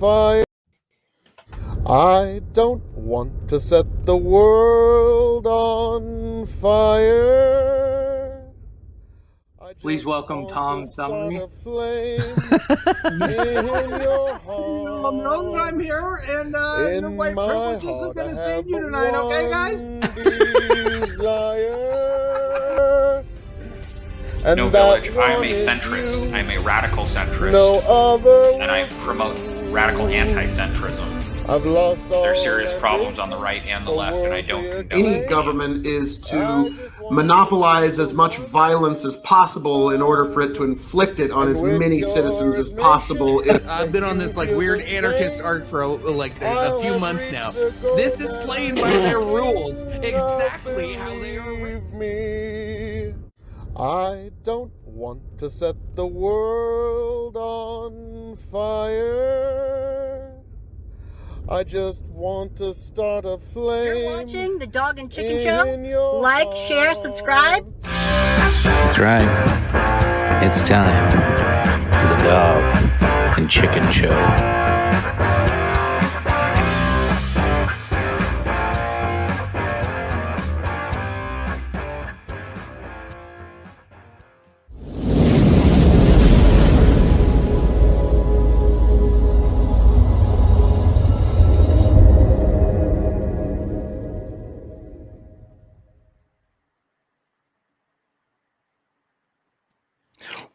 fire. I don't want to set the world on fire. Please welcome Tom Dummey. I'm here, and your white privileges are going to save you tonight, okay, guys? No, Village, I'm a centrist. I'm a radical centrist. No other. And I promote radical anti-centrism. I've lost all. There's serious problems on the right and the left, and I don't condone Any government is to monopolize as much violence as possible in order for it to inflict it on as many citizens as possible. I've been on this weird anarchist arc for a few months now. This is playing by their rules, exactly how they are written. I don't want to set the world on fire. I just want to start a flame. You're watching the Dog and Chicken Show. Like, share, subscribe. That's right. It's time for the Dog and Chicken Show.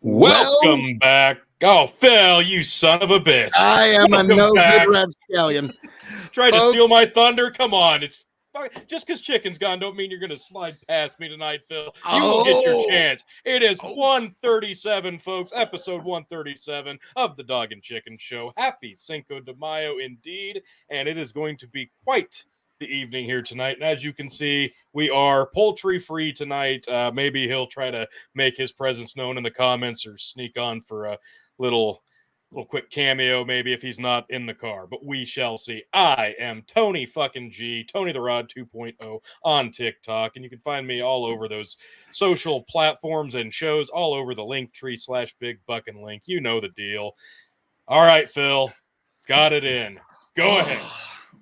Welcome back. Oh, Phil, you son of a bitch. I am a no-good rapscallion. Tried to steal my thunder? Come on. It's just because chicken's gone don't mean you're going to slide past me tonight, Phil. You will get your chance. It is 137, folks. Episode 137 of the Dog and Chicken Show. Happy Cinco de Mayo indeed. And it is going to be quite the evening here tonight. And as you can see, we are poultry free tonight. Maybe he'll try to make his presence known in the comments or sneak on for a little quick cameo, maybe if he's not in the car, but we shall see. I am Tony fucking G, Tony the Rod 2.0 on TikTok, and you can find me all over those social platforms and shows, all over the Linktree /Big Buckin' Link. You know the deal. All right, Phil, got it in. Go ahead.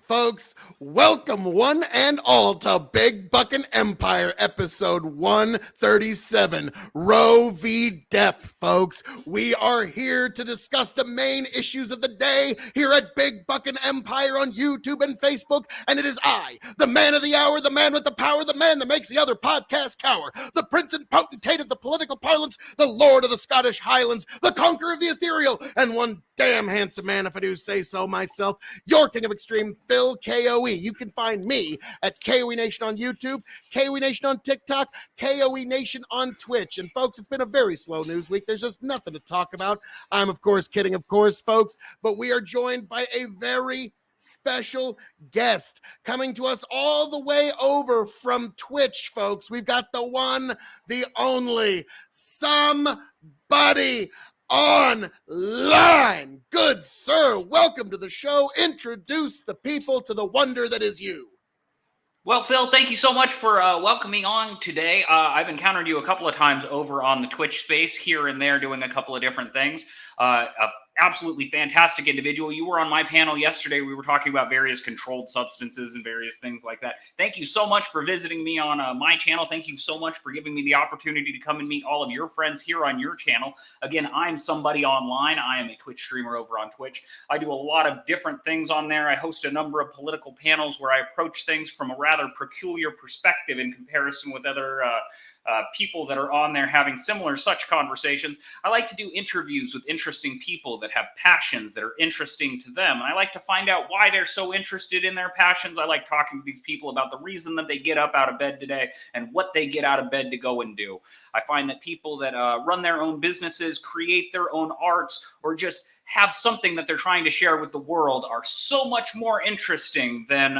Folks, welcome one and all to Big Buckin' Empire, episode 137, Roe v. Depp, folks. We are here to discuss the main issues of the day here at Big Buckin' Empire on YouTube and Facebook, and it is I, the man of the hour, the man with the power, the man that makes the other podcast cower, the prince and potentate of the political parlance, the lord of the Scottish Highlands, the conqueror of the ethereal, and one damn handsome man, if I do say so myself, your king of extreme, Phil KOE. You can find me at KOE Nation on YouTube, KOE Nation on TikTok, KOE Nation on Twitch. And folks, it's been a very slow news week. There's just nothing to talk about. I'm, of course, kidding, of course, folks, but we are joined by a very special guest coming to us all the way over from Twitch, folks. We've got the one, the only, somebody online. Good sir, welcome to the show. Introduce the people to the wonder that is you. Well, Phil, thank you so much for welcoming on today. I've encountered you a couple of times over on the Twitch space here and there doing a couple of different things. Absolutely fantastic individual. You were on my panel yesterday. We were talking about various controlled substances and various things like that. Thank you so much for visiting me on my channel. Thank you so much for giving me the opportunity to come and meet all of your friends here on your channel. Again, I'm somebody online. I am a Twitch streamer over on Twitch. I do a lot of different things on there. I host a number of political panels where I approach things from a rather peculiar perspective in comparison with other people that are on there having similar such conversations. I like to do interviews with interesting people that have passions that are interesting to them. And I like to find out why they're so interested in their passions. I like talking to these people about the reason that they get up out of bed today and what they get out of bed to go and do. I find that people that run their own businesses, create their own arts, or just have something that they're trying to share with the world are so much more interesting than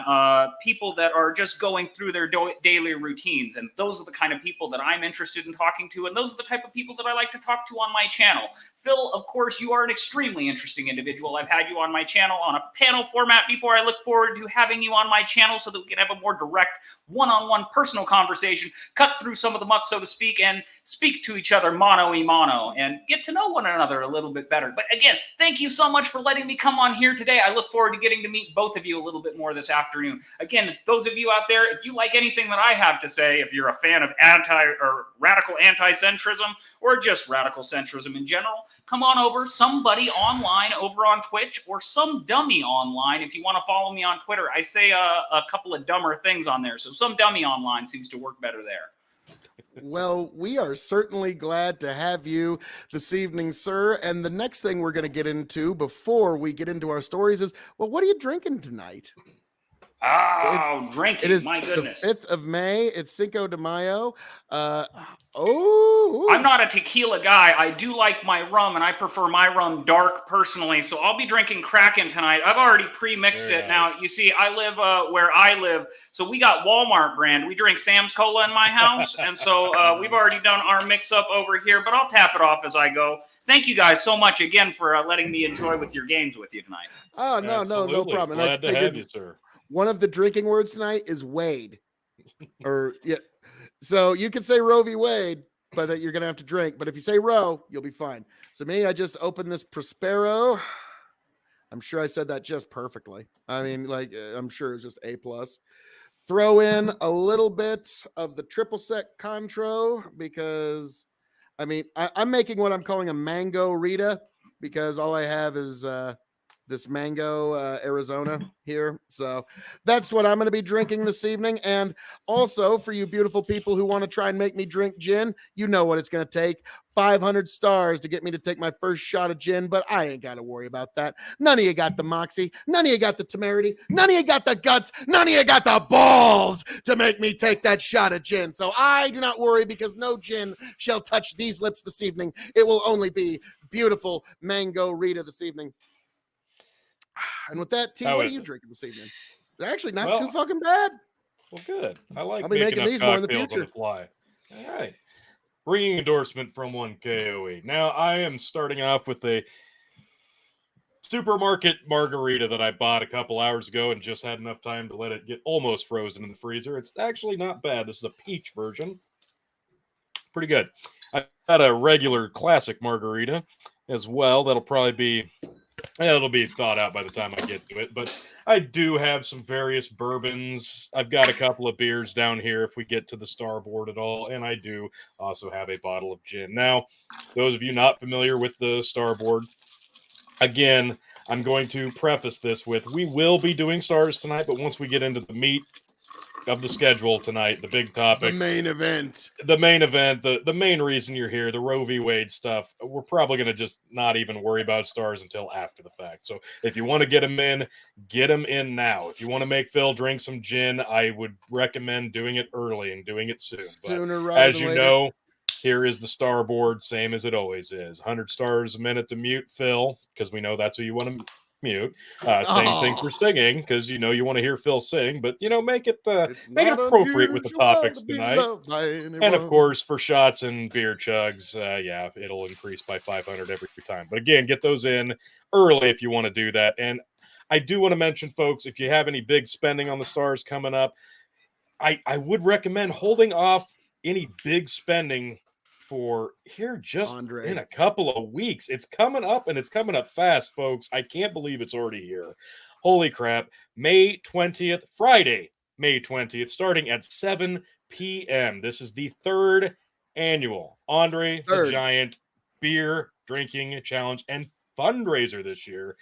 people that are just going through their daily routines. And those are the kind of people that I'm interested in talking to. And those are the type of people that I like to talk to on my channel. Phil, of course, you are an extremely interesting individual. I've had you on my channel on a panel format before. I look forward to having you on my channel so that we can have a more direct, one-on-one personal conversation, cut through some of the muck, so to speak, and speak to each other mano a mano and get to know one another a little bit better. But again, thank you so much for letting me come on here today. I look forward to getting to meet both of you a little bit more this afternoon. Again, those of you out there, if you like anything that I have to say, if you're a fan of radical anti-centrism or just radical centrism in general, come on over, somebody online over on Twitch, or some dummy online if you want to follow me on Twitter. I say a couple of dumber things on there, so some dummy online seems to work better there. Well, we are certainly glad to have you this evening, sir. And the next thing we're going to get into before we get into our stories is, well, what are you drinking tonight? Drinking, it is my goodness. The 5th of May. It's Cinco de Mayo. I'm not a tequila guy. I do like my rum, and I prefer my rum dark personally. So I'll be drinking Kraken tonight. I've already pre-mixed it. Now, you see, I live where I live, so we got Walmart brand. We drink Sam's Cola in my house, and so we've already done our mix-up over here, but I'll tap it off as I go. Thank you guys so much again for letting me enjoy with your games with you tonight. Oh, no problem. Glad to have you, sir. One of the drinking words tonight is Wade. So you can say Roe v. Wade, but you're going to have to drink. But if you say Roe, you'll be fine. So me, I just opened this Prospero. I'm sure I said that just perfectly. I mean, I'm sure it's just A+. Throw in a little bit of the triple sec Contro because, I mean, I'm making what I'm calling a mango Rita because all I have is this mango Arizona here. So that's what I'm going to be drinking this evening. And also for you beautiful people who want to try and make me drink gin, you know what it's going to take. 500 stars to get me to take my first shot of gin, but I ain't got to worry about that. None of you got the moxie. None of you got the temerity. None of you got the guts. None of you got the balls to make me take that shot of gin. So I do not worry because no gin shall touch these lips this evening. It will only be beautiful mango Rita this evening. And with that, T, what are you drinking this evening? Actually, not too fucking bad. Well, good. I'll be making these more in the future. On the fly. All right. Ringing endorsement from 1KOE. Now, I am starting off with a supermarket margarita that I bought a couple hours ago and just had enough time to let it get almost frozen in the freezer. It's actually not bad. This is a peach version. Pretty good. I got a regular classic margarita as well. It'll be thought out by the time I get to it, but I do have some various bourbons. I've got a couple of beers down here if we get to the starboard at all, and I do also have a bottle of gin. Now, those of you not familiar with the starboard, again, I'm going to preface this with we will be doing stars tonight, but once we get into the meat of the schedule tonight, the big topic, the main event, the main reason you're here, the Roe v. Wade stuff, we're probably going to just not even worry about stars until after the fact. So if you want to get them in now. If you want to make Phil drink some gin, I would recommend doing it early and doing it soon. Sooner rather as than you later. know, here is the starboard, same as it always is. 100 stars a minute to mute Phil, because we know that's who you want to mute. Same thing for singing, because you want to hear Phil sing, but make it appropriate with the topics tonight. And of course, for shots and beer chugs, it'll increase by 500 every time. But again, get those in early if you want to do that. And I do want to mention, folks, if you have any big spending on the stars coming up, I would recommend holding off any big spending for here just Andre. In a couple of weeks. It's coming up, and it's coming up fast, folks. I can't believe it's already here. Holy crap. May 20th, Friday, May 20th, starting at 7 p.m. This is the 3rd annual Andre the Giant Beer Drinking Challenge and fundraiser this year,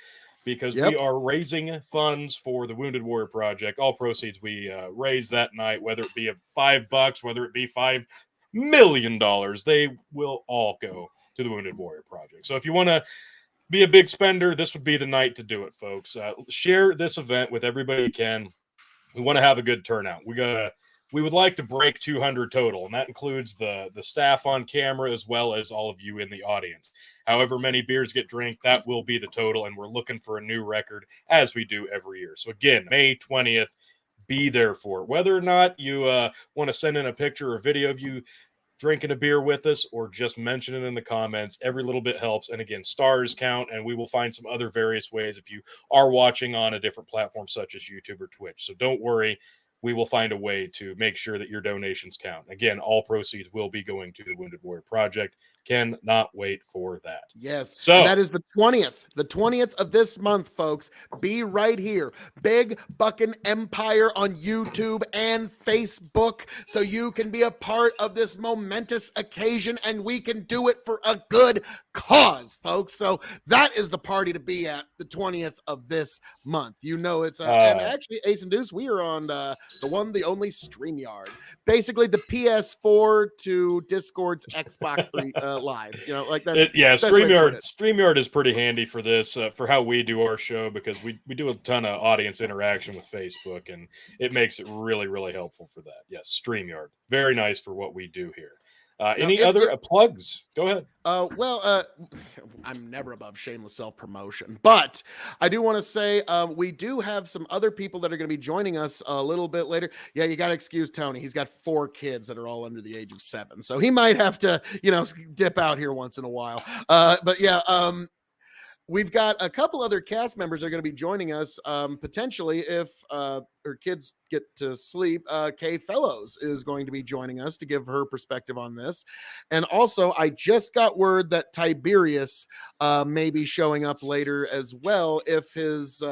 because we are raising funds for the Wounded Warrior Project. All proceeds we raise that night, whether it be $5, whether it be $5 million, they will all go to the Wounded Warrior Project. So if you want to be a big spender, this would be the night to do it, folks. Share this event with everybody you can. We want to have a good turnout. We would like to break 200 total, and that includes the staff on camera as well as all of you in the audience. However many beers get drank, that will be the total, and we're looking for a new record as we do every year. So again, May 20th, be there for it. Whether or not you want to send in a picture or video of you drinking a beer with us, or just mention it in the comments. Every little bit helps. And again, stars count, and we will find some other various ways if you are watching on a different platform such as YouTube or Twitch. So don't worry. We will find a way to make sure that your donations count. Again, all proceeds will be going to the Wounded Warrior Project. Cannot wait for that. Yes. So and that is the 20th of this month, folks. Be right here. Big Buckin' Empire on YouTube and Facebook, so you can be a part of this momentous occasion, and we can do it for a good cause, folks. So that is the party to be at, the 20th of this month. You know it's and actually, Ace and Deuce, we are on the one, the only StreamYard. Basically the PS4 to Discord's Xbox 3 Live. You know, like that's StreamYard is pretty handy for this, for how we do our show, because we do a ton of audience interaction with Facebook, and it makes it really, really helpful for that. Yes, StreamYard. Very nice for what we do here. Any other plugs? Go ahead. I'm never above shameless self-promotion, but I do want to say we do have some other people that are going to be joining us a little bit later. Yeah, you got to excuse Tony. He's got 4 kids that are all under the age of 7, so he might have to, dip out here once in a while. But yeah, we've got a couple other cast members that are going to be joining us potentially if her kids get to sleep. Kay Fellows is going to be joining us to give her perspective on this. And also, I just got word that Tiberius may be showing up later as well if his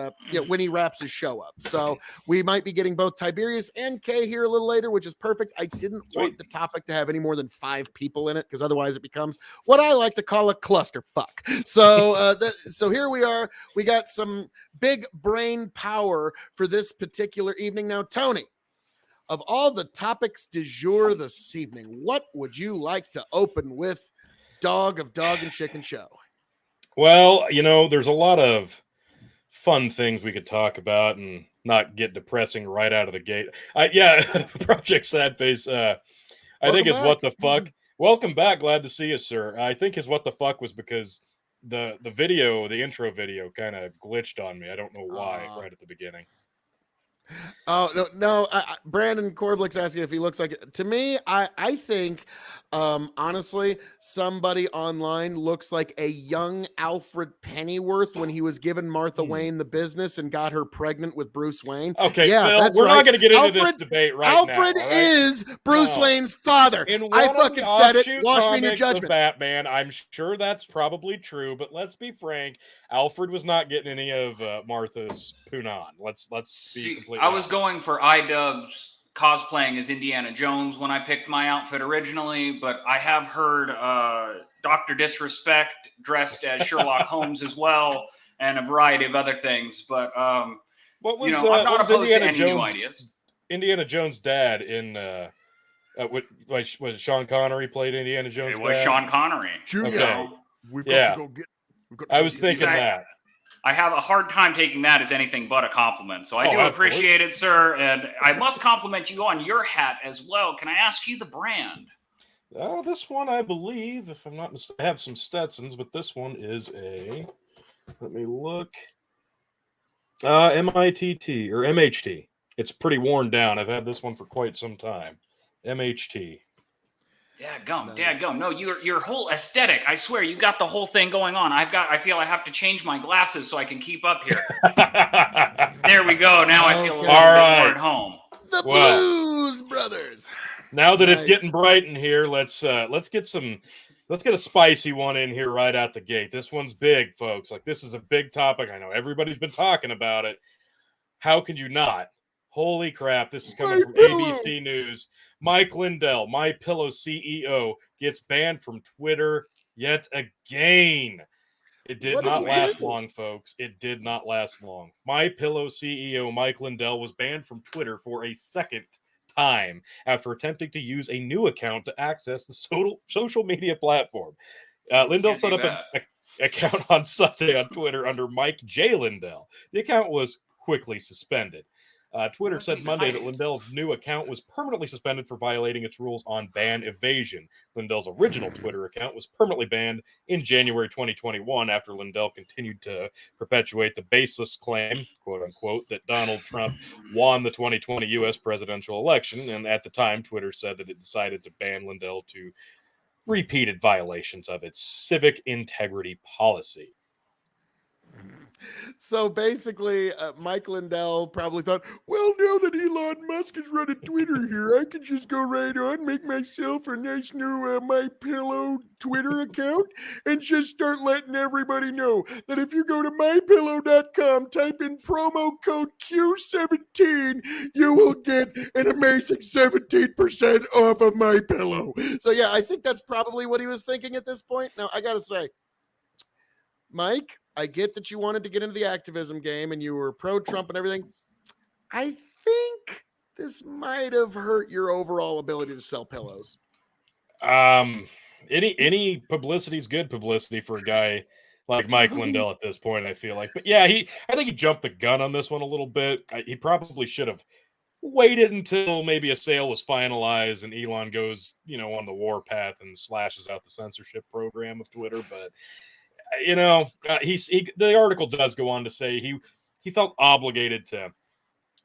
when he wraps his show up. So we might be getting both Tiberius and Kay here a little later, which is perfect. I didn't want the topic to have any more than 5 people in it, because otherwise it becomes what I like to call a clusterfuck. So so here we are. We got some big brain power for this particular evening. Now, Tony, of all the topics du jour this evening, what would you like to open with, Dog and Chicken Show? Well, there's a lot of fun things we could talk about and not get depressing right out of the gate. Project Sad Face. I think is what the fuck. Welcome back. Glad to see you, sir. I think his what the fuck was because the intro video kind of glitched on me. I don't know why right at the beginning. Oh, no. Brandon Corblick's asking if he looks like it. To me, I think, honestly, somebody online looks like a young Alfred Pennyworth when he was giving Martha Wayne the business and got her pregnant with Bruce Wayne. Okay, yeah, Phil, we're not going to get into this debate right now. Alfred is Bruce Wayne's father. I fucking said it. Wash me in your judgment. Batman, I'm sure that's probably true, but let's be frank. Alfred was not getting any of Martha's punan. Let's be completely I was going for iDubbbz cosplaying as Indiana Jones when I picked my outfit originally, but I have heard Dr. Disrespect dressed as Sherlock Holmes as well, and a variety of other things. But what was I'm not opposed Indiana to any Jones, new ideas. Indiana Jones' dad in was Sean Connery played Indiana Jones? It was dad? Sean Connery. Okay. We've got to go get. I was thinking that. I have a hard time taking that as anything but a compliment. So I do appreciate it, sir. And I must compliment you on your hat as well. Can I ask you the brand? This one, I believe, if I'm not mistaken, I have some Stetsons, but this one is let me look. MITT or MHT. It's pretty worn down. I've had this one for quite some time. MHT. Dadgum. No, your whole aesthetic. I swear, you got the whole thing going on. I feel I have to change my glasses so I can keep up here. There we go. Now I feel a little bit more at home. The Blues Brothers. Now that it's getting bright in here, let's get a spicy one in here right out the gate. This one's big, folks. Like, this is a big topic. I know everybody's been talking about it. How could you not? Holy crap! This is coming from ABC News. Mike Lindell, MyPillow CEO, gets banned from Twitter yet again. It did not last long, folks. It did not last long. MyPillow CEO Mike Lindell was banned from Twitter for a second time after attempting to use a new account to access the social media platform. Lindell set up an account on Sunday on Twitter under Mike J. Lindell. The account was quickly suspended. Twitter said Monday that Lindell's new account was permanently suspended for violating its rules on ban evasion. Lindell's original Twitter account was permanently banned in January 2021 after Lindell continued to perpetuate the baseless claim, quote unquote, that Donald Trump won the 2020 U.S. presidential election. And at the time, Twitter said that it decided to ban Lindell to repeated violations of its civic integrity policy. So basically, Mike Lindell probably thought, well, now that Elon Musk is running Twitter here, I can just go right on, make myself a nice new My Pillow Twitter account, and just start letting everybody know that if you go to mypillow.com, type in promo code Q17, you will get an amazing 17% off of My Pillow. So yeah, I think that's probably what he was thinking at this point. Now, I got to say, Mike, I get that you wanted to get into the activism game and you were pro-Trump and everything. I think this might have hurt your overall ability to sell pillows. Any publicity is good publicity for a guy like Mike Lindell at this point, I feel like. But yeah, I think he jumped the gun on this one a little bit. He probably should have waited until maybe a sale was finalized and Elon goes, on the warpath and slashes out the censorship program of Twitter. But the article does go on to say he felt obligated to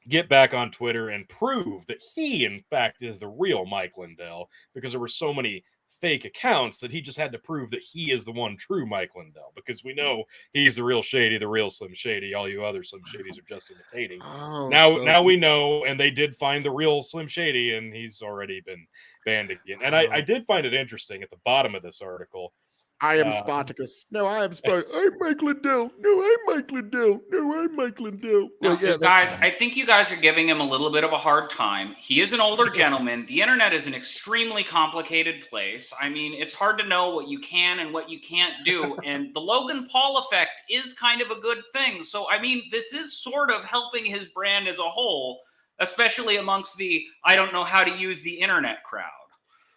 get back on Twitter and prove that he, in fact, is the real Mike Lindell, because there were so many fake accounts that he just had to prove that he is the one true Mike Lindell, because we know he's the real Shady, the real Slim Shady. All you other Slim Shadys are just imitating. Now we know, and they did find the real Slim Shady, and he's already been banned again. And I did find it interesting at the bottom of this article. I am Spartacus. No, I am Spartacus. I'm Mike Lindell. No, I'm Mike Lindell. No, I'm Mike Lindell. Now, guys, I think you guys are giving him a little bit of a hard time. He is an older gentleman. The internet is an extremely complicated place. I mean, it's hard to know what you can and what you can't do. And the Logan Paul effect is kind of a good thing. So, I mean, this is sort of helping his brand as a whole, especially amongst the I don't know how to use the internet crowd.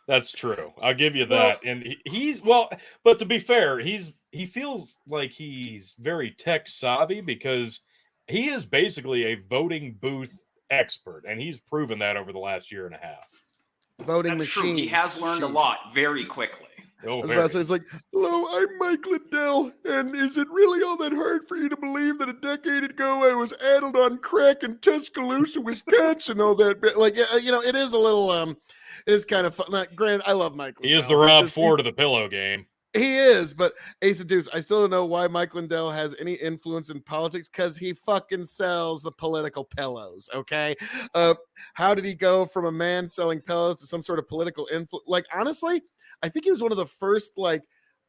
That's true. I'll give you that. And but to be fair, he feels like he's very tech savvy, because he is basically a voting booth expert, and he's proven that over the last year and a half. Voting That's machines. True. He has learned a lot very quickly. I was about to say, it's like, hello, I'm Mike Lindell, and is it really all that hard for you to believe that a decade ago I was addled on crack in Tuscaloosa, Wisconsin, all that? Like, it is a little, it is kind of fun. Granted, I love Mike Lindell. He is the Rob Ford of the pillow game. He is, but Ace of Deuce, I still don't know why Mike Lindell has any influence in politics, because he fucking sells the political pillows, okay? How did he go from a man selling pillows to some sort of political influence? Like, honestly, I think he was one of the first,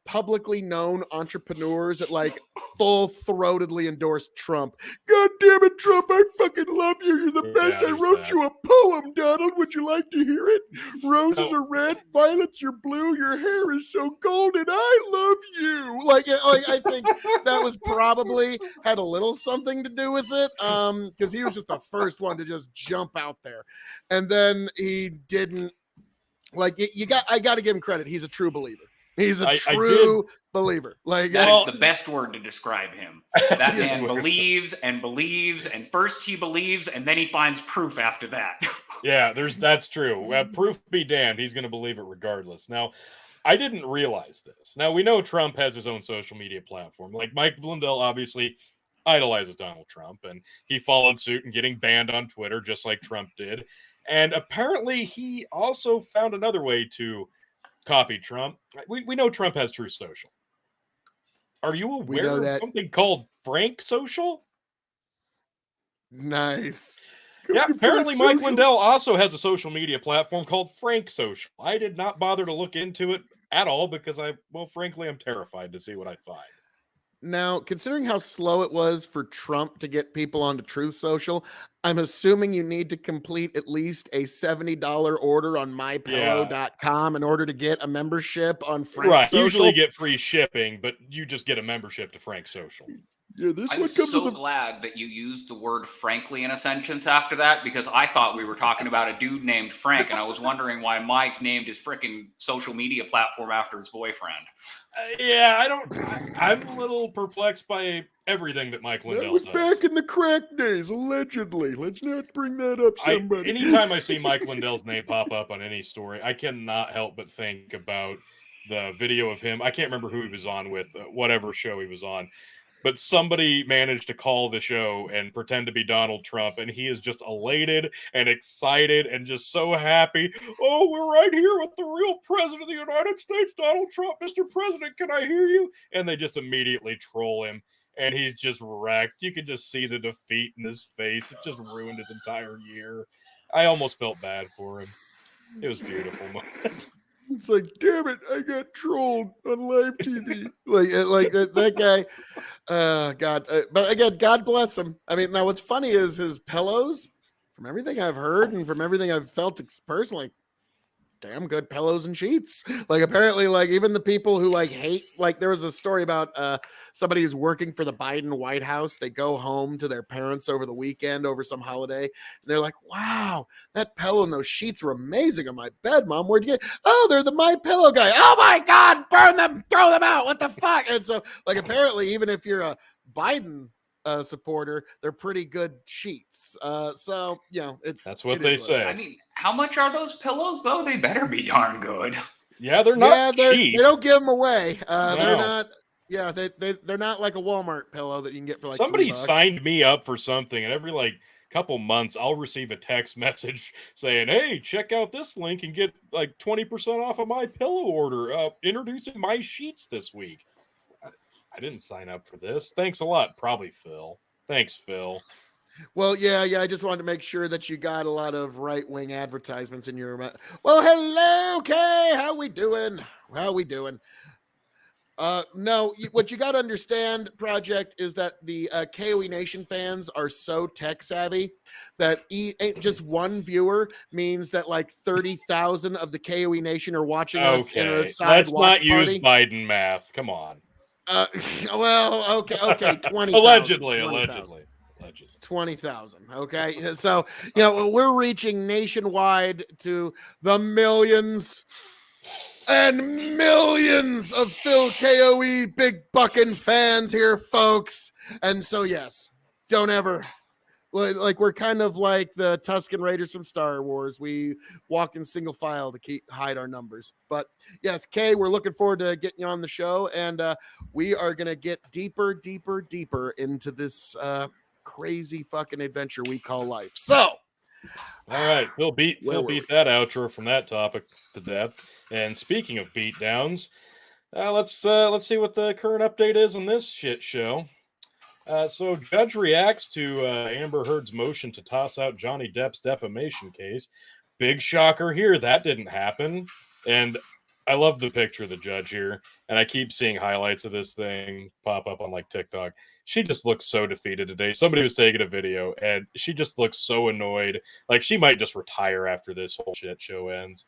publicly known entrepreneurs that, full-throatedly endorsed Trump. God damn it, Trump, I fucking love you. You're the best. I wrote you a poem, Donald. Would you like to hear it? Roses are red, violets are blue, your hair is so golden, I love you. I think that was probably had a little something to do with it, because he was just the first one to just jump out there. And then he didn't, I got to give him credit. He's a true believer. He's a true believer. That's the best word to describe him. That man believes and believes, and first he believes, and then he finds proof after that. Yeah, that's true. Proof be damned. He's going to believe it regardless. Now, I didn't realize this. Now, we know Trump has his own social media platform. Like, Mike Lindell obviously idolizes Donald Trump, and he followed suit in getting banned on Twitter, just like Trump did. And apparently, he also found another way to copy Trump. We know Trump has True Social. Are you aware of something called Frank Social? Nice. Yeah, apparently Mike Lindell also has a social media platform called Frank Social. I did not bother to look into it at all because frankly, I'm terrified to see what I'd find. Now, considering how slow it was for Trump to get people onto Truth Social, I'm assuming you need to complete at least a $70 order on mypillow.com in order to get a membership on Frank Social. Usually get free shipping, but you just get a membership to Frank Social. Yeah, this I'm one comes so with a... glad that you used the word frankly in a sentence after that, because I thought we were talking about a dude named Frank, and I was wondering why Mike named his freaking social media platform after his boyfriend. Yeah, I'm a little perplexed by everything that Mike Lindell That was does. back in the crack days, allegedly. Let's not bring that up, somebody. Anytime I see Mike Lindell's name pop up on any story, I cannot help but think about the video of him. I can't remember who he was on with, whatever show he was on, but somebody managed to call the show and pretend to be Donald Trump, and he is just elated and excited and just so happy. Oh, we're right here with the real president of the United States, Donald Trump. Mr. President, can I hear you? And they just immediately troll him, and he's just wrecked. You can just see the defeat in his face. It just ruined his entire year. I almost felt bad for him. It was beautiful. It's like, damn it, I got trolled on live TV. like that guy. God. But again, God bless him. I mean, now what's funny is his pillows, from everything I've heard and from everything I've felt personally, damn good pillows and sheets. Like apparently, like even the people who like hate, like there was a story about somebody who's working for the Biden White House. They go home to their parents over the weekend over some holiday. And they're like, wow, that pillow and those sheets were amazing on my bed, Mom. Where'd you get? Oh, they're the My Pillow guy. Oh my God, burn them, throw them out. What the fuck? And so like apparently, even if you're a Biden supporter, they're pretty good sheets. So you know, that's what they say. I mean, how much are those pillows though? They better be darn good. Yeah, they're not cheap. They don't give them away. No. They're not. Yeah, they're not like a Walmart pillow that you can get for like somebody $3. Signed me up for something, and every like couple months I'll receive a text message saying, "Hey, check out this link and get like 20% off of my pillow order. Introducing my sheets this week." I didn't sign up for this. Thanks a lot. Probably Phil. Thanks, Phil. Well, yeah. I just wanted to make sure that you got a lot of right-wing advertisements in your. Well, hello, Kay. How we doing? No, what you got to understand, Project, is that the KOE Nation fans are so tech savvy that just one viewer means that like 30,000 of the KOE Nation are watching us in a side let's watch not party. use Biden math. Come on. Well, okay, 20,000. Allegedly. 20,000. Okay, so we're reaching nationwide to the millions and millions of Phil KOE big bucking fans here, folks. And so yes, don't ever like we're kind of like the Tusken Raiders from Star Wars. We walk in single file to hide our numbers. But yes, Kay, we're looking forward to getting you on the show, and we are gonna get deeper into this crazy fucking adventure we call life. So, all right, Phil beat that outro from that topic to death. And speaking of beatdowns, let's see what the current update is on this shit show. So, judge reacts to Amber Heard's motion to toss out Johnny Depp's defamation case. Big shocker here, that didn't happen. And I love the picture of the judge here, and I keep seeing highlights of this thing pop up on like TikTok. She just looks so defeated today. Somebody was taking a video, and she just looks so annoyed. Like she might just retire after this whole shit show ends.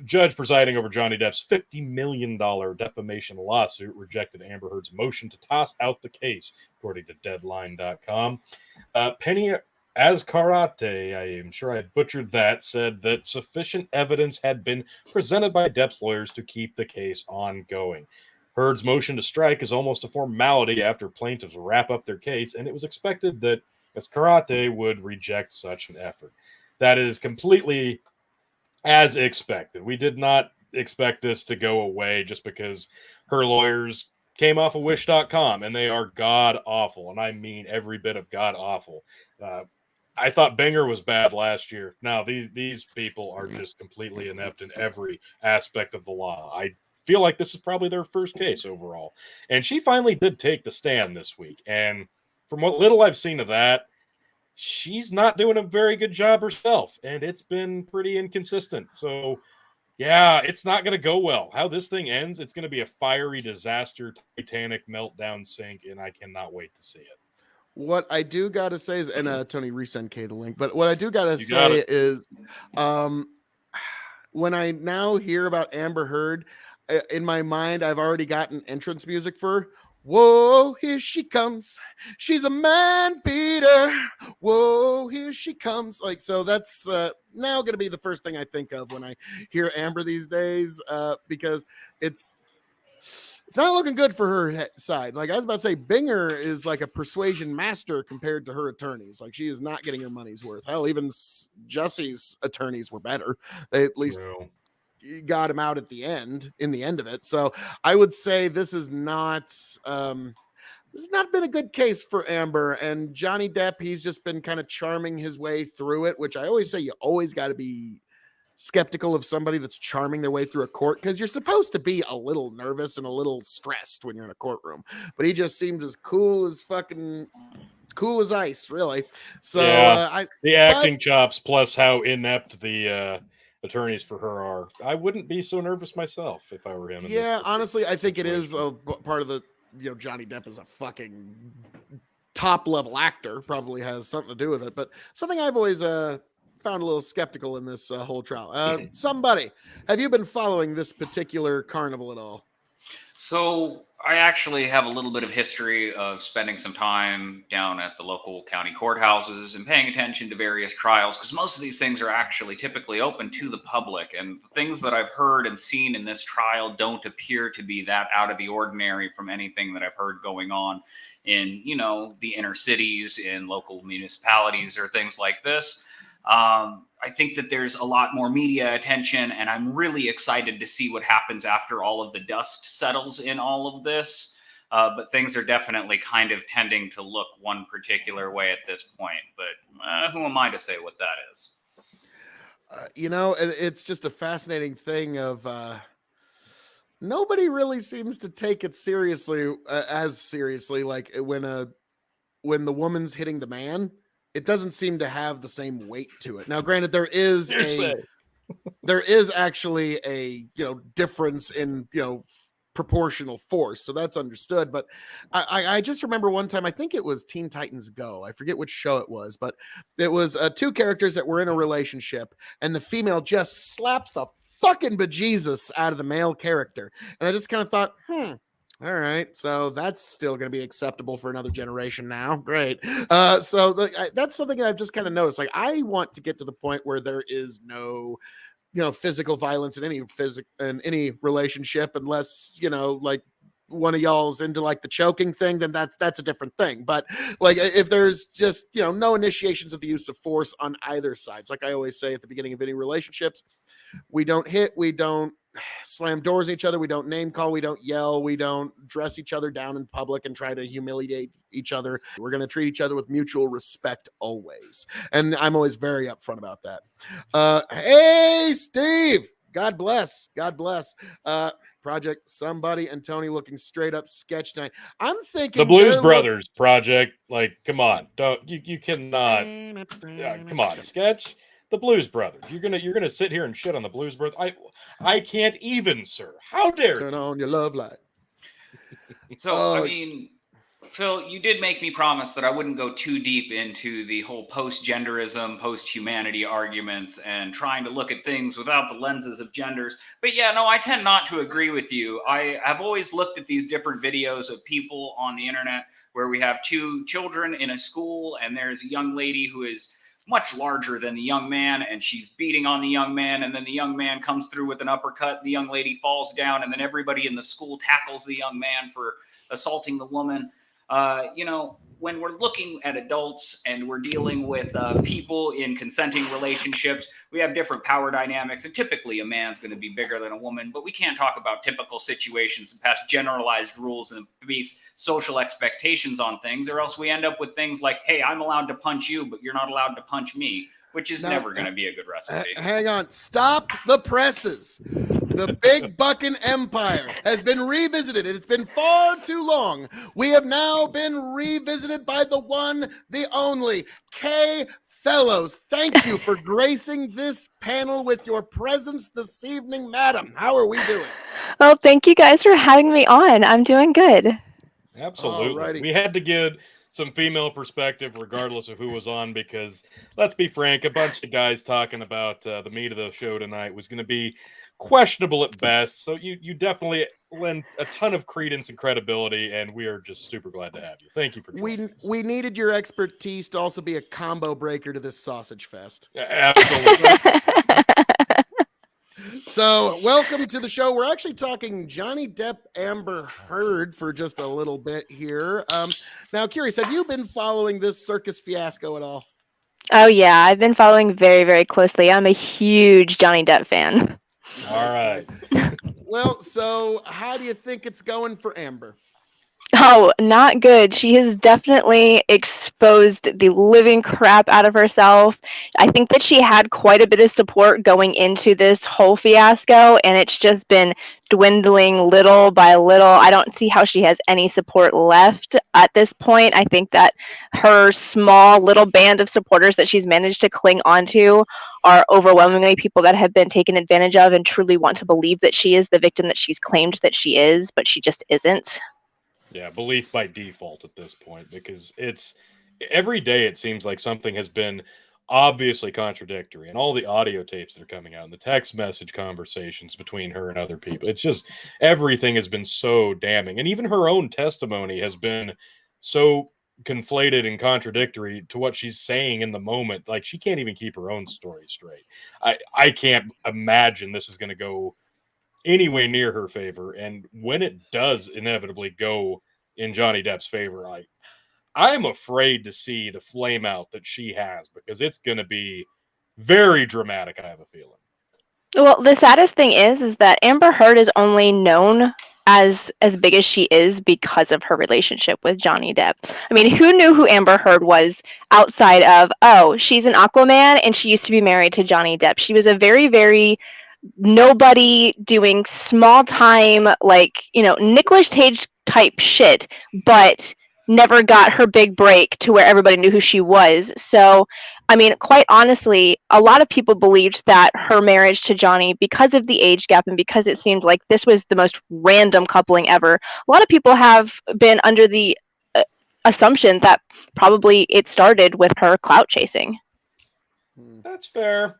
Judge presiding over Johnny Depp's $50 million defamation lawsuit rejected Amber Heard's motion to toss out the case, according to Deadline.com. Penny Azkarate, I am sure I butchered that, said that sufficient evidence had been presented by Depp's lawyers to keep the case ongoing. Heard's motion to strike is almost a formality after plaintiffs wrap up their case, and it was expected that Azkarate would reject such an effort. That is completely as expected. We did not expect this to go away just because her lawyers came off of Wish.com, and they are god-awful, and I mean every bit of god-awful. I thought Binger was bad last year. Now, these people are just completely inept in every aspect of the law. I feel like this is probably their first case overall. And she finally did take the stand this week, and from what little I've seen of that, she's not doing a very good job herself, and it's been pretty inconsistent. So, yeah, it's not going to go well. How this thing ends, it's going to be a fiery disaster, Titanic meltdown sink, and I cannot wait to see it. What I do got to say is, and Tony, resend Kay the link, but what I do got to say is, when I now hear about Amber Heard, in my mind, I've already gotten entrance music for her. Whoa, here she comes. She's a man beater. Whoa, here she comes. Like, so that's now going to be the first thing I think of when I hear Amber these days, because it's not looking good for her side. Like I was about to say, Binger is like a persuasion master compared to her attorneys. Like she is not getting her money's worth. Hell, even Jesse's attorneys were better. They at least got him out at the end, in the end of it. So I would say this has not been a good case for Amber. And Johnny Depp, he's just been kind of charming his way through it, which I always say you always got to be skeptical of somebody that's charming their way through a court, because you're supposed to be a little nervous and a little stressed when you're in a courtroom. But he just seems as cool as ice, really. So yeah, the acting chops plus how inept the attorneys for her are. I wouldn't be so nervous myself if I were him. Yeah, honestly, I think it is a part of the, Johnny Depp is a fucking top level actor, probably has something to do with it. But something I've always found a little skeptical in this whole trial. Somebody, have you been following this particular carnival at all? So I actually have a little bit of history of spending some time down at the local county courthouses and paying attention to various trials, because most of these things are actually typically open to the public. And the things that I've heard and seen in this trial don't appear to be that out of the ordinary from anything that I've heard going on in, the inner cities, in local municipalities or things like this. I think that there's a lot more media attention, and I'm really excited to see what happens after all of the dust settles in all of this. But things are definitely kind of tending to look one particular way at this point. But who am I to say what that is? It's just a fascinating thing of nobody really seems to take it seriously, as seriously, like when the woman's hitting the man. It doesn't seem to have the same weight to it. Now, granted, there is actually a difference in proportional force, so that's understood. But I just remember one time, I think it was Teen Titans Go. I forget which show it was, but it was two characters that were in a relationship, and the female just slaps the fucking bejesus out of the male character, and I just kind of thought, all right, so that's still going to be acceptable for another generation now. Great. So that's something that I've just kind of noticed. Like, I want to get to the point where there is no, physical violence in any relationship, unless like one of y'all's into like the choking thing, then that's a different thing. But like, if there's just no initiations of the use of force on either side, it's like I always say at the beginning of any relationships, we don't hit, we don't slam doors at each other, we don't name call, we don't yell, we don't dress each other down in public and try to humiliate each other. We're going to treat each other with mutual respect always, and I'm always very upfront about that. Hey Steve, God bless Project Somebody and Tony looking straight up sketch tonight. I'm thinking the Blues Brothers project, like, come on, don't you cannot come on, sketch the Blues Brothers. You're gonna sit here and shit on the Blues Brothers. I can't even, sir. How dare turn on your love light. So I mean, Phil, you did make me promise that I wouldn't go too deep into the whole post-genderism, post-humanity arguments and trying to look at things without the lenses of genders. But yeah, no, I tend not to agree with you. I have always looked at these different videos of people on the internet where we have two children in a school, and there's a young lady who is much larger than the young man, and she's beating on the young man, and then the young man comes through with an uppercut, the young lady falls down, and then everybody in the school tackles the young man for assaulting the woman. When we're looking at adults and we're dealing with people in consenting relationships, we have different power dynamics, and typically a man's going to be bigger than a woman, but we can't talk about typical situations and pass generalized rules and base social expectations on things, or else we end up with things like, hey, I'm allowed to punch you, but you're not allowed to punch me, which is never going to be a good recipe. Hang on. Stop the presses. The Big Buckin' Empire has been revisited. It's been far too long. We have now been revisited by the one, the only, Kay Fellows. Thank you for gracing this panel with your presence this evening, madam. How are we doing? Well, thank you guys for having me on. I'm doing good. Absolutely. Alrighty. We had to get some female perspective regardless of who was on, because let's be frank, a bunch of guys talking about the meat of the show tonight was going to be questionable at best. So you definitely lend a ton of credence and credibility, and we are just super glad to have you. Thank you for joining us. We needed your expertise to also be a combo breaker to this sausage fest. Absolutely. So, welcome to the show. We're actually talking Johnny Depp, Amber Heard for just a little bit here. Now, curious, have you been following this circus fiasco at all? Oh yeah, I've been following very, very closely. I'm a huge Johnny Depp fan. All right. Well, so how do you think it's going for Amber? Oh, not good. She has definitely exposed the living crap out of herself. I think that she had quite a bit of support going into this whole fiasco, and it's just been dwindling little by little. I don't see how she has any support left at this point. I think that her small little band of supporters that she's managed to cling onto are overwhelmingly people that have been taken advantage of and truly want to believe that she is the victim that she's claimed that she is, but she just isn't. Yeah, belief by default at this point, because it's every day it seems like something has been obviously contradictory, and all the audio tapes that are coming out and the text message conversations between her and other people. It's just everything has been so damning, and even her own testimony has been so conflated and contradictory to what she's saying in the moment. Like, she can't even keep her own story straight. I can't imagine this is going to go anywhere near her favor, and when it does inevitably go in Johnny Depp's favor, I'm afraid to see the flame out that she has, because it's going to be very dramatic, I have a feeling. Well, the saddest thing is that Amber Heard is only known as big as she is because of her relationship with Johnny Depp. I mean, who knew who Amber Heard was outside of, oh, she's an Aquaman and she used to be married to Johnny Depp. She was a very, very nobody doing small time, like, Nicolas Cage type shit, but never got her big break to where everybody knew who she was. So, I mean, quite honestly, a lot of people believed that her marriage to Johnny, because of the age gap and because it seemed like this was the most random coupling ever, a lot of people have been under the assumption that probably it started with her clout chasing. That's fair.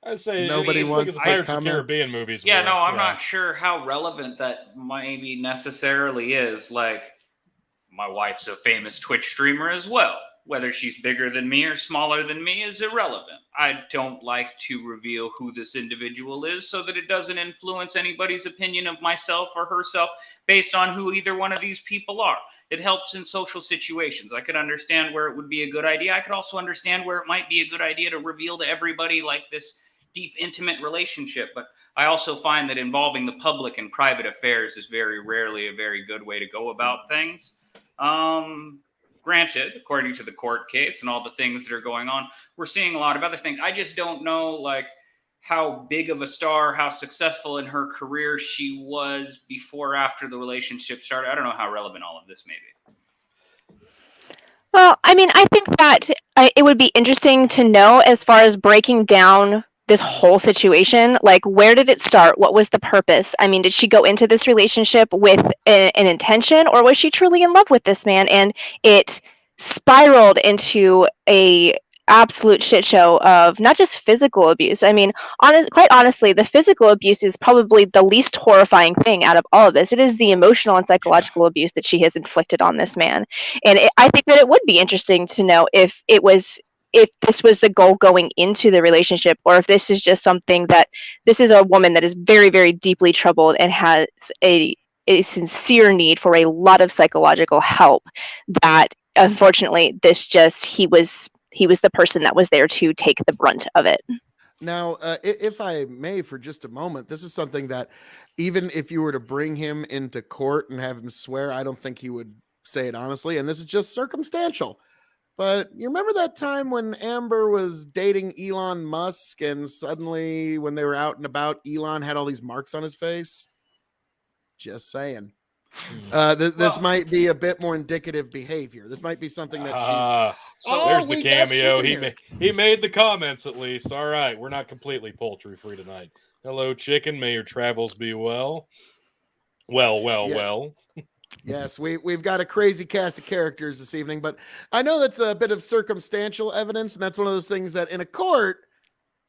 I'd say Nobody wants to Pirates of comment. the Caribbean movies. Yeah, no, I'm not sure how relevant that maybe necessarily is. Like, my wife's a famous Twitch streamer as well. Whether she's bigger than me or smaller than me is irrelevant. I don't like to reveal who this individual is so that it doesn't influence anybody's opinion of myself or herself based on who either one of these people are. It helps in social situations. I could understand where it would be a good idea. I could also understand where it might be a good idea to reveal to everybody like this deep, intimate relationship. But I also find that involving the public in private affairs is very rarely a very good way to go about things. Granted, according to the court case and all the things that are going on, we're seeing a lot of other things. I just don't know, like, how big of a star, how successful in her career she was before or after the relationship started. I don't know how relevant all of this may be. Well, I mean, I think that it would be interesting to know, as far as breaking down this whole situation, like, where did it start? What was the purpose? I mean, did she go into this relationship with an intention, or was she truly in love with this man and it spiraled into a absolute shit show of not just physical abuse? I mean, quite honestly, the physical abuse is probably the least horrifying thing out of all of this. It is the emotional and psychological abuse that she has inflicted on this man. And I think that it would be interesting to know if this was the goal going into the relationship, or if this is just something that this is a woman that is very, very deeply troubled and has a sincere need for a lot of psychological help, that unfortunately he was the person that was there to take the brunt of it. Now, if I may, for just a moment, this is something that even if you were to bring him into court and have him swear, I don't think he would say it honestly. And this is just circumstantial. But you remember that time when Amber was dating Elon Musk, and suddenly when they were out and about, Elon had all these marks on his face? Just saying. This might be a bit more indicative behavior. This might be something that she's... there's the cameo. He made the comments, at least. All right, we're not completely poultry free tonight. Hello, chicken. May your travels be well. Well. Yes, we've got a crazy cast of characters this evening, but I know that's a bit of circumstantial evidence, and that's one of those things that in a court,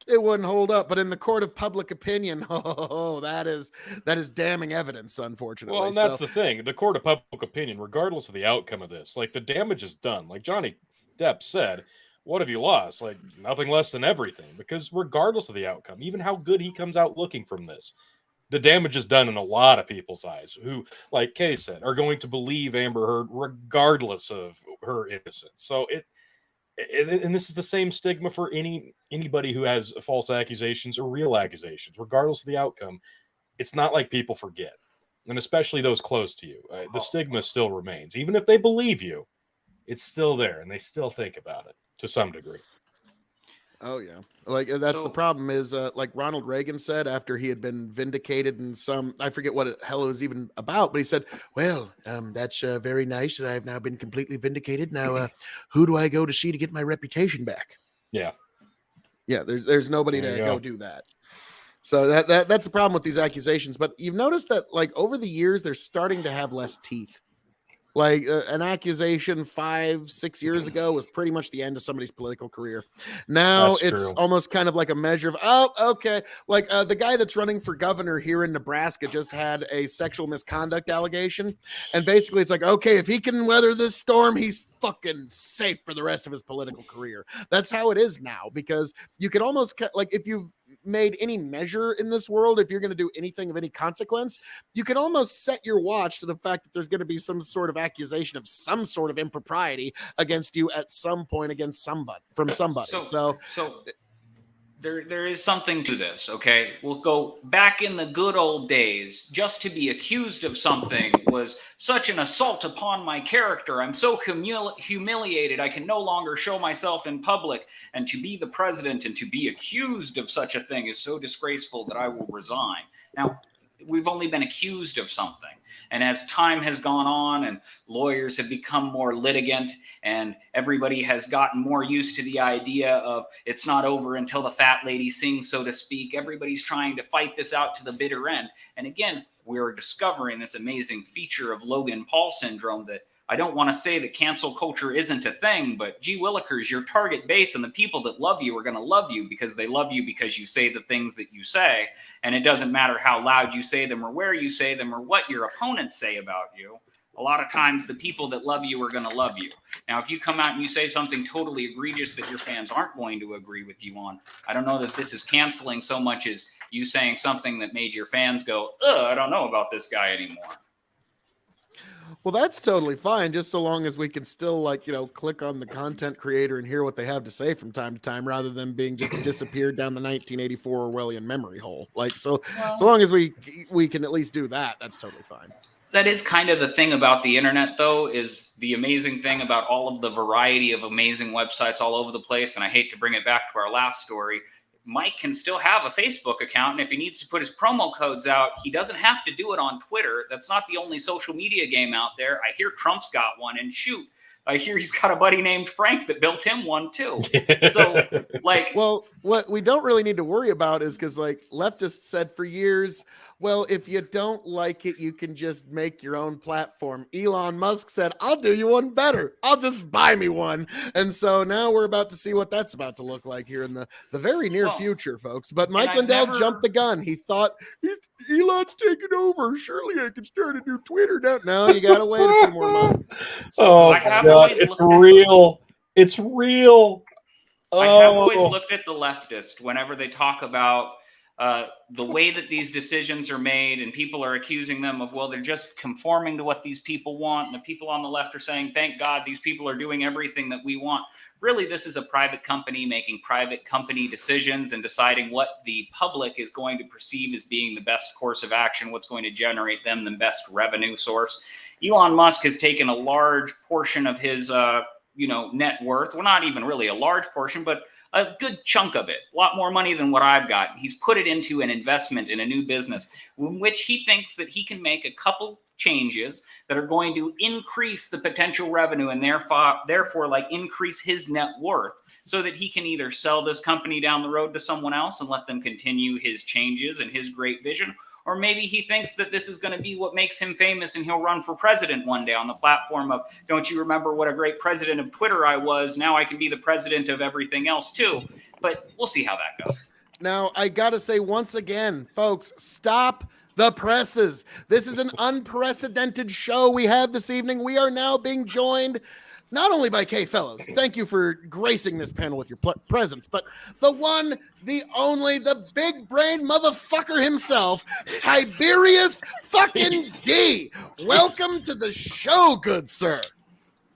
it wouldn't hold up. But in the court of public opinion, that is damning evidence, unfortunately. Well, and that's the thing. The court of public opinion, regardless of the outcome of this, like the damage is done. Like Johnny Depp said, what have you lost? Like nothing less than everything. Because regardless of the outcome, even how good he comes out looking from this, the damage is done in a lot of people's eyes who, like Kay said, are going to believe Amber Heard regardless of her innocence. So and this is the same stigma for anybody who has false accusations or real accusations, regardless of the outcome. It's not like people forget, and especially those close to you. The stigma still remains, even if they believe you. It's still there, and they still think about it to some degree. Oh yeah, like that's the problem is like Ronald Reagan said after he had been vindicated in some, I forget what the hell it was even about, but he said, well, that's very nice that I've now been completely vindicated. Now who do I go to see to get my reputation back? Yeah there's nobody to go do that. So that's the problem with these accusations. But you've noticed that like over the years they're starting to have less teeth. Like an accusation 5-6 years ago was pretty much the end of somebody's political career. Now it's almost kind of like a measure of, oh, okay. Like the guy that's running for governor here in Nebraska just had a sexual misconduct allegation. And basically it's like, okay, if he can weather this storm, he's fucking safe for the rest of his political career. That's how it is now, because you can almost like if you've made any measure in this world, if you're going to do anything of any consequence, you can almost set your watch to the fact that there's going to be some sort of accusation of some sort of impropriety against you at some point against somebody from somebody. So there is something to this, okay? We'll go back in the good old days. Just to be accused of something was such an assault upon my character. I'm so humiliated I can no longer show myself in public. And to be the president and to be accused of such a thing is so disgraceful that I will resign. Now, we've only been accused of something. And as time has gone on and lawyers have become more litigant and everybody has gotten more used to the idea of it's not over until the fat lady sings, so to speak, everybody's trying to fight this out to the bitter end. And again, we're discovering this amazing feature of Logan Paul syndrome that I don't want to say that cancel culture isn't a thing, but gee willikers, your target base and the people that love you are going to love you because they love you because you say the things that you say. And it doesn't matter how loud you say them or where you say them or what your opponents say about you. A lot of times the people that love you are going to love you. Now, if you come out and you say something totally egregious that your fans aren't going to agree with you on, I don't know that this is canceling so much as you saying something that made your fans go, I don't know about this guy anymore. Well, that's totally fine, just so long as we can still, like, click on the content creator and hear what they have to say from time to time, rather than being just disappeared down the 1984 Orwellian memory hole. Like, so long as we can at least do that, that's totally fine. That is kind of the thing about the internet, though, is the amazing thing about all of the variety of amazing websites all over the place. And I hate to bring it back to our last story. Mike can still have a Facebook account, and if he needs to put his promo codes out, he doesn't have to do it on Twitter. That's not the only social media game out there. I hear Trump's got one, and shoot, I hear he's got a buddy named Frank that built him one too. So, like, well, what we don't really need to worry about is because, like, leftists said for years, well, if you don't like it, you can just make your own platform. Elon Musk said, I'll do you one better. I'll just buy me one. And so now we're about to see what that's about to look like here in the very near future, folks. But Mike Lindell jumped the gun. He thought, Elon's taking over. Surely I can start a new Twitter now. No, you got to wait a few more months. Oh, my God. It's real. It's real. I have always looked at the leftist whenever they talk about the way that these decisions are made, and people are accusing them of, well, they're just conforming to what these people want. And the people on the left are saying, thank God these people are doing everything that we want. Really, this is a private company making private company decisions and deciding what the public is going to perceive as being the best course of action, what's going to generate them the best revenue source. Elon Musk has taken a large portion of his net worth. Well, not even really a large portion, but a good chunk of it, a lot more money than what I've got. He's put it into an investment in a new business in which he thinks that he can make a couple changes that are going to increase the potential revenue and therefore like increase his net worth so that he can either sell this company down the road to someone else and let them continue his changes and his great vision, or maybe he thinks that this is going to be what makes him famous and he'll run for president one day on the platform of, don't you remember what a great president of Twitter I was? Now I can be the president of everything else too. But we'll see how that goes. Now, I got to say once again, folks, stop the presses. This is an unprecedented show we have this evening. We are now being joined not only by Kay Fellows, thank you for gracing this panel with your presence, but the one, the only, the big brain motherfucker himself, Tiberius fucking D. Welcome to the show, good sir.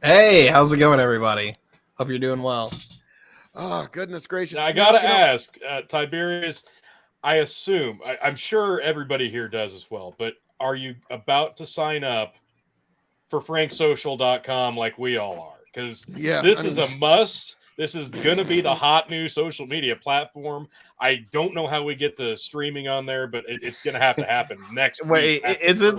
Hey, how's it going, everybody? Hope you're doing well. Oh, goodness gracious. Now, I got to ask, Tiberius, I assume, I'm sure everybody here does as well, but are you about to sign up for franksocial.com like we all are? Because this is a must. This is going to be the hot new social media platform. I don't know how we get the streaming on there, but it's going to happen next week. Wait, is it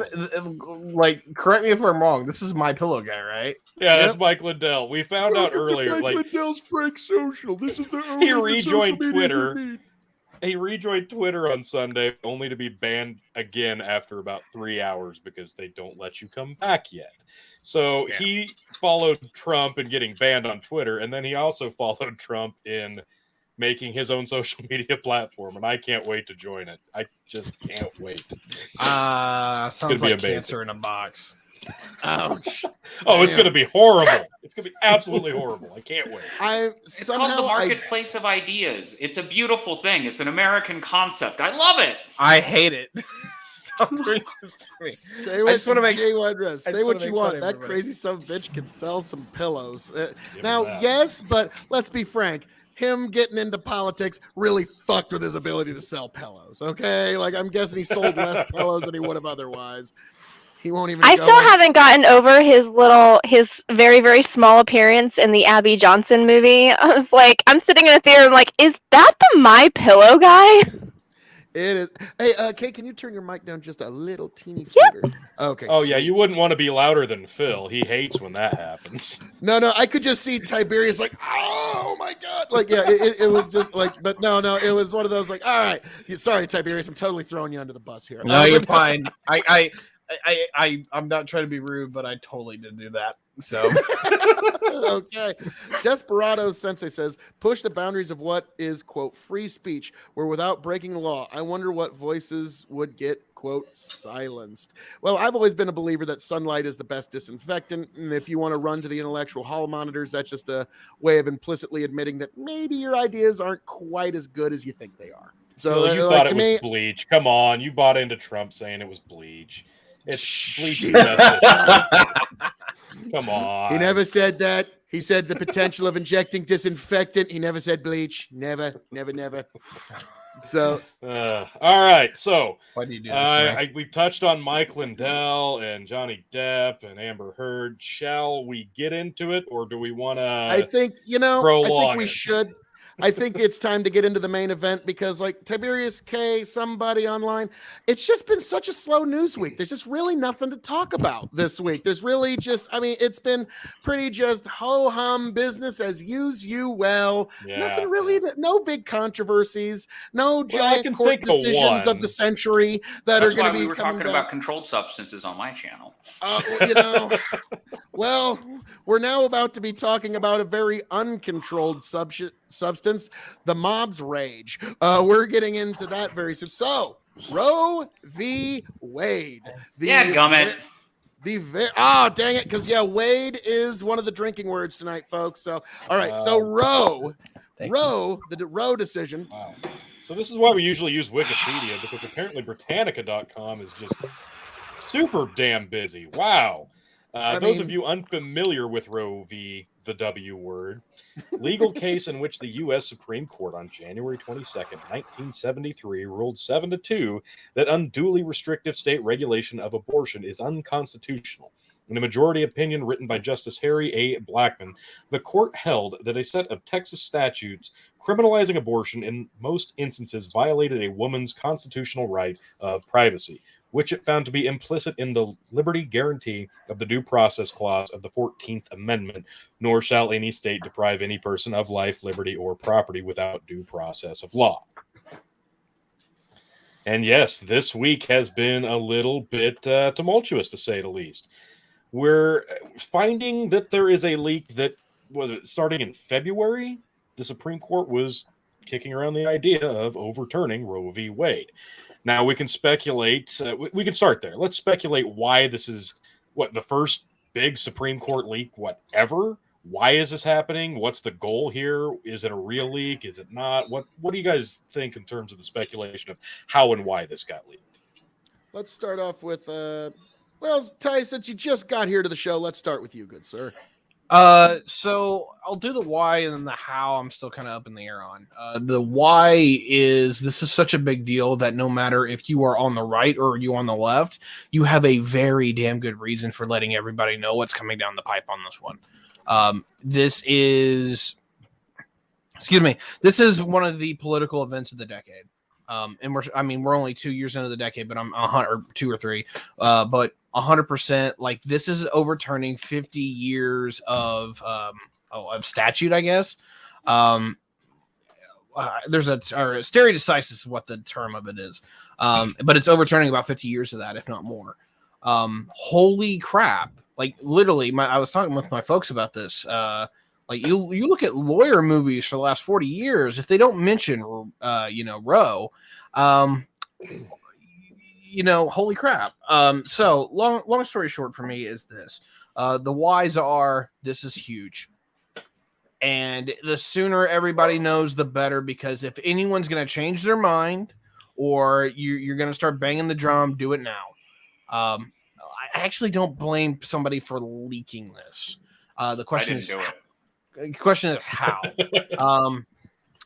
like, correct me if I'm wrong, this is My Pillow guy, right? Yeah, that's Mike Lindell. We found out earlier. Mike Lindell's Frank Social. This is the he rejoined Twitter. He rejoined Twitter on Sunday, only to be banned again after about 3 hours because they don't let you come back yet. So he followed Trump in getting banned on Twitter, and then he also followed Trump in making his own social media platform, and I can't wait to join it. I just can't wait. Sounds like cancer in a box. Ouch. Oh, it's going to be horrible. It's going to be absolutely horrible. I can't wait. It's called the marketplace of ideas. It's a beautiful thing. It's an American concept. I love it. I hate it. Stop doing this to me. Say what you want. That crazy son of a bitch can sell some pillows. Yes, but let's be frank. Him getting into politics really fucked with his ability to sell pillows. Okay, like I'm guessing he sold less pillows than he would have otherwise. He won't even. I still haven't gotten over his very, very small appearance in the Abby Johnson movie. I was like, I'm sitting in a theater, I'm like, is that the My Pillow guy? It is. Hey, Kate, can you turn your mic down just a little teeny further? Yep. Okay. Oh, yeah, you wouldn't want to be louder than Phil. He hates when that happens. No, I could just see Tiberius like, oh my God. Like, yeah, it was just like, but no, it was one of those like, all right. Sorry, Tiberius, I'm totally throwing you under the bus here. No, you're fine. I'm not trying to be rude, but I totally did do that. So okay. Desperado Sensei says, push the boundaries of what is, quote, free speech, where without breaking the law, I wonder what voices would get, quote, silenced. Well, I've always been a believer that sunlight is the best disinfectant. And if you want to run to the intellectual hall monitors, that's just a way of implicitly admitting that maybe your ideas aren't quite as good as you think they are. So well, you thought it was bleach. Come on. You bought into Trump saying it was bleach. It's bleach. Come on. He never said that. He said the potential of injecting disinfectant. He never said bleach. Never. So, all right. So, why do you do this? We've touched on Mike Lindell and Johnny Depp and Amber Heard. Shall we get into it, or do we want to? I think we should. I think it's time to get into the main event because, like Tiberius K, somebody online, it's just been such a slow news week. There's just really nothing to talk about this week. There's really it's been pretty just ho-hum business as usual. Nothing really, no big controversies, no giant court decisions of the century that are going to be. We were talking about controlled substances on my channel. Well, we're now about to be talking about a very uncontrolled substance, the mob's rage. We're getting into that very soon. So, Roe v. Wade. Gummit. Dang it, because Wade is one of the drinking words tonight, folks. So, all right, so Roe, the Roe decision. Wow. So this is why we usually use Wikipedia, because apparently Britannica.com is just super damn busy. Wow. Those of you unfamiliar with Roe v. the W word, legal case in which the U.S. Supreme Court on January 22nd, 1973 ruled 7-2 that unduly restrictive state regulation of abortion is unconstitutional. In a majority opinion written by Justice Harry A. Blackmun, the court held that a set of Texas statutes criminalizing abortion in most instances violated a woman's constitutional right of privacy, which it found to be implicit in the liberty guarantee of the Due Process Clause of the 14th Amendment, nor shall any state deprive any person of life, liberty, or property without due process of law. And yes, this week has been a little bit tumultuous, to say the least. We're finding that there is a leak that was starting in February. The Supreme Court was kicking around the idea of overturning Roe v. Wade. Now we can speculate. We can start there. Let's speculate why this is the first big Supreme Court leak, whatever. Why is this happening? What's the goal here? Is it a real leak? Is it not? What do you guys think in terms of the speculation of how and why this got leaked? Let's start off with, Ty, since you just got here to the show, let's start with you, good sir. So I'll do the why, and then the how I'm still kind of up in the air on. The why is this is such a big deal that no matter if you are on the right or you on the left, you have a very damn good reason for letting everybody know what's coming down the pipe on this one. This is one of the political events of the decade. And we're only 2 years into the decade, but I'm 100 or 2 or 3, but 100%. Like, this is overturning 50 years of statute, I guess. There's stare decisis is what the term of it is, but it's overturning about 50 years of that, if not more. Holy crap! Like, literally, I was talking with my folks about this. Like, you look at lawyer movies for the last 40 years, if they don't mention, Roe, holy crap. So long story short for me is this. The whys are, this is huge. And the sooner everybody knows, the better, because if anyone's going to change their mind or you're going to start banging the drum, do it now. I actually don't blame somebody for leaking this. The question is how.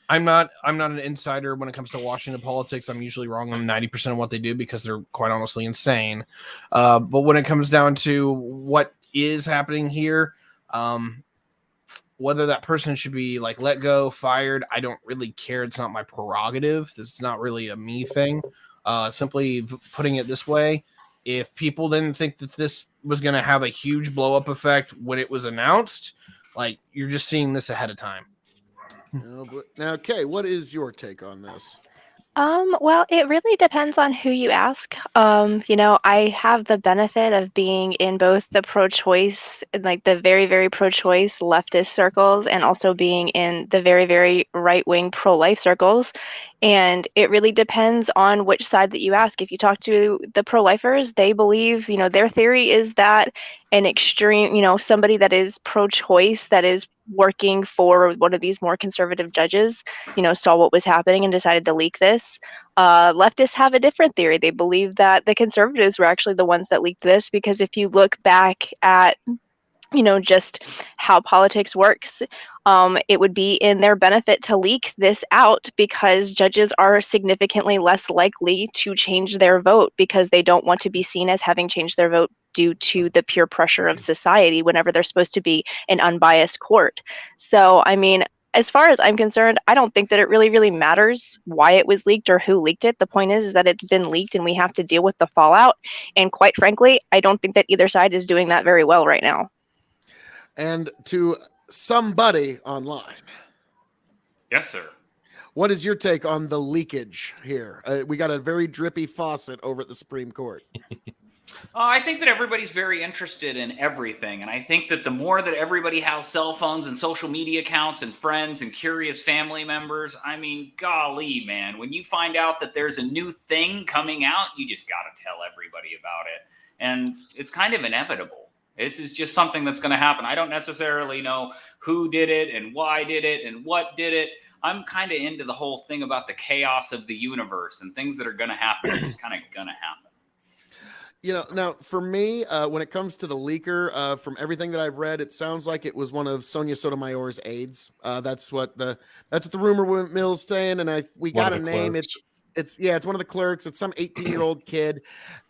I'm not an insider when it comes to Washington politics. I'm usually wrong on 90% of what they do because they're quite honestly insane. But when it comes down to what is happening here, whether that person should be let go, fired, I don't really care. It's not my prerogative. This is not really a me thing. Simply putting it this way, if people didn't think that this was going to have a huge blow up effect when it was announced, you're just seeing this ahead of time. Now, Kay, what is your take on this? Well, it really depends on who you ask. I have the benefit of being in both the pro-choice, the very, very pro-choice leftist circles, and also being in the very, very right-wing pro-life circles. And it really depends on which side that you ask. If you talk to the pro-lifers, they believe, their theory is that an extreme, somebody that is pro-choice, that is working for one of these more conservative judges, saw what was happening and decided to leak this. Leftists have a different theory. They believe that the conservatives were actually the ones that leaked this, because if you look back at just how politics works, it would be in their benefit to leak this out, because judges are significantly less likely to change their vote because they don't want to be seen as having changed their vote due to the peer pressure of society whenever they're supposed to be an unbiased court. So, as far as I'm concerned, I don't think that it really, really matters why it was leaked or who leaked it. The point is that it's been leaked and we have to deal with the fallout. And quite frankly, I don't think that either side is doing that very well right now. And to somebody online. Yes, sir. What is your take on the leakage here? We got a very drippy faucet over at the Supreme Court. I think that everybody's very interested in everything. And I think that the more that everybody has cell phones and social media accounts and friends and curious family members, golly, man, when you find out that there's a new thing coming out, you just got to tell everybody about it. And it's kind of inevitable. This is just something that's going to happen. I don't necessarily know who did it and why did it and what did it. I'm kind of into the whole thing about the chaos of the universe and things that are going to happen. It's kind of going to happen. Now for me, when it comes to the leaker, from everything that I've read, it sounds like it was one of Sonia Sotomayor's aides. That's what the rumor mill's saying, and we got a name. Clerks. It's one of the clerks. It's some 18-year-old kid,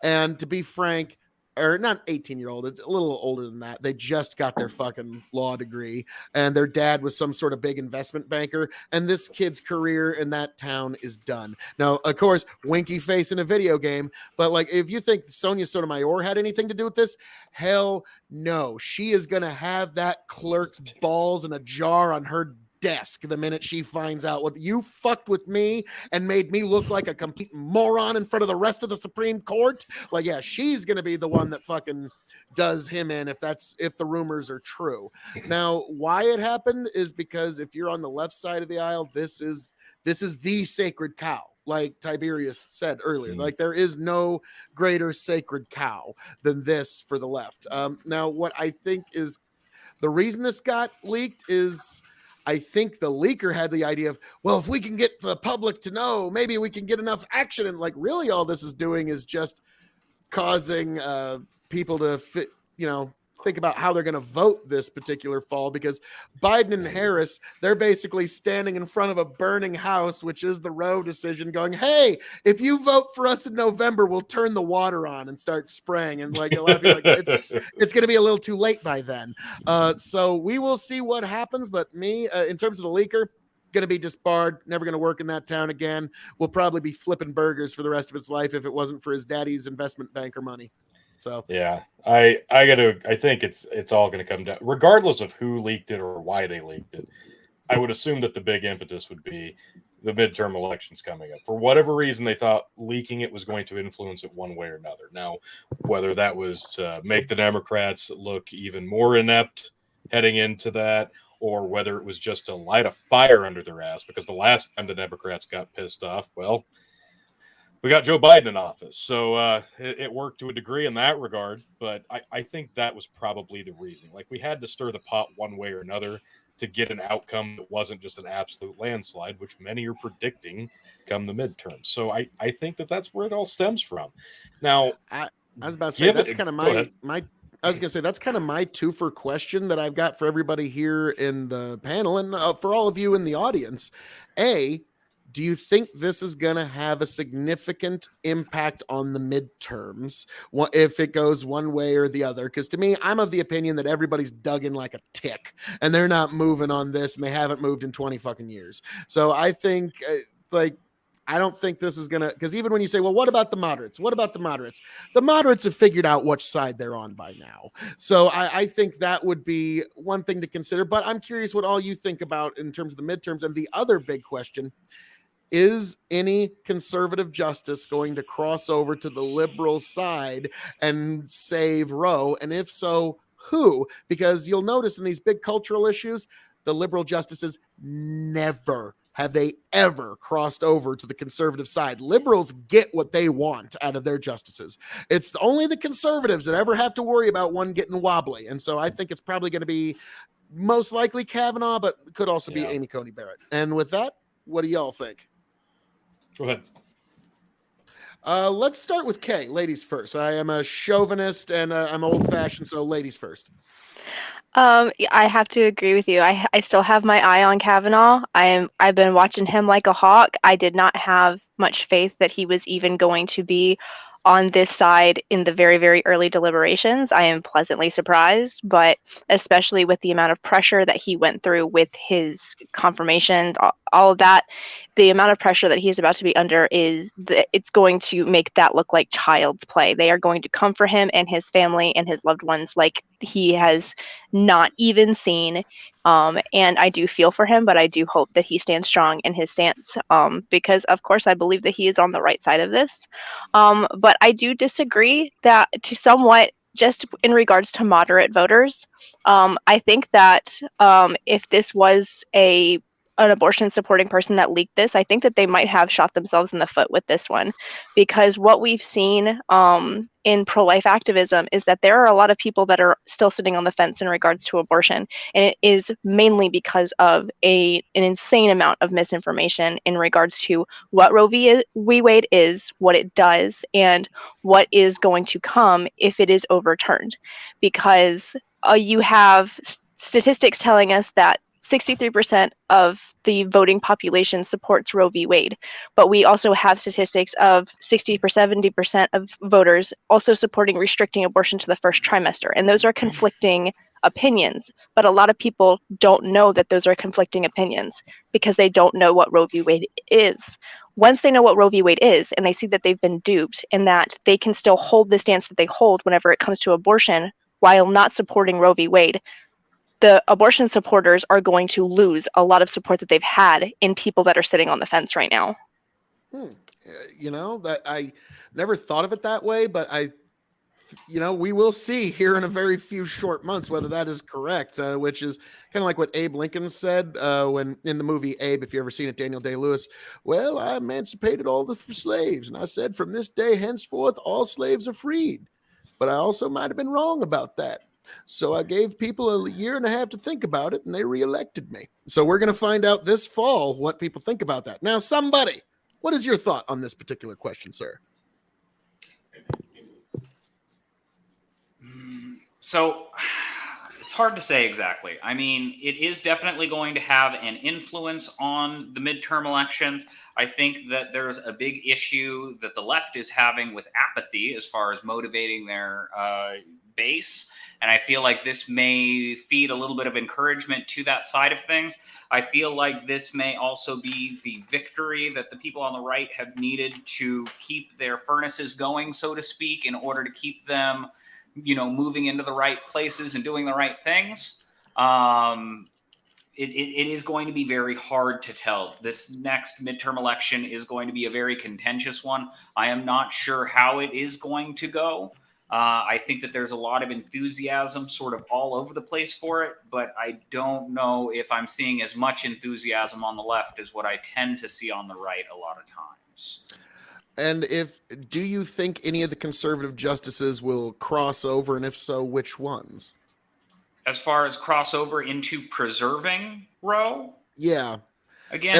and to be frank, or not 18-year-old, it's a little older than that. They just got their fucking law degree, and their dad was some sort of big investment banker, and this kid's career in that town is done. Now, of course, winky face in a video game, but if you think Sonia Sotomayor had anything to do with this, hell no. She is going to have that clerk's balls in a jar on her desk the minute she finds out what you fucked with me and made me look like a complete moron in front of the rest of the Supreme Court. Like, yeah, she's going to be the one that fucking does him in if the rumors are true. Now, why it happened is because if you're on the left side of the aisle, this is the sacred cow. Like Tiberius said earlier, like there is no greater sacred cow than this for the left. Now, what I think is the reason this got leaked is I think the leaker had the idea of, well, if we can get the public to know, maybe we can get enough action. And like, really all this is doing is just causing people to think about how they're going to vote this particular fall, because Biden and Harris, they're basically standing in front of a burning house, which is the Roe decision, going, hey, if you vote for us in November, we'll turn the water on and start spraying. And like a lot of people, like, it's going to be a little too late by then. So we will see what happens. But me, in terms of the leaker, going to be disbarred, never going to work in that town again. Will probably be flipping burgers for the rest of his life if it wasn't for his daddy's investment banker money. So yeah, I think it's all going to come down, regardless of who leaked it or why they leaked it. I would assume that the big impetus would be the midterm elections coming up. For whatever reason, they thought leaking it was going to influence it one way or another. Now, whether that was to make the Democrats look even more inept heading into that, or whether it was just to light a fire under their ass, because the last time the Democrats got pissed off, well, we got Joe Biden in office. So it worked to a degree in that regard. But I think that was probably the reason. Like, we had to stir the pot one way or another to get an outcome that wasn't just an absolute landslide, which many are predicting come the midterms. So I think that's where it all stems from. Now, I was about to say, that's kind of my I was going to say, that's kind of my two-for question that I've got for everybody here in the panel and for all of you in the audience. Do you think this is going to have a significant impact on the midterms if it goes one way or the other? Because to me, I'm of the opinion that everybody's dug in like a tick and they're not moving on this, and they haven't moved in 20 fucking years. So I think I don't think this is going to, because even when you say, well, what about the moderates? What about the moderates? The moderates have figured out which side they're on by now. So I think that would be one thing to consider. But I'm curious what all you think about in terms of the midterms. And the other big question, is any conservative justice going to cross over to the liberal side and save Roe? And if so, who? Because you'll notice in these big cultural issues, the liberal justices never have they ever crossed over to the conservative side. Liberals get what they want out of their justices. It's only the conservatives that ever have to worry about one getting wobbly. And so I think it's probably going to be most likely Kavanaugh, but could also be Amy Coney Barrett. And with that, what do y'all think? Go ahead. Let's start with Kay. Ladies first. I am a chauvinist and I'm old-fashioned, so ladies first. I have to agree with you. I still have my eye on Kavanaugh. I've been watching him like a hawk. I did not have much faith that he was even going to be on this side in the very, very early deliberations. I am pleasantly surprised, but especially with the amount of pressure that he went through with his confirmation, all of that, the amount of pressure that he's about to be under it's going to make that look like child's play. They are going to come for him and his family and his loved ones like he has not even seen. And I do feel for him, but I do hope that he stands strong in his stance because, of course, I believe that he is on the right side of this. But I do disagree that to somewhat just in regards to moderate voters. I think that if this was an abortion supporting person that leaked this, I think that they might have shot themselves in the foot with this one, because what we've seen in pro-life activism is that there are a lot of people that are still sitting on the fence in regards to abortion, and it is mainly because of an insane amount of misinformation in regards to what Roe v. Wade is, what it does, and what is going to come if it is overturned. Because you have statistics telling us that 63% of the voting population supports Roe v. Wade, but we also have statistics of 60 or 70% of voters also supporting restricting abortion to the first trimester, and those are conflicting opinions. But a lot of people don't know that those are conflicting opinions because they don't know what Roe v. Wade is. Once they know what Roe v. Wade is, and they see that they've been duped and that they can still hold the stance that they hold whenever it comes to abortion while not supporting Roe v. Wade, the abortion supporters are going to lose a lot of support that they've had in people that are sitting on the fence right now. You know, that I never thought of it that way, but we will see here in a very few short months whether that is correct, which is kind of like what Abe Lincoln said when in the movie Abe, if you ever seen it, Daniel Day-Lewis. Well, I emancipated all the slaves, and I said, from this day henceforth, all slaves are freed. But I also might have been wrong about that. So I gave people a year and a half to think about it, and they reelected me. So we're going to find out this fall what people think about that. Now, somebody, what is your thought on this particular question, sir? So it's hard to say exactly. I mean, it is definitely going to have an influence on the midterm elections. I think that there's a big issue that the left is having with apathy as far as motivating their base. And I feel like this may feed a little bit of encouragement to that side of things. I feel like this may also be the victory that the people on the right have needed to keep their furnaces going, so to speak, in order to keep them, moving into the right places and doing the right things. It is going to be very hard to tell. This next midterm election is going to be a very contentious one. I am not sure how it is going to go. I think that there's a lot of enthusiasm sort of all over the place for it, but I don't know if I'm seeing as much enthusiasm on the left as what I tend to see on the right a lot of times. And do you think any of the conservative justices will cross over, and if so, which ones? As far as crossover into preserving Roe? Yeah. Again,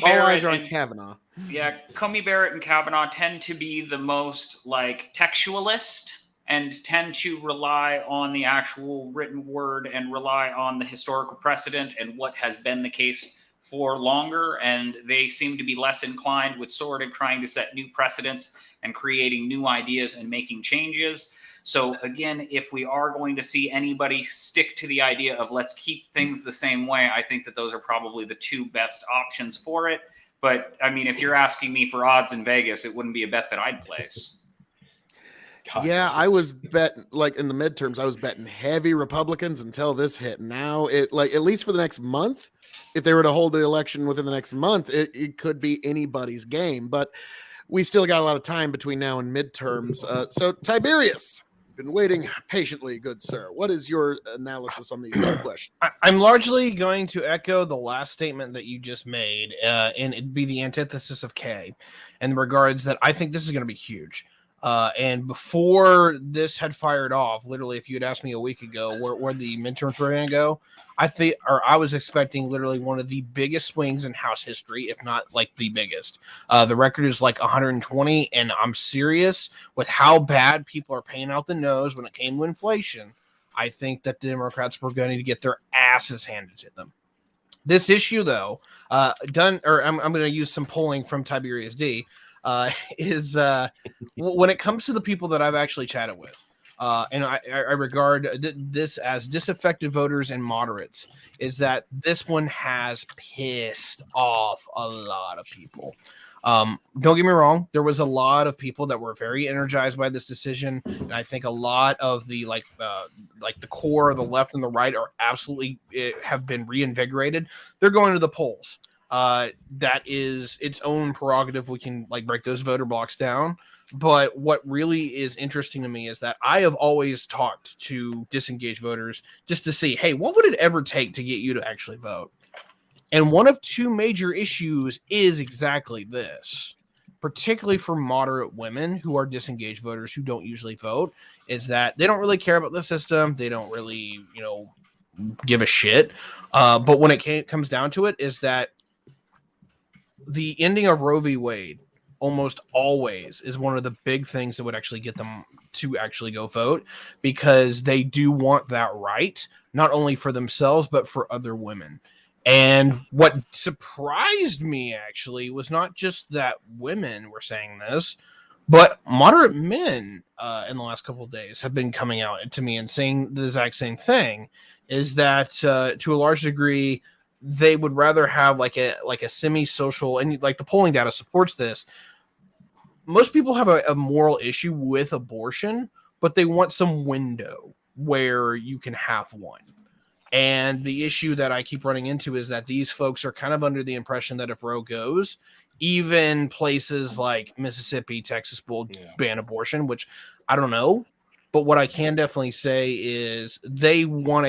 all eyes are on Kavanaugh. Yeah, Comey Barrett and Kavanaugh tend to be the most textualist and tend to rely on the actual written word and rely on the historical precedent and what has been the case for longer, and they seem to be less inclined with sort of trying to set new precedents and creating new ideas and making changes. So again, if we are going to see anybody stick to the idea of let's keep things the same way, I think that those are probably the two best options for it. But I mean, if you're asking me for odds in Vegas, it wouldn't be a bet that I'd place. Yeah, I was betting, in the midterms, I was betting heavy Republicans until this hit. Now at least for the next month, if they were to hold the election within the next month, it could be anybody's game. But we still got a lot of time between now and midterms. So Tiberius, been waiting patiently, good sir. What is your analysis on these two questions? I'm largely going to echo the last statement that you just made, and it'd be the antithesis of Kay in regards that I think this is going to be huge. And before this had fired off, literally, if you had asked me a week ago where the midterms were going to go, I was expecting literally one of the biggest swings in House history, if not the biggest. The record is 120, and I'm serious with how bad people are paying out the nose when it came to inflation. I think that the Democrats were going to get their asses handed to them. This issue, though, I'm going to use some polling from Tiberius D. Is when it comes to the people that I've actually chatted with, and I regard this as disaffected voters and moderates, is that this one has pissed off a lot of people. Don't get me wrong, there was a lot of people that were very energized by this decision, and I think a lot of the the core of the left and the right are absolutely have been reinvigorated. They're going to the polls. That is its own prerogative. We can break those voter blocks down. But what really is interesting to me is that I have always talked to disengaged voters just to see, hey, what would it ever take to get you to actually vote? And one of two major issues is exactly this, particularly for moderate women who are disengaged voters who don't usually vote, is that they don't really care about the system. They don't really, give a shit. But when it comes down to it, is that the ending of Roe v. Wade almost always is one of the big things that would actually get them to actually go vote, because they do want that right, not only for themselves, but for other women. And what surprised me actually was not just that women were saying this, but moderate men in the last couple of days have been coming out to me and saying the exact same thing, is that to a large degree, they would rather have a semi-social, and the polling data supports this. Most people have a moral issue with abortion, but they want some window where you can have one. And the issue that I keep running into is that these folks are kind of under the impression that if Roe goes, even places like Mississippi, Texas will ban abortion, which I don't know. But what I can definitely say is they want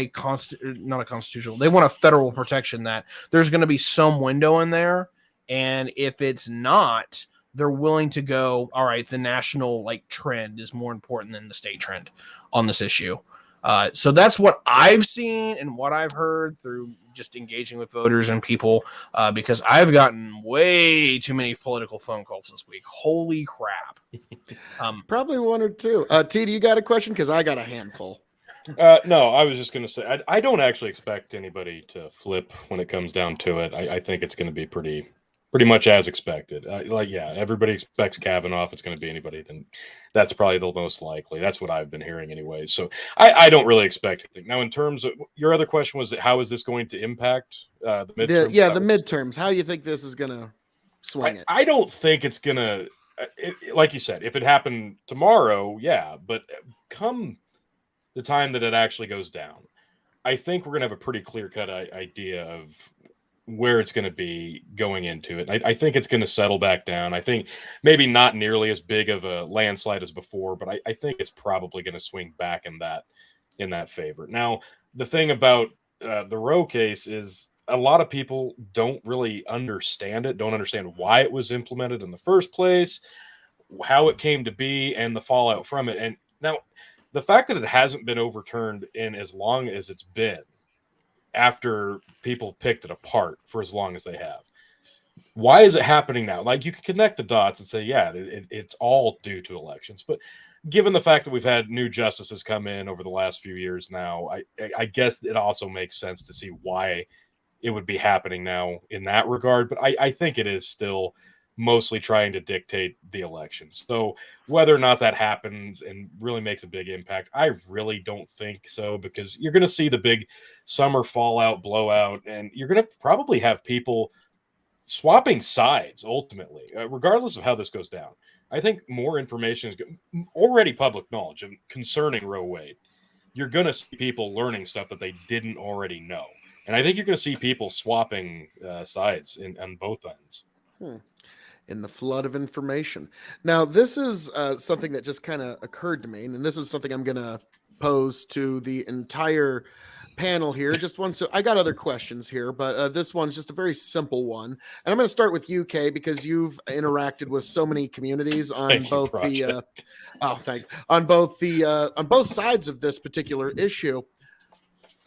not a constitutional, they want a federal protection that there's going to be some window in there. And if it's not, they're willing to go, all right, the national trend is more important than the state trend on this issue. So that's what I've seen and what I've heard through just engaging with voters and people, because I've gotten way too many political phone calls this week. Holy crap. Probably one or two. T, do you got a question? Because I got a handful. No, I was just going to say, I don't actually expect anybody to flip when it comes down to it. I think it's going to be pretty much as expected. Everybody expects Kavanaugh. If it's going to be anybody, then that's probably the most likely. That's what I've been hearing anyway. So I don't really expect anything. Now, in terms of your other question was, how is this going to impact the midterms? The midterms. How do you think this is going to swing it? I don't think it's going to, like you said, if it happened tomorrow, yeah. But come the time that it actually goes down, I think we're going to have a pretty clear-cut idea of where it's going to be going into it. I think it's going to settle back down. I think maybe not nearly as big of a landslide as before, but I think it's probably going to swing back in that favor. Now, the thing about the Roe case is a lot of people don't really understand it, don't understand why it was implemented in the first place, how it came to be, and the fallout from it. And now, the fact that it hasn't been overturned in as long as it's been, after people picked it apart for as long as they have. Why is it happening now? You can connect the dots and say, yeah, it's all due to elections. But given the fact that we've had new justices come in over the last few years now, I guess it also makes sense to see why it would be happening now in that regard. But I think it is still mostly trying to dictate the election. So whether or not that happens and really makes a big impact, I really don't think so, because you're going to see the big summer fallout, blowout, and you're going to probably have people swapping sides ultimately, regardless of how this goes down. I think more information is already public knowledge concerning Roe Wade. You're going to see people learning stuff that they didn't already know. And I think you're going to see people swapping sides on both ends. In the flood of information. Now, this is something that just kind of occurred to me, and this is something I'm going to pose to the entire panel here. Just one. So I got other questions here, but this one's just a very simple one. And I'm going to start with you, Kay, because you've interacted with so many communities on both sides of this particular issue.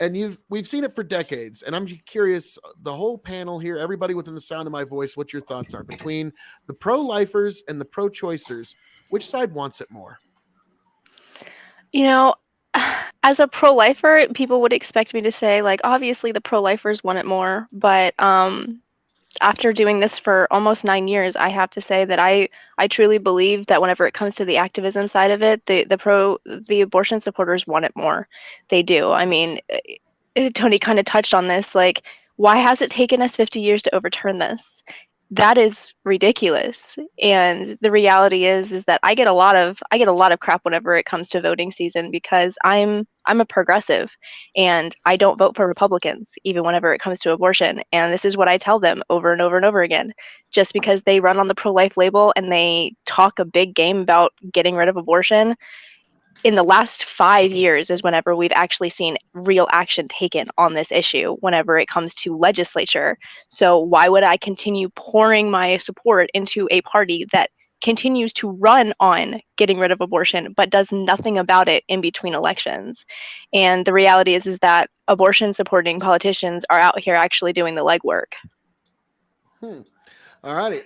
And we've seen it for decades, and I'm curious, the whole panel here, everybody within the sound of my voice, what your thoughts are between the pro-lifers and the pro-choicers. Which side wants it more? As a pro-lifer, people would expect me to say, obviously the pro-lifers want it more, but after doing this for almost 9 years, I have to say that I truly believe that whenever it comes to the activism side of it, the abortion supporters want it more. They do. I mean, Tony kind of touched on this. Why has it taken us 50 years to overturn this? That is ridiculous. And the reality is that I get a lot of crap whenever it comes to voting season, because I'm a progressive and I don't vote for Republicans, even whenever it comes to abortion. And this is what I tell them over and over and over again. Just because they run on the pro-life label and they talk a big game about getting rid of abortion, in the last 5 years is whenever we've actually seen real action taken on this issue whenever it comes to legislature. So why would I continue pouring my support into a party that continues to run on getting rid of abortion but does nothing about it in between elections? And the reality is that abortion supporting politicians are out here actually doing the legwork. All righty.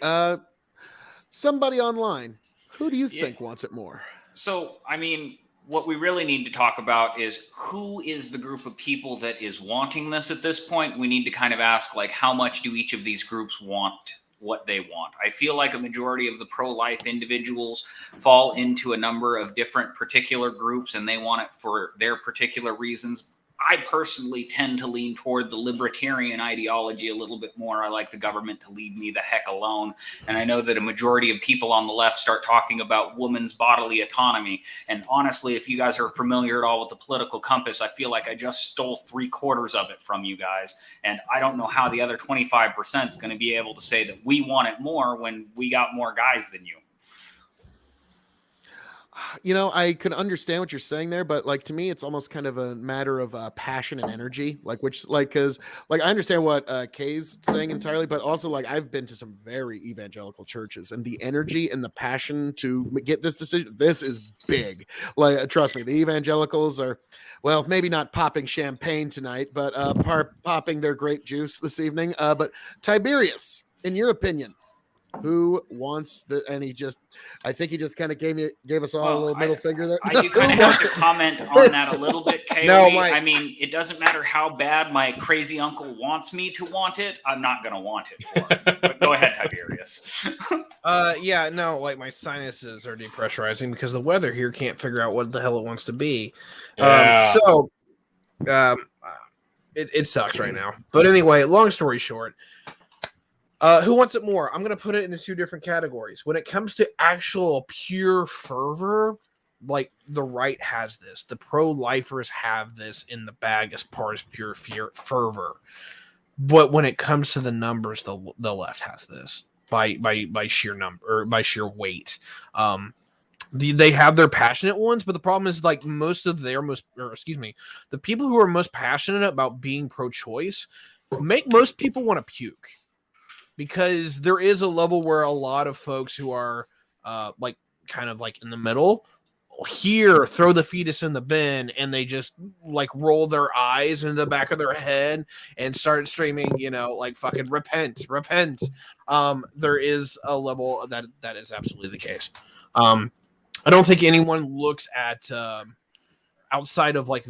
Somebody online, who do you think wants it more? So, I mean, what we really need to talk about is who is the group of people that is wanting this at this point. We need to kind of ask, how much do each of these groups want what they want? I feel like a majority of the pro-life individuals fall into a number of different particular groups, and they want it for their particular reasons. I personally tend to lean toward the libertarian ideology a little bit more. I like the government to leave me the heck alone. And I know that a majority of people on the left start talking about women's bodily autonomy. And honestly, if you guys are familiar at all with the political compass, I feel like I just stole 3/4 of it from you guys. And I don't know how the other 25% is going to be able to say that we want it more when we got more guys than you. You know, I could understand what you're saying there, but like to me, it's almost kind of a matter of passion and energy. Like, which, like, because like I understand what Kay's saying entirely, but also like I've been to some very evangelical churches, and the energy and the passion to get this decision, this is big. Like, trust me, the evangelicals are, well, maybe not popping champagne tonight, but popping their grape juice this evening. But Tiberius, in your opinion, who wants the? And I think he just kind of gave us all a little middle finger there. I do kind of have to comment on that a little bit, Kay. I mean, it doesn't matter how bad my crazy uncle wants me to want it. I'm not going to want it for him. But go ahead, Tiberius. Yeah, no, like my sinuses are depressurizing because the weather here can't figure out what the hell it wants to be. Yeah. It sucks right now. But anyway, long story short, who wants it more? I'm going to put it into two different categories. When it comes to actual pure fervor, like the right has this. The pro-lifers have this in the bag as far as pure fervor. But when it comes to the numbers, the left has this by sheer number or by sheer weight. They have their passionate ones, but the problem is like the people who are most passionate about being pro-choice make most people want to puke. Because there is a level where a lot of folks who are like kind of like in the middle here throw the fetus in the bin and they just like roll their eyes in the back of their head and start screaming, you know, like fucking repent. There is a level that is absolutely the case. I don't think anyone looks at outside of like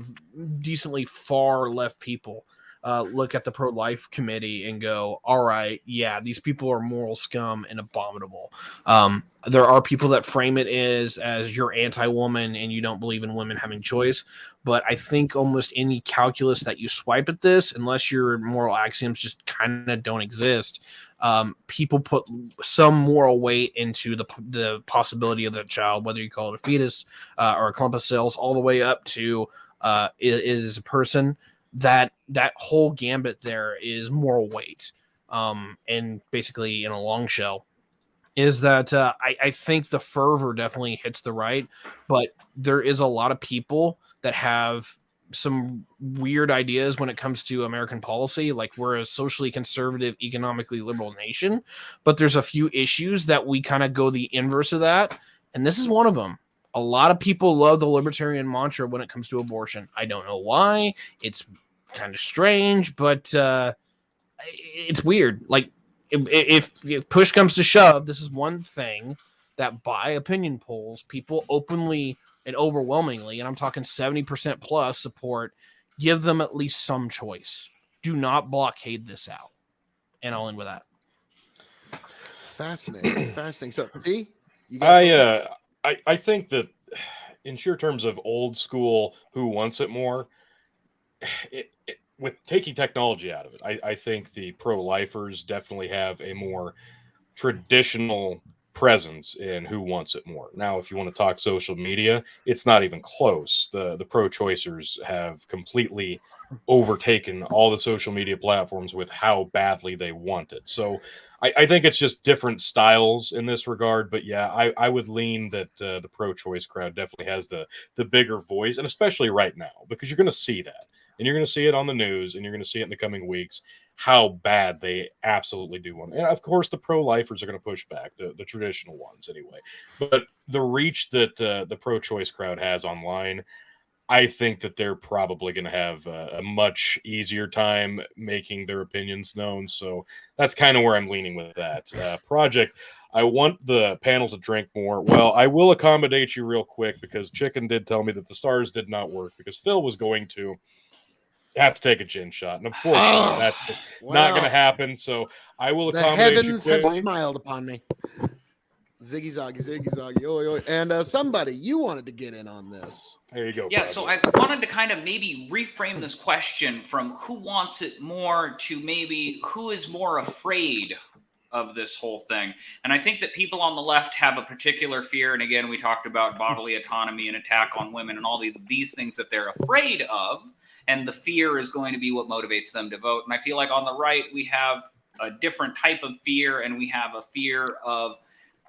decently far left people. Look at the pro-life committee and go, all right, yeah, these people are moral scum and abominable. There are people that frame it as you're anti-woman and you don't believe in women having choice. But I think almost any calculus that you swipe at this, unless your moral axioms just kind of don't exist, people put some moral weight into the possibility of the child, whether you call it a fetus or a clump of cells, all the way up to is a person. That whole gambit there is moral weight. And basically in a long shell is that I think the fervor definitely hits the right, but there is a lot of people that have some weird ideas when it comes to American policy. Like we're a socially conservative, economically liberal nation, but there's a few issues that we kind of go the inverse of that. And this is one of them. A lot of people love the libertarian mantra when it comes to abortion. I don't know why. It's kind of strange, but it's weird. Like, if push comes to shove, this is one thing that by opinion polls, people openly and overwhelmingly, and I'm talking 70% plus support, give them at least some choice. Do not blockade this out. And I'll end with that. Fascinating. So, D, I think that in sheer terms of old school, who wants it more, with taking technology out of it, I think the pro-lifers definitely have a more traditional presence in who wants it more. Now, if you want to talk social media, it's not even close. The pro-choicers have completely overtaken all the social media platforms with how badly they want it. So I think it's just different styles in this regard. But yeah, I would lean that the pro-choice crowd definitely has the bigger voice, and especially right now, because you're going to see that. And you're going to see it on the news, and you're going to see it in the coming weeks, how bad they absolutely do want it. And of course, the pro-lifers are going to push back, the traditional ones anyway. But the reach that the pro-choice crowd has online, I think that they're probably going to have a much easier time making their opinions known. So that's kind of where I'm leaning with that. Project, I want the panel to drink more. Well, I will accommodate you real quick because Chicken did tell me that the stars did not work because Phil was going to have to take a gin shot, and unfortunately, that's just not going to happen. So I will accommodate you. The heavens have smiled upon me. Ziggy zaggy, oi, oi. And somebody, you wanted to get in on this. There you go. Yeah, Project. so I wanted to kind of maybe reframe this question from who wants it more to maybe who is more afraid of this whole thing. And I think that people on the left have a particular fear. And again, we talked about bodily autonomy and attack on women and all these things that they're afraid of. And the fear is going to be what motivates them to vote. And I feel like on the right, we have a different type of fear, and we have a fear of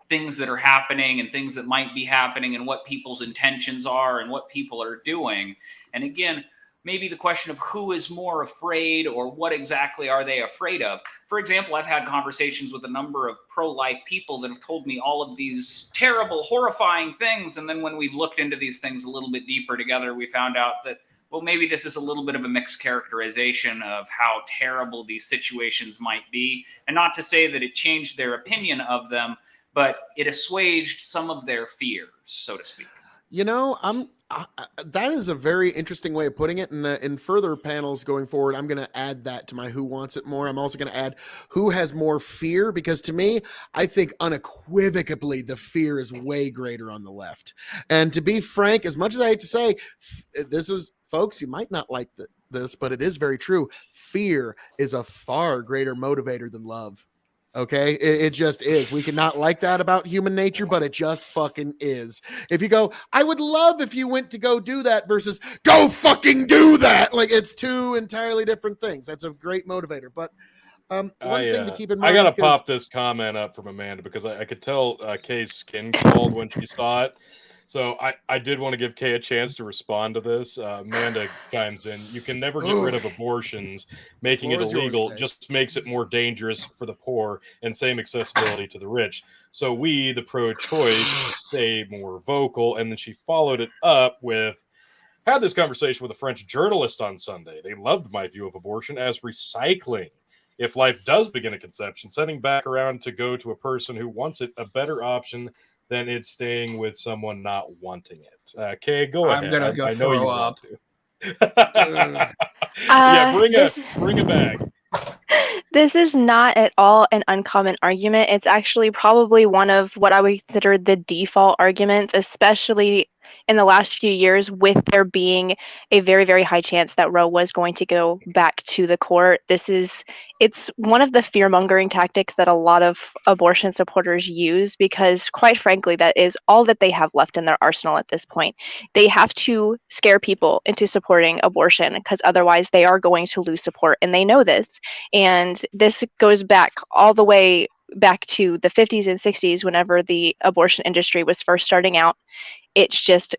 things that are happening and things that might be happening and what people's intentions are and what people are doing. And again, maybe the question of who is more afraid or what exactly are they afraid of. For example, I've had conversations with a number of pro-life people that have told me all of these terrible, horrifying things. And then when we've looked into these things a little bit deeper together, we found out that, well, maybe this is a little bit of a mixed characterization of how terrible these situations might be. And not to say that it changed their opinion of them, but it assuaged some of their fears, so to speak. You know, that is a very interesting way of putting it. And in further panels going forward, I'm going to add that to my who wants it more. I'm also going to add who has more fear, because to me, I think unequivocally the fear is way greater on the left. And to be frank, as much as I hate to say, this is, folks, you might not like this, but it is very true. Fear is a far greater motivator than love. Okay, it just is. We cannot like that about human nature, but it just fucking is. If you go, I would love if you went to go do that versus go fucking do that. Like, it's two entirely different things. That's a great motivator. But one thing to keep in mind. I gotta pop this comment up from Amanda because I could tell Kay's skin crawled when she saw it. So I did want to give Kay a chance to respond to this. Amanda chimes in. You can never get rid of abortions. Making it illegal just makes it more dangerous for the poor and same accessibility to the rich. So we, the pro-choice, stay more vocal. And then she followed it up with, had this conversation with a French journalist on Sunday. They loved my view of abortion as recycling. If life does begin at conception, sending back around to go to a person who wants it, a better option than it's staying with someone not wanting it. Kay, go ahead. I'm gonna go I know throw you up. Want to. Yeah, bring it back. This is not at all an uncommon argument. It's actually probably one of what I would consider the default arguments, especially in the last few years, with there being a very, very high chance that Roe was going to go back to the court. It's one of the fear-mongering tactics that a lot of abortion supporters use, because quite frankly, that is all that they have left in their arsenal at this point. They have to scare people into supporting abortion, because otherwise they are going to lose support, and they know this. And this goes back all the way back to the 50s and 60s, whenever the abortion industry was first starting out. It's just,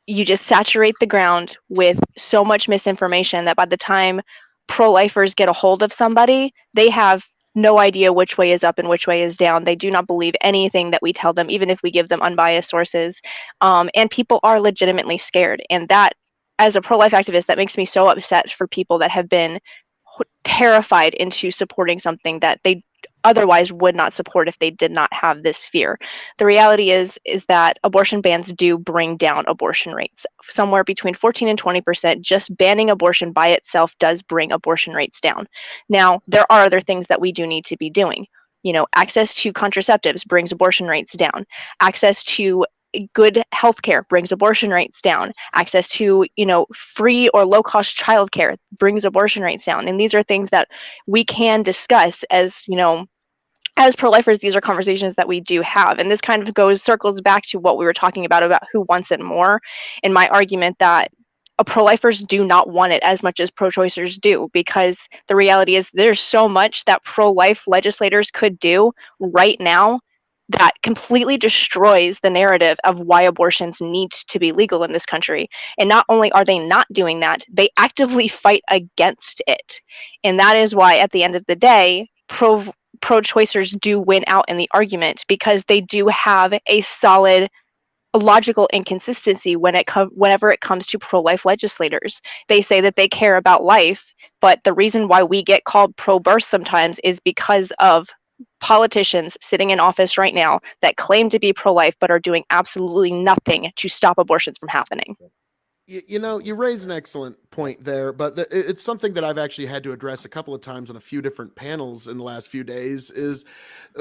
you just saturate the ground with so much misinformation that by the time pro-lifers get a hold of somebody, they have no idea which way is up and which way is down. They do not believe anything that we tell them, even if we give them unbiased sources. And people are legitimately scared. And that, as a pro-life activist, that makes me so upset for people that have been terrified into supporting something that they otherwise would not support if they did not have this fear. The reality is that abortion bans do bring down abortion rates. Somewhere between 14 and 20%, just banning abortion by itself does bring abortion rates down. Now, there are other things that we do need to be doing. You know, access to contraceptives brings abortion rates down. Access to good healthcare brings abortion rates down. Access to, free or low-cost childcare brings abortion rates down. And these are things that we can discuss as pro-lifers. These are conversations that we do have. And this kind of circles back to what we were talking about who wants it more, and my argument that pro-lifers do not want it as much as pro-choicers do, because the reality is there's so much that pro-life legislators could do right now that completely destroys the narrative of why abortions need to be legal in this country. And not only are they not doing that, they actively fight against it. And that is why, at the end of the day, pro-choicers do win out in the argument, because they do have a solid logical inconsistency whenever it comes to pro-life legislators. They say that they care about life, but the reason why we get called pro-birth sometimes is because of politicians sitting in office right now that claim to be pro-life but are doing absolutely nothing to stop abortions from happening. You raise an excellent point there, but it's something that I've actually had to address a couple of times on a few different panels in the last few days. Is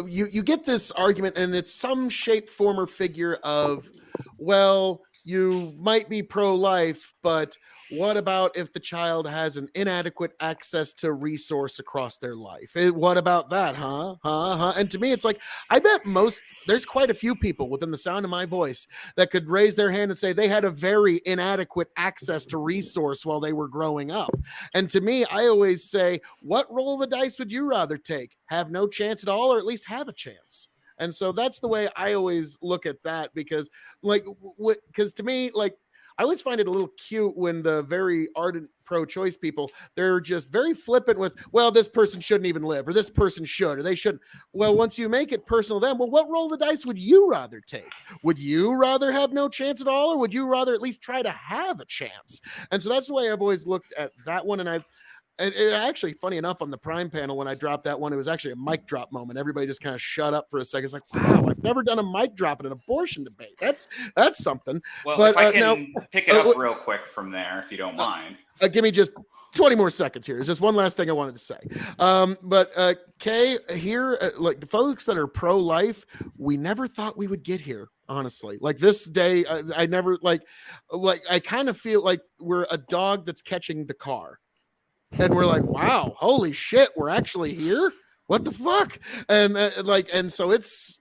you get this argument, and it's some shape, form, or figure of, well, you might be pro-life, but what about if the child has an inadequate access to resource across their life? What about that, huh? And to me, it's like, I bet there's quite a few people within the sound of my voice that could raise their hand and say they had a very inadequate access to resource while they were growing up. And to me, I always say, what roll of the dice would you rather take? Have no chance at all, or at least have a chance? And so that's the way I always look at that, because to me, like, I always find it a little cute when the very ardent pro-choice people, they're just very flippant with, well, this person shouldn't even live, or this person should, or they shouldn't. Well, once you make it personal to them, well, what roll of the dice would you rather take? Would you rather have no chance at all, or would you rather at least try to have a chance? And so that's the way I've always looked at that one. And actually, funny enough, on the Prime panel, when I dropped that one, it was actually a mic drop moment. Everybody just kind of shut up for a second. It's like, wow, I've never done a mic drop in an abortion debate. That's something. Well, but if I can pick it up real quick from there, if you don't mind. Give me just 20 more seconds here. There's just one last thing I wanted to say. But Kay, here, like the folks that are pro-life, we never thought we would get here. Honestly, like this day, I never like I kind of feel like we're a dog that's catching the car. And we're like, wow, holy shit, we're actually here? What the fuck? And and so it's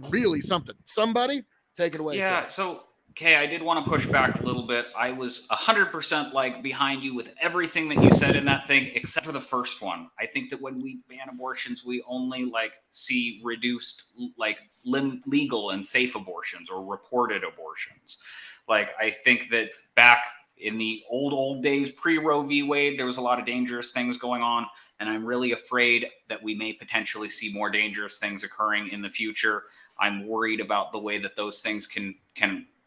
really something. Somebody take it away. Yeah, so Kay, I did want to push back a little bit. I was 100% like behind you with everything that you said in that thing, except for the first one. I think that when we ban abortions, we only like see reduced like legal and safe abortions or reported abortions. Like, I think that back in the old days, pre-Roe v. Wade, there was a lot of dangerous things going on, and I'm really afraid that we may potentially see more dangerous things occurring in the future. I'm worried about the way that those things can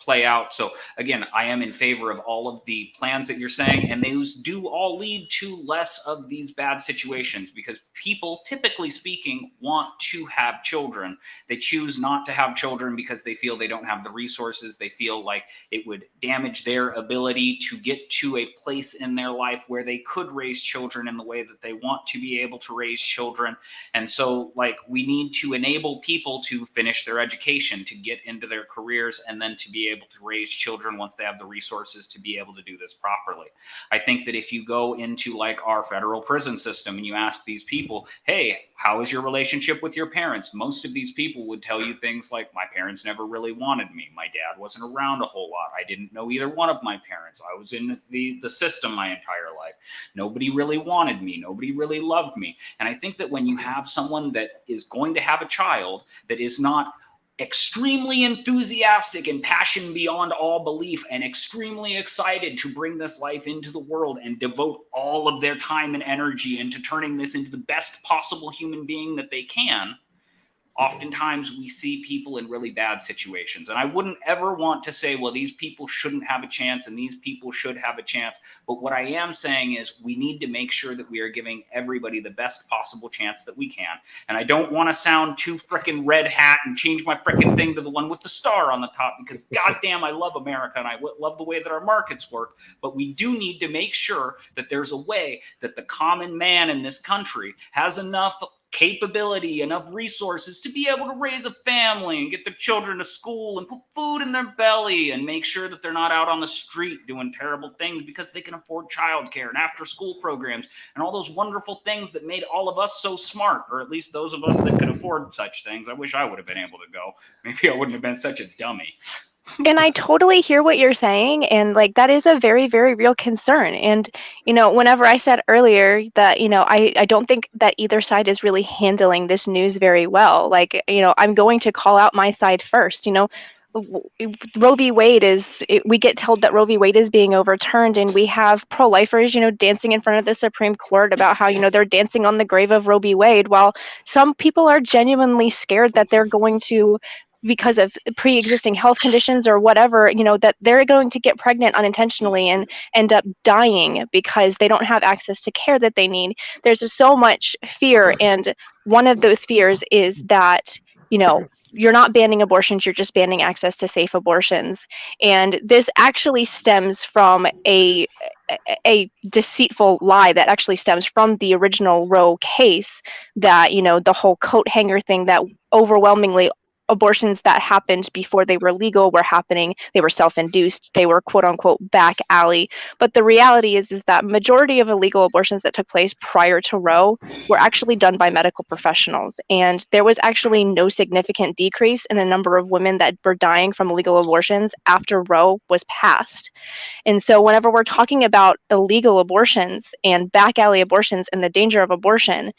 play out. So again, I am in favor of all of the plans that you're saying, and those do all lead to less of these bad situations, because people, typically speaking, want to have children. They choose not to have children because they feel they don't have the resources. They feel like it would damage their ability to get to a place in their life where they could raise children in the way that they want to be able to raise children. And so, like, we need to enable people to finish their education, to get into their careers, and then to be able to raise children once they have the resources to be able to do this properly. I think that if you go into like our federal prison system and you ask these people, hey, how is your relationship with your parents? Most of these people would tell you things like, my parents never really wanted me. My dad wasn't around a whole lot. I didn't know either one of my parents. I was in the system my entire life. Nobody really wanted me. Nobody really loved me. And I think that when you have someone that is going to have a child that is not extremely enthusiastic and passion beyond all belief and extremely excited to bring this life into the world and devote all of their time and energy into turning this into the best possible human being that they can, oftentimes we see people in really bad situations. And I wouldn't ever want to say, well, these people shouldn't have a chance and these people should have a chance. But what I am saying is we need to make sure that we are giving everybody the best possible chance that we can. And I don't want to sound too frickin' red hat and change my frickin' thing to the one with the star on the top, because goddamn, I love America and I love the way that our markets work. But we do need to make sure that there's a way that the common man in this country has enough capability, enough resources to be able to raise a family and get their children to school and put food in their belly and make sure that they're not out on the street doing terrible things because they can afford childcare and after school programs and all those wonderful things that made all of us so smart, or at least those of us that could afford such things. I wish I would have been able to go. Maybe I wouldn't have been such a dummy. And I totally hear what you're saying. And like, that is a very, very real concern. And, you know, whenever I said earlier that, you know, I don't think that either side is really handling this news very well. Like, you know, I'm going to call out my side first. You know, Roe v. Wade we get told that Roe v. Wade is being overturned, and we have pro-lifers, you know, dancing in front of the Supreme Court about how, you know, they're dancing on the grave of Roe v. Wade, while some people are genuinely scared that they're going to, because of pre-existing health conditions or whatever, you know, that they're going to get pregnant unintentionally and end up dying because they don't have access to care that they need. There's just so much fear. And one of those fears is that, you know, you're not banning abortions, you're just banning access to safe abortions. And this actually stems from a deceitful lie that actually stems from the original Roe case, that, you know, the whole coat hanger thing, that overwhelmingly abortions that happened before they were legal were happening, they were self-induced, they were quote unquote back alley. But the reality is that majority of illegal abortions that took place prior to Roe were actually done by medical professionals, and there was actually no significant decrease in the number of women that were dying from illegal abortions after Roe was passed. And so whenever we're talking about illegal abortions and back alley abortions and the danger of abortion,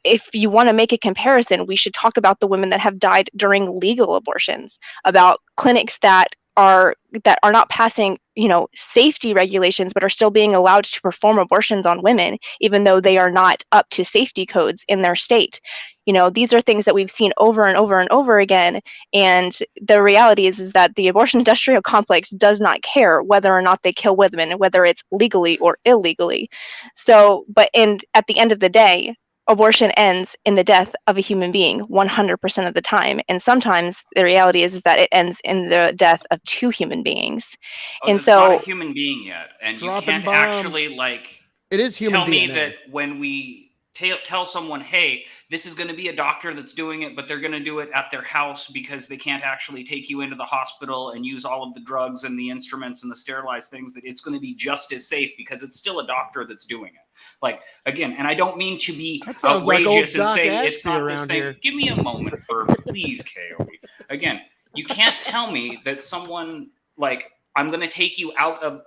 if you want to make a comparison, we should talk about the women that have died during legal abortions, about clinics that are not passing, you know, safety regulations, but are still being allowed to perform abortions on women, even though they are not up to safety codes in their state. You know, these are things that we've seen over and over and over again. And the reality is that the abortion industrial complex does not care whether or not they kill women, whether it's legally or illegally. So, and at the end of the day, abortion ends in the death of a human being 100% of the time. And sometimes the reality is that it ends in the death of two human beings. And it's so not a human being yet. And you can't actually, like, it is human tell me DNA. that when we tell someone, hey, this is going to be a doctor that's doing it, but they're going to do it at their house because they can't actually take you into the hospital and use all of the drugs and the instruments and the sterilized things, that it's going to be just as safe because it's still a doctor that's doing it. Like, again, and I don't mean to be outrageous and say it's not this thing. Here. Give me a moment for please, KOE. Again, you can't tell me that someone, like, I'm going to take you out of,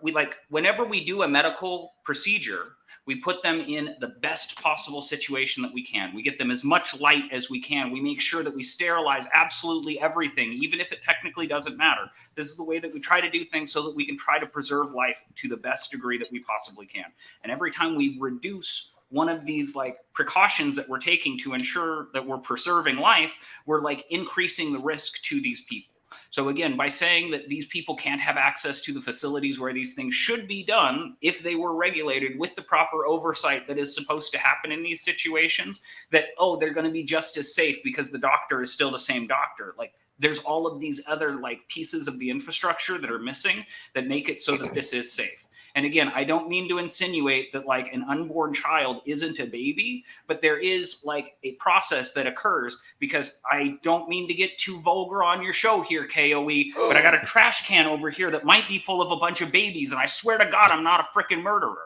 whenever we do a medical procedure, we put them in the best possible situation that we can. We get them as much light as we can. We make sure that we sterilize absolutely everything, even if it technically doesn't matter. This is the way that we try to do things so that we can try to preserve life to the best degree that we possibly can. And every time we reduce one of these precautions that we're taking to ensure that we're preserving life, we're increasing the risk to these people. So again, by saying that these people can't have access to the facilities where these things should be done, if they were regulated with the proper oversight that is supposed to happen in these situations, that, oh, they're going to be just as safe because the doctor is still the same doctor. There's all of these other pieces of the infrastructure that are missing that make it so that this is safe. And again, I don't mean to insinuate that an unborn child isn't a baby, but there is a process that occurs, because I don't mean to get too vulgar on your show here, KOE, but I got a trash can over here that might be full of a bunch of babies, and I swear to God, I'm not a freaking murderer.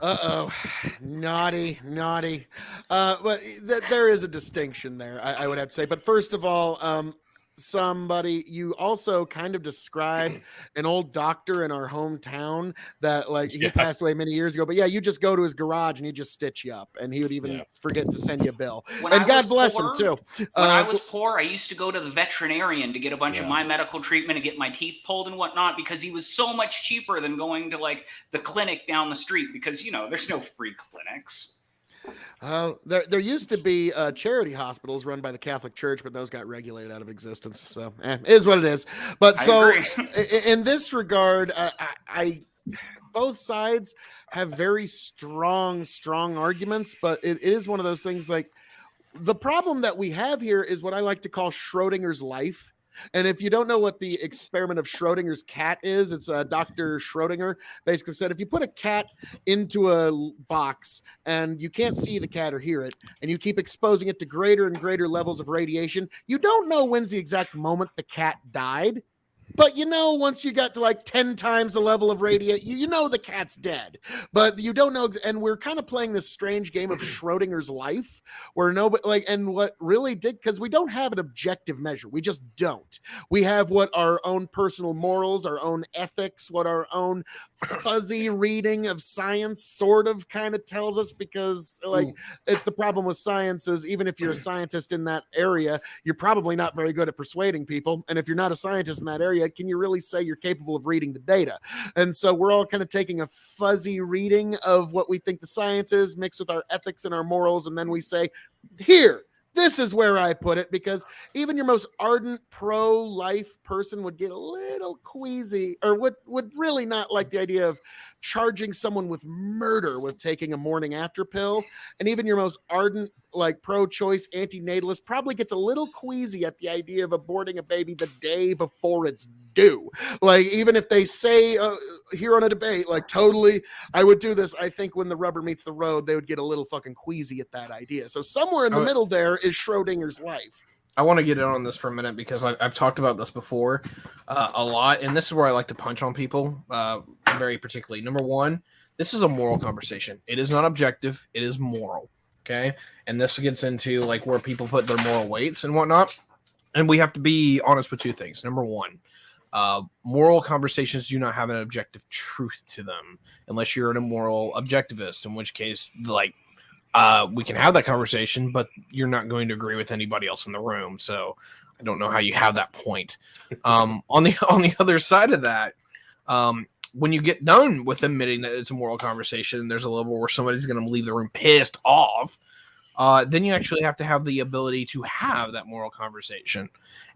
Uh-oh. Naughty. But there is a distinction there, I would have to say. But first of all, you also kind of described an old doctor in our hometown that he passed away many years ago, but you just go to his garage and he'd just stitch you up, and he would even forget to send you a bill. And God bless him too. When I was poor, I used to go to the veterinarian to get a bunch of my medical treatment and get my teeth pulled and whatnot, because he was so much cheaper than going to the clinic down the street, because there's no free clinics. There used to be charity hospitals run by the Catholic Church, but those got regulated out of existence. So it is what it is. But so in this regard, I both sides have very strong arguments, but it is one of those things. The problem that we have here is what I like to call Schrodinger's life. And if you don't know what the experiment of Schrodinger's cat is, it's Dr. Schrodinger basically said, if you put a cat into a box and you can't see the cat or hear it, and you keep exposing it to greater and greater levels of radiation, you don't know when's the exact moment the cat died. But once you got to 10 times the level of radiation, you know the cat's dead. But you don't know. And we're kind of playing this strange game of Schrodinger's life, where nobody and what really did, because we don't have an objective measure. We just don't. We have what our own personal morals, our own ethics, what our own fuzzy reading of science sort of kind of tells us, because it's the problem with science is, even if you're a scientist in that area, you're probably not very good at persuading people. And if you're not a scientist in that area, can you really say you're capable of reading the data? And so we're all kind of taking a fuzzy reading of what we think the science is, mixed with our ethics and our morals, and then we say, here, This is where I put it, because even your most ardent pro-life person would get a little queasy, or would really not like the idea of charging someone with murder with taking a morning after pill. And even your most ardent, like, pro-choice antinatalist probably gets a little queasy at the idea of aborting a baby the day before it's due. Like, even if they say here on a debate, like, totally, I would do this, I think when the rubber meets the road, they would get a little fucking queasy at that idea. So somewhere in the middle there is Schrodinger's life. I want to get in on this for a minute because I've talked about this before a lot, and this is where I like to punch on people very particularly. Number one, this is a moral conversation. It is not objective. It is moral. Okay, and this gets into like where people put their moral weights and whatnot. And we have to be honest with two things. Number one, moral conversations do not have an objective truth to them unless you're an immoral objectivist, in which case, like, we can have that conversation, but you're not going to agree with anybody else in the room. So I don't know how you have that point. On the other side of that, when you get done with admitting that it's a moral conversation, there's a level where somebody's going to leave the room pissed off. Then you actually have to have the ability to have that moral conversation.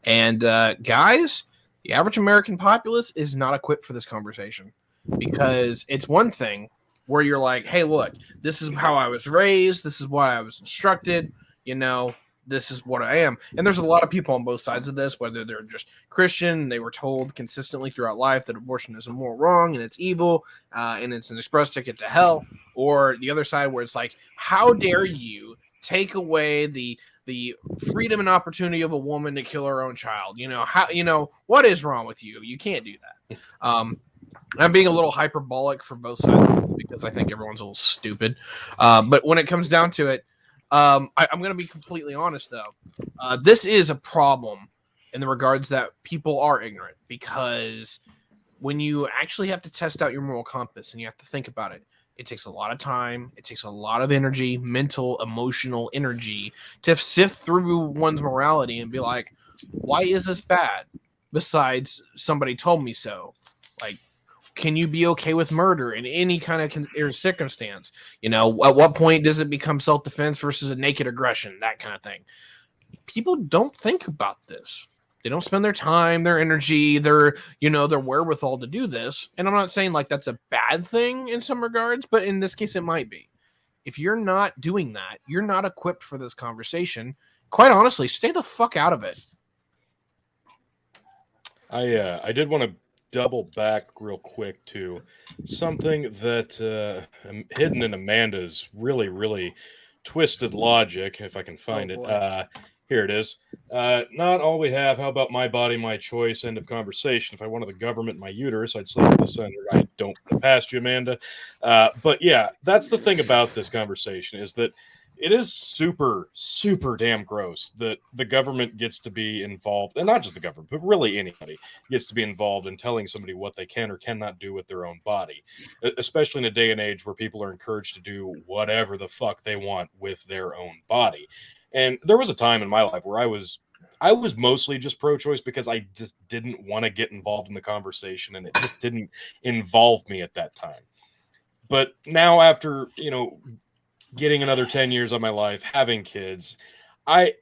And guys, the average American populace is not equipped for this conversation, because it's one thing where you're like, hey, look, this is how I was raised. This is what I was instructed. You know, this is what I am. And there's a lot of people on both sides of this, whether they're just Christian, they were told consistently throughout life that abortion is a moral wrong and it's evil and it's an express ticket to hell, or the other side where it's like, how dare you take away the freedom and opportunity of a woman to kill her own child? You know, how, you know, what is wrong with you? You can't do that. I'm being a little hyperbolic for both sides because I think everyone's a little stupid. But when it comes down to it, I'm going to be completely honest, though. This is a problem in the regards that people are ignorant, because when you actually have to test out your moral compass and you have to think about it, it takes a lot of time. It takes a lot of energy, mental, emotional energy, to sift through one's morality and be like, why is this bad? Besides, somebody told me so. Like, can you be okay with murder in any kind of circumstance? You know, at what point does it become self-defense versus a naked aggression? That kind of thing. People don't think about this. They don't spend their time, their energy, their wherewithal to do this. And I'm not saying like that's a bad thing in some regards, but in this case, it might be. If you're not doing that, you're not equipped for this conversation. Quite honestly, stay the fuck out of it. I did want to double back real quick to something that hidden in Amanda's really, really twisted logic, if I can find it. Here it is. Not all we have. How about my body, my choice? End of conversation. If I wanted the government in my uterus, I'd sleep with the senator. I don't put past you, Amanda. But yeah, that's the thing about this conversation, is that it is super, super damn gross that the government gets to be involved, and not just the government, but really anybody gets to be involved in telling somebody what they can or cannot do with their own body, especially in a day and age where people are encouraged to do whatever the fuck they want with their own body. And there was a time in my life where I was mostly just pro-choice because I just didn't want to get involved in the conversation, and it just didn't involve me at that time. But now, after, getting another 10 years of my life, having kids, I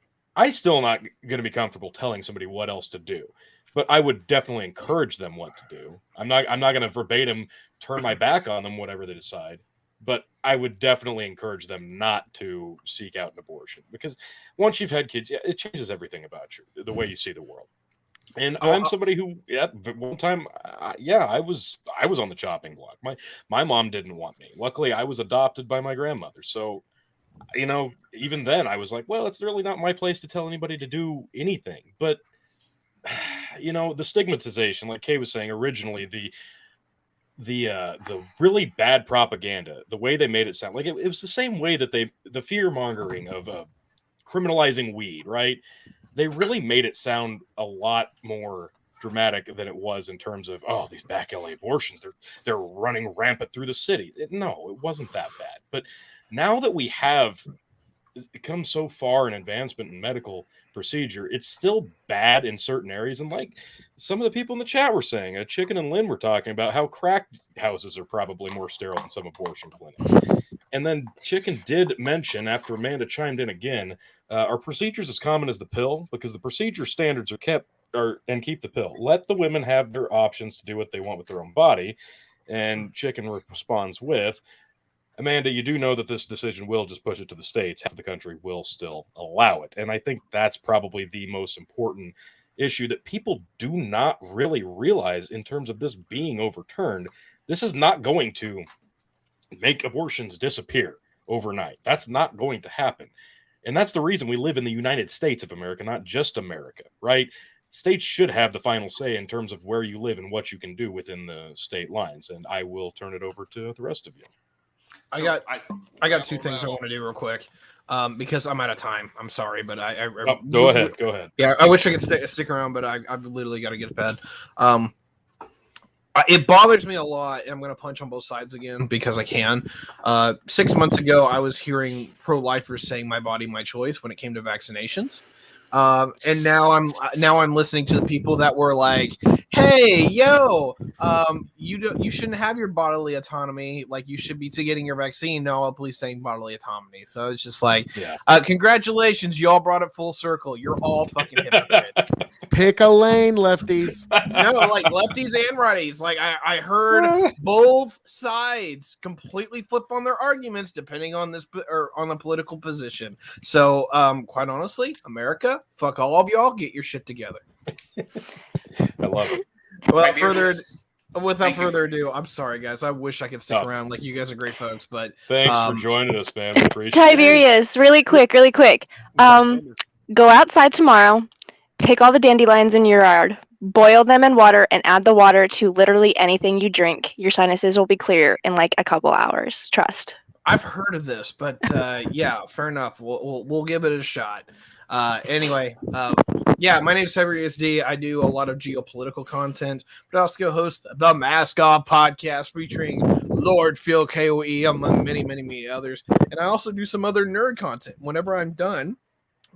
still not going to be comfortable telling somebody what else to do, but I would definitely encourage them what to do. I'm not going to verbatim turn my back on them, whatever they decide, but I would definitely encourage them not to seek out an abortion, because once you've had kids, it changes everything about you, the way you see the world. And I'm somebody who, one time, I was on the chopping block. My mom didn't want me. Luckily, I was adopted by my grandmother. So, even then, I was like, well, it's really not my place to tell anybody to do anything. But, the stigmatization, like Kay was saying originally, the really bad propaganda, the way they made it sound like it was the same way that the fear mongering of criminalizing weed, right? They really made it sound a lot more dramatic than it was in terms of, oh, these back alley abortions, they're running rampant through the city. No, it wasn't that bad. But now that we have come so far in advancement in medical procedure, it's still bad in certain areas. And like some of the people in the chat were saying, Chicken and Lynn were talking about how crack houses are probably more sterile than some abortion clinics. And then Chicken did mention, after Amanda chimed in again, are procedures as common as the pill? Because the procedure standards are kept and keep the pill. Let the women have their options to do what they want with their own body. And Chicken responds with, Amanda, you do know that this decision will just push it to the states. Half the country will still allow it. And I think that's probably the most important issue that people do not really realize in terms of this being overturned. This is not going to make abortions disappear overnight. That's not going to happen. And that's the reason we live in the United States of America, not just America, right? States should have the final say in terms of where you live and what you can do within the state lines. And I will turn it over to the rest of you. I got two things I want to do real quick, because I'm out of time. I'm sorry, but Go ahead. Yeah, I wish I could stick around, but I've literally got to get to bed. It bothers me a lot, and I'm going to punch on both sides again because I can. 6 months ago, I was hearing pro-lifers saying "my body, my choice" when it came to vaccinations. And now I'm listening to the people that were like, "Hey, yo, you shouldn't have your bodily autonomy. Like you should be getting your vaccine." No, police saying bodily autonomy. So it's just like, congratulations, you all brought it full circle. You're all fucking hypocrites. Pick a lane, lefties. No, like lefties and righties. Like I heard both sides completely flip on their arguments depending on this or on the political position. So, quite honestly, America. Fuck all of y'all. Get your shit together. I love it. Without further ado, I'm sorry, guys. I wish I could stick around. Like you guys are great folks, but thanks for joining us, man. We appreciate Tiberius, really quick. Go outside tomorrow. Pick all the dandelions in your yard. Boil them in water and add the water to literally anything you drink. Your sinuses will be clear in like a couple hours. Trust. I've heard of this, but yeah, fair enough. We'll give it a shot. Anyway, my name is Tiberius D. I do a lot of geopolitical content, but I also host the Mask Off podcast featuring Lord Phil KOE, among many, many, many others. And I also do some other nerd content. Whenever I'm done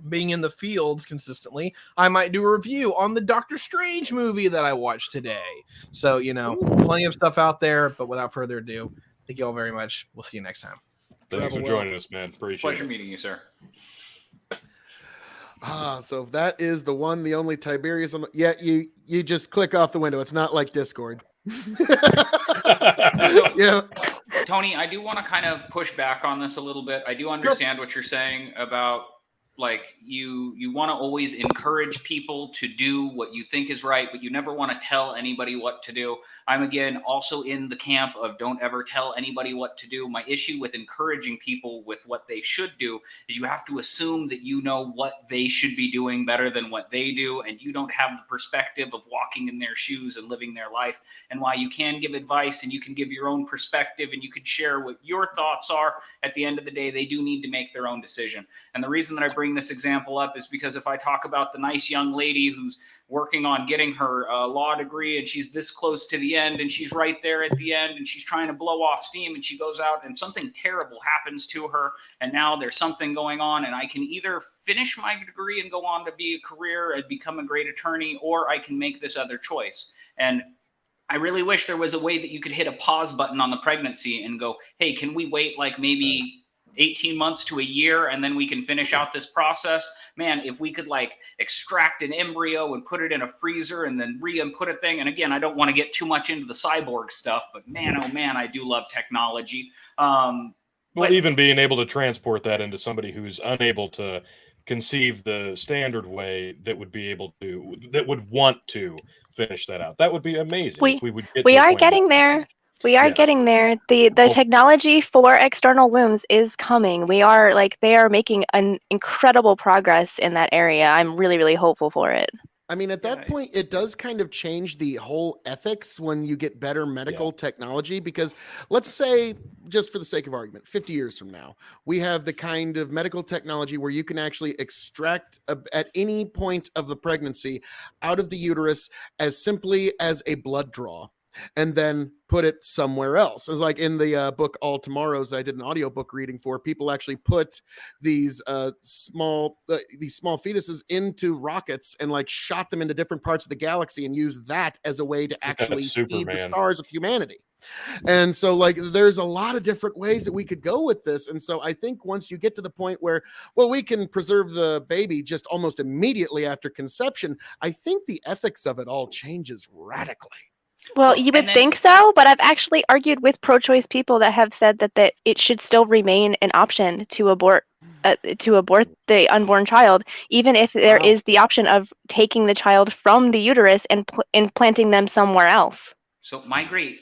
being in the fields consistently, I might do a review on the Doctor Strange movie that I watched today. So, plenty of stuff out there, but without further ado, thank you all very much. We'll see you next time. Thanks for joining us, man. Appreciate it. Pleasure meeting you, sir. So that is the one, the only Tiberius. You just click off the window. It's not like Discord. Yeah. Tony, I do want to kind of push back on this a little bit. I do understand what you're saying about like you want to always encourage people to do what you think is right, but you never want to tell anybody what to do. I'm again also in the camp of don't ever tell anybody what to do. My issue with encouraging people with what they should do is you have to assume that you know what they should be doing better than what they do, and you don't have the perspective of walking in their shoes and living their life. And while you can give advice and you can give your own perspective and you can share what your thoughts are, at the end of the day, they do need to make their own decision. And the reason that I bring this example up is because if I talk about the nice young lady who's working on getting her law degree and she's this close to the end and she's right there at the end and she's trying to blow off steam and she goes out and something terrible happens to her and now there's something going on and I can either finish my degree and go on to be a career and become a great attorney, or I can make this other choice. And I really wish there was a way that you could hit a pause button on the pregnancy and go, hey, can we wait like maybe 18 months to a year and then we can finish out this process? Man, if we could like extract an embryo and put it in a freezer and then re-input a thing. And again, I don't want to get too much into the cyborg stuff, but man, oh man, I do love technology. But even being able to transport that into somebody who's unable to conceive the standard way that would be able to, that would want to finish that out. That would be amazing. We are getting there. We are getting there. The technology for external wombs is coming. They are making an incredible progress in that area. I'm really, really hopeful for it. I mean, at that point, it does kind of change the whole ethics when you get better medical technology, because let's say, just for the sake of argument, 50 years from now, we have the kind of medical technology where you can actually extract at any point of the pregnancy out of the uterus as simply as a blood draw, and then put it somewhere else. It was like in the book All Tomorrows I did an audiobook reading for, people actually put these small fetuses into rockets and like shot them into different parts of the galaxy and used that as a way to actually see the stars of humanity. And so like there's a lot of different ways that we could go with this. And so I think once you get to the point where, well, we can preserve the baby just almost immediately after conception, I think the ethics of it all changes radically. Well, you would think so, but I've actually argued with pro-choice people that have said that it should still remain an option to abort the unborn child, even if there is the option of taking the child from the uterus and implanting them somewhere else. So my great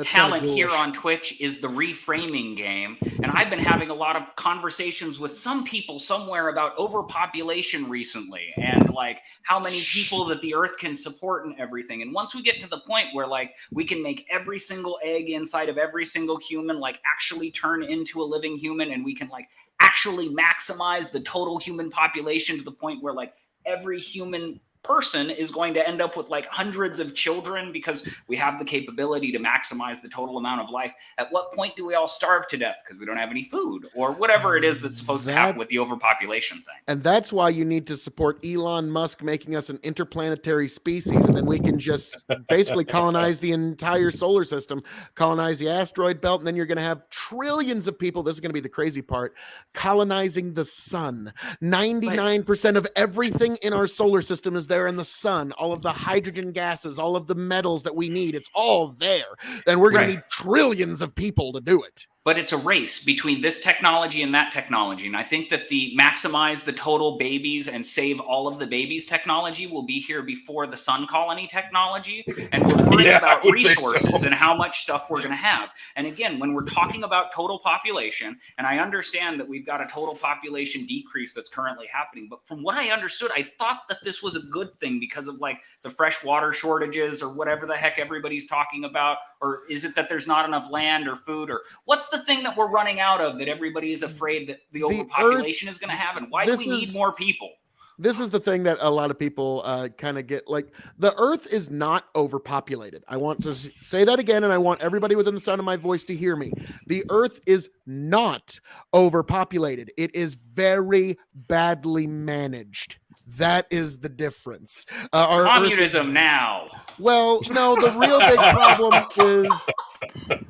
talent here on Twitch is the reframing game, and I've been having a lot of conversations with some people somewhere about overpopulation recently, and like how many people that the Earth can support and everything. And once we get to the point where like we can make every single egg inside of every single human like actually turn into a living human, and we can like actually maximize the total human population to the point where like every human person is going to end up with like hundreds of children because we have the capability to maximize the total amount of life. At what point do we all starve to death because we don't have any food or whatever it is that's supposed to happen with the overpopulation thing? And that's why you need to support Elon Musk making us an interplanetary species, and then we can just basically colonize the entire solar system, colonize the asteroid belt, and then you're going to have trillions of people. This is going to be the crazy part, colonizing the sun. 99% of everything in our solar system is there in the sun. All of the hydrogen gases, all of the metals that we need, it's all there. And we're going to need trillions of people to do it. But it's a race between this technology and that technology. And I think that the maximize the total babies and save all of the babies technology will be here before the sun colony technology. And we're worried about resources and how much stuff we're going to have. And again, when we're talking about total population, and I understand that we've got a total population decrease that's currently happening, but from what I understood, I thought that this was a good thing because of like the fresh water shortages or whatever the heck everybody's talking about. Or is it that there's not enough land or food, or what's the thing that we're running out of that everybody is afraid that the overpopulation is going to have? And why do we need more people? This is the thing that a lot of people kind of get, like, the Earth is not overpopulated. I want to say that again, and I want everybody within the sound of my voice to hear me. The Earth is not overpopulated. It is very badly managed. That is the difference. Communism now. Well, no, the real big problem is,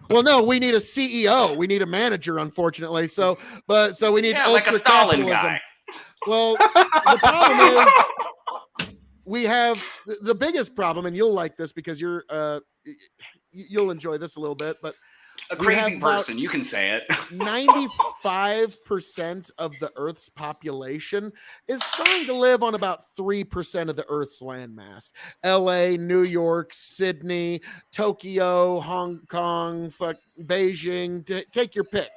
well, no, we need a CEO. We need a manager, unfortunately. So we need like a Stalin guy. Well, the problem is we have the biggest problem, and you'll like this because you'll enjoy this a little bit, but a crazy person, you can say it. 95% of the Earth's population is trying to live on about 3% of the Earth's landmass. LA, New York, Sydney, Tokyo, Hong Kong, Beijing, take your pick.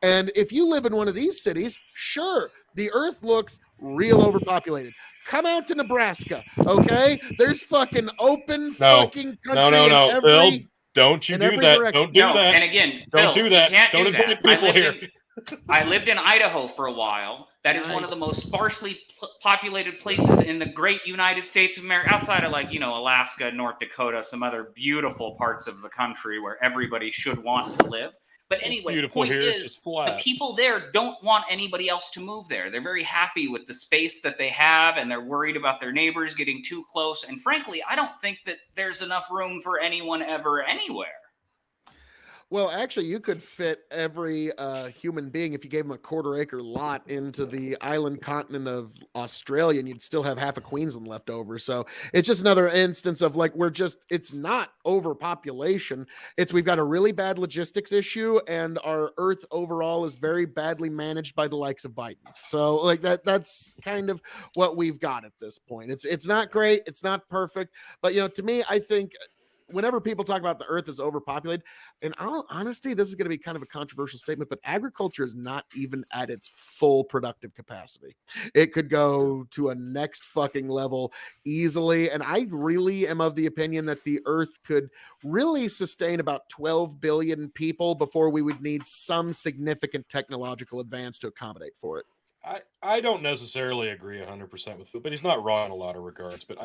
And if you live in one of these cities, sure, the Earth looks real overpopulated. Come out to Nebraska, okay? There's fucking open fucking country. No, Phil. Don't you do that. Direction. Don't do that. And again, don't Phil, do that. Don't invite people here. I lived in Idaho for a while. That is one of the most sparsely populated places in the great United States of America, outside of Alaska, North Dakota, some other beautiful parts of the country where everybody should want to live. But anyway, the point is, the people there don't want anybody else to move there. They're very happy with the space that they have, and they're worried about their neighbors getting too close. And frankly, I don't think that there's enough room for anyone ever anywhere. Well, actually, you could fit every human being if you gave them a quarter-acre lot into the island continent of Australia, and you'd still have half of Queensland left over. So it's just another instance of it's not overpopulation. We've got a really bad logistics issue, and our Earth overall is very badly managed by the likes of Biden. So that's kind of what we've got at this point. It's not great. It's not perfect. But, to me, I think whenever people talk about the Earth is overpopulated, in all honesty, this is going to be kind of a controversial statement, but agriculture is not even at its full productive capacity. It could go to a next fucking level easily. And I really am of the opinion that the Earth could really sustain about 12 billion people before we would need some significant technological advance to accommodate for it. I don't necessarily agree 100% with Phil, but he's not wrong in a lot of regards. But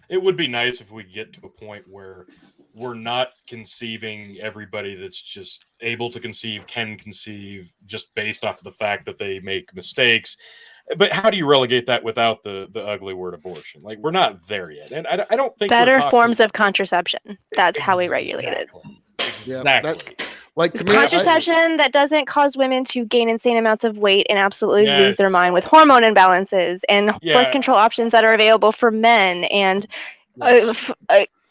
it would be nice if we get to a point where we're not conceiving everybody that's just able to conceive, can conceive, just based off of the fact that they make mistakes. But how do you relegate that without the ugly word abortion? Like, we're not there yet. And I don't think better forms of contraception. That's how we regulate it. Exactly. Like to me, contraception that doesn't cause women to gain insane amounts of weight and absolutely lose their Yes. mind with hormone imbalances, and Yeah. birth control options that are available for men, and Yes.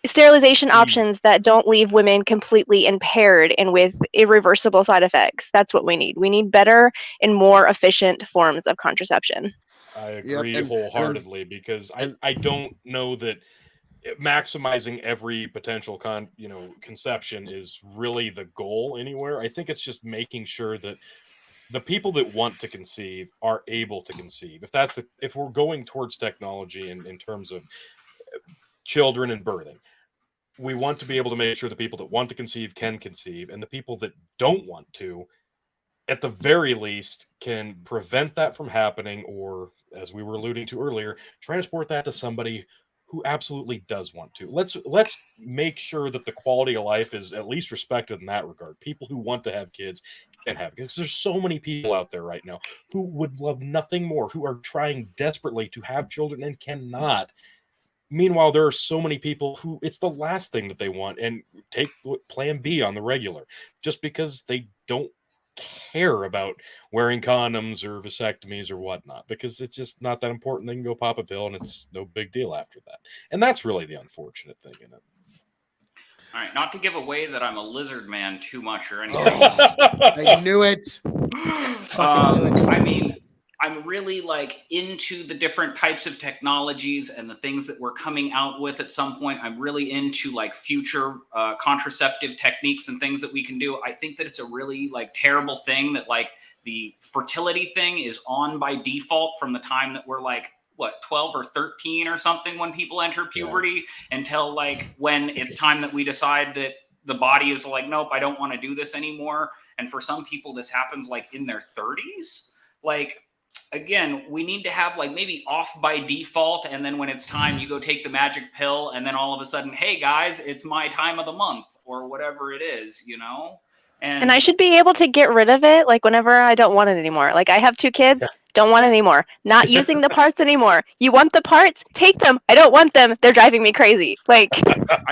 sterilization options that don't leave women completely impaired and with irreversible side effects. That's what we need. We need better and more efficient forms of contraception. I agree wholeheartedly, because I don't know that maximizing every potential conception is really the goal anywhere. I think it's just making sure that the people that want to conceive are able to conceive. If we're going towards technology in terms of children and birthing, we want to be able to make sure the people that want to conceive can conceive, and the people that don't want to, at the very least, can prevent that from happening, or, as we were alluding to earlier, transport that to somebody who absolutely does want to. Let's make sure that the quality of life is at least respected in that regard. People who want to have kids can have kids. There's so many people out there right now who would love nothing more, who are trying desperately to have children and cannot. Meanwhile, there are so many people who it's the last thing that they want and take plan B on the regular just because they don't care about wearing condoms or vasectomies or whatnot, because it's just not that important. They can go pop a pill and it's no big deal after that. And that's really the unfortunate thing in it. All right, not to give away that I'm a lizard man too much or anything. I knew it. I mean, I'm really into the different types of technologies and the things that we're coming out with at some point. I'm really into future contraceptive techniques and things that we can do. I think that it's a really terrible thing that the fertility thing is on by default from the time that we're 12 or 13 or something when people enter puberty, until when it's time that we decide that the body is nope, I don't want to do this anymore. And for some people, this happens in their 30s. Again, we need to have maybe off by default, and then when it's time, you go take the magic pill, and then all of a sudden, hey guys, it's my time of the month or whatever it is, And I should be able to get rid of it whenever I don't want it anymore. I have 2 kids, don't want it anymore. Not using the parts anymore. You want the parts? Take them. I don't want them. They're driving me crazy. I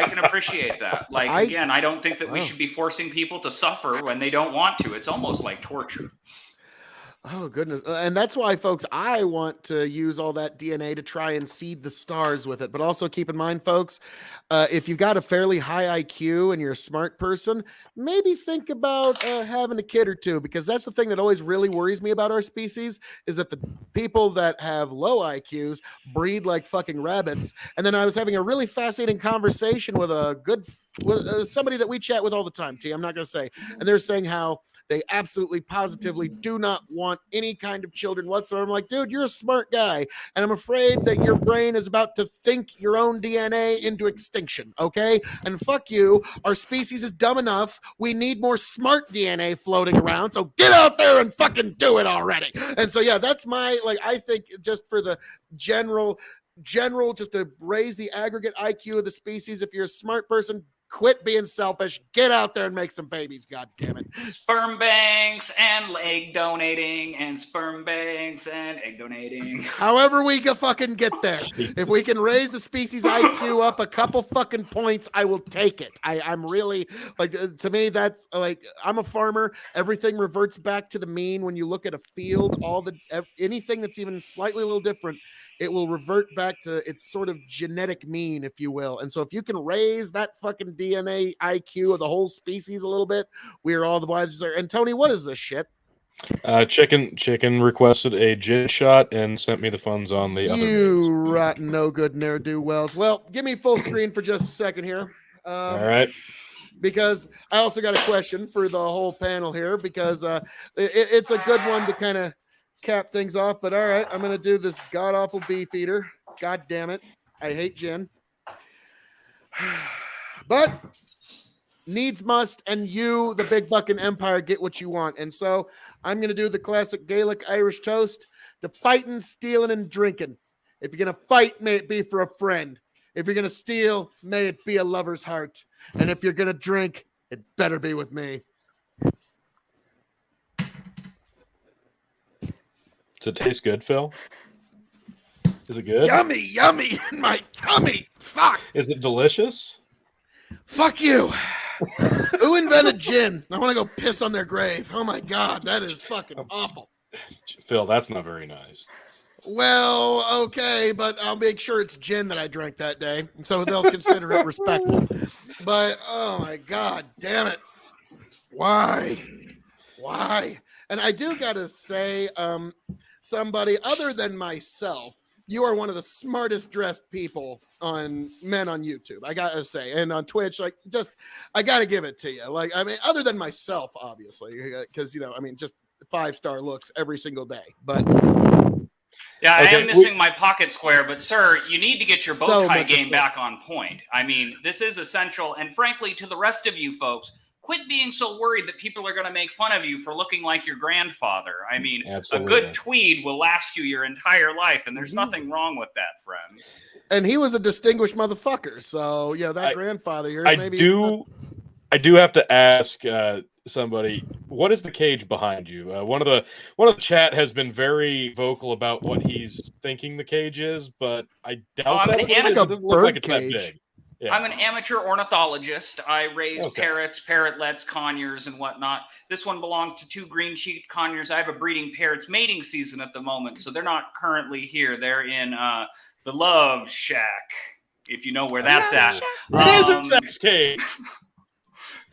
can appreciate that. Again, I don't think that we should be forcing people to suffer when they don't want to. It's almost like torture. Oh, goodness. And that's why, folks, I want to use all that DNA to try and seed the stars with it. But also keep in mind, folks, if you've got a fairly high IQ and you're a smart person, maybe think about having a kid or two, because that's the thing that always really worries me about our species, is that the people that have low IQs breed like fucking rabbits. And then I was having a really fascinating conversation with somebody that we chat with all the time, T, I'm not going to say. And they're saying how they absolutely positively do not want any kind of children whatsoever. I'm like, dude, you're a smart guy, and I'm afraid that your brain is about to think your own DNA into extinction, okay? And fuck you. Our species is dumb enough. We need more smart DNA floating around, so get out there and fucking do it already. And so, yeah, that's my, I think just for the general, just to raise the aggregate IQ of the species, if you're a smart person, quit being selfish. Get out there and make some babies. God damn it. Sperm banks and egg donating, and sperm banks and egg donating. However we can fucking get there. If we can raise the species IQ up a couple fucking points, I will take it. I'm really to me, that's I'm a farmer. Everything reverts back to the mean. When you look at a field, anything that's even slightly a little different, it will revert back to its sort of genetic mean, if you will. And so if you can raise that fucking DNA IQ of the whole species a little bit, we are all the wiser. And Tony, what is this shit? Chicken requested a gin shot and sent me the funds on the other means. You rotten no good ne'er-do-wells. Well, give me full screen for just a second here. All right. Because I also got a question for the whole panel here, because it's a good one to kind of cap things off. But all right, I'm going to do this god-awful beef eater. God damn it. I hate gin. But needs must, and you, the big bucking empire, get what you want. And so I'm going to do the classic Gaelic Irish toast to fighting, stealing, and drinking. If you're going to fight, may it be for a friend. If you're going to steal, may it be a lover's heart. And if you're going to drink, it better be with me. Does it taste good, Phil? Is it good? Yummy in my tummy. Fuck. Is it delicious? Fuck you. Who invented gin? I want to go piss on their grave. Oh my God, that is fucking awful. Phil, that's not very nice. Well, okay, but I'll make sure it's gin that I drank that day, so they'll consider it respectable. But oh my God, damn it! Why? And I do gotta say, somebody other than myself, you are one of the smartest dressed people on YouTube. I gotta say, and on Twitch, like, just I gotta give it to you. Like, I mean, other than myself, obviously, because just 5-star looks every single day, but. Yeah, I am missing my pocket square, but sir, you need to get your bow tie game back on point. I mean, this is essential, and frankly, to the rest of you folks, quit being so worried that people are going to make fun of you for looking like your grandfather. I mean, Absolutely. A good tweed will last you your entire life, and there's nothing wrong with that, friends. And he was a distinguished motherfucker, so that grandfather here. I do have to ask somebody, what is the cage behind you? One of the chat has been very vocal about what he's thinking the cage is, but I doubt that it doesn't look like it's that big. Yeah. I'm an amateur ornithologist. I raise parrots, parrotlets, conures, and whatnot. This one belongs to 2 green-cheeked conures. I have a breeding parrots mating season at the moment, so they're not currently here. They're in the Love Shack, if you know where that's at. It is a sex cage.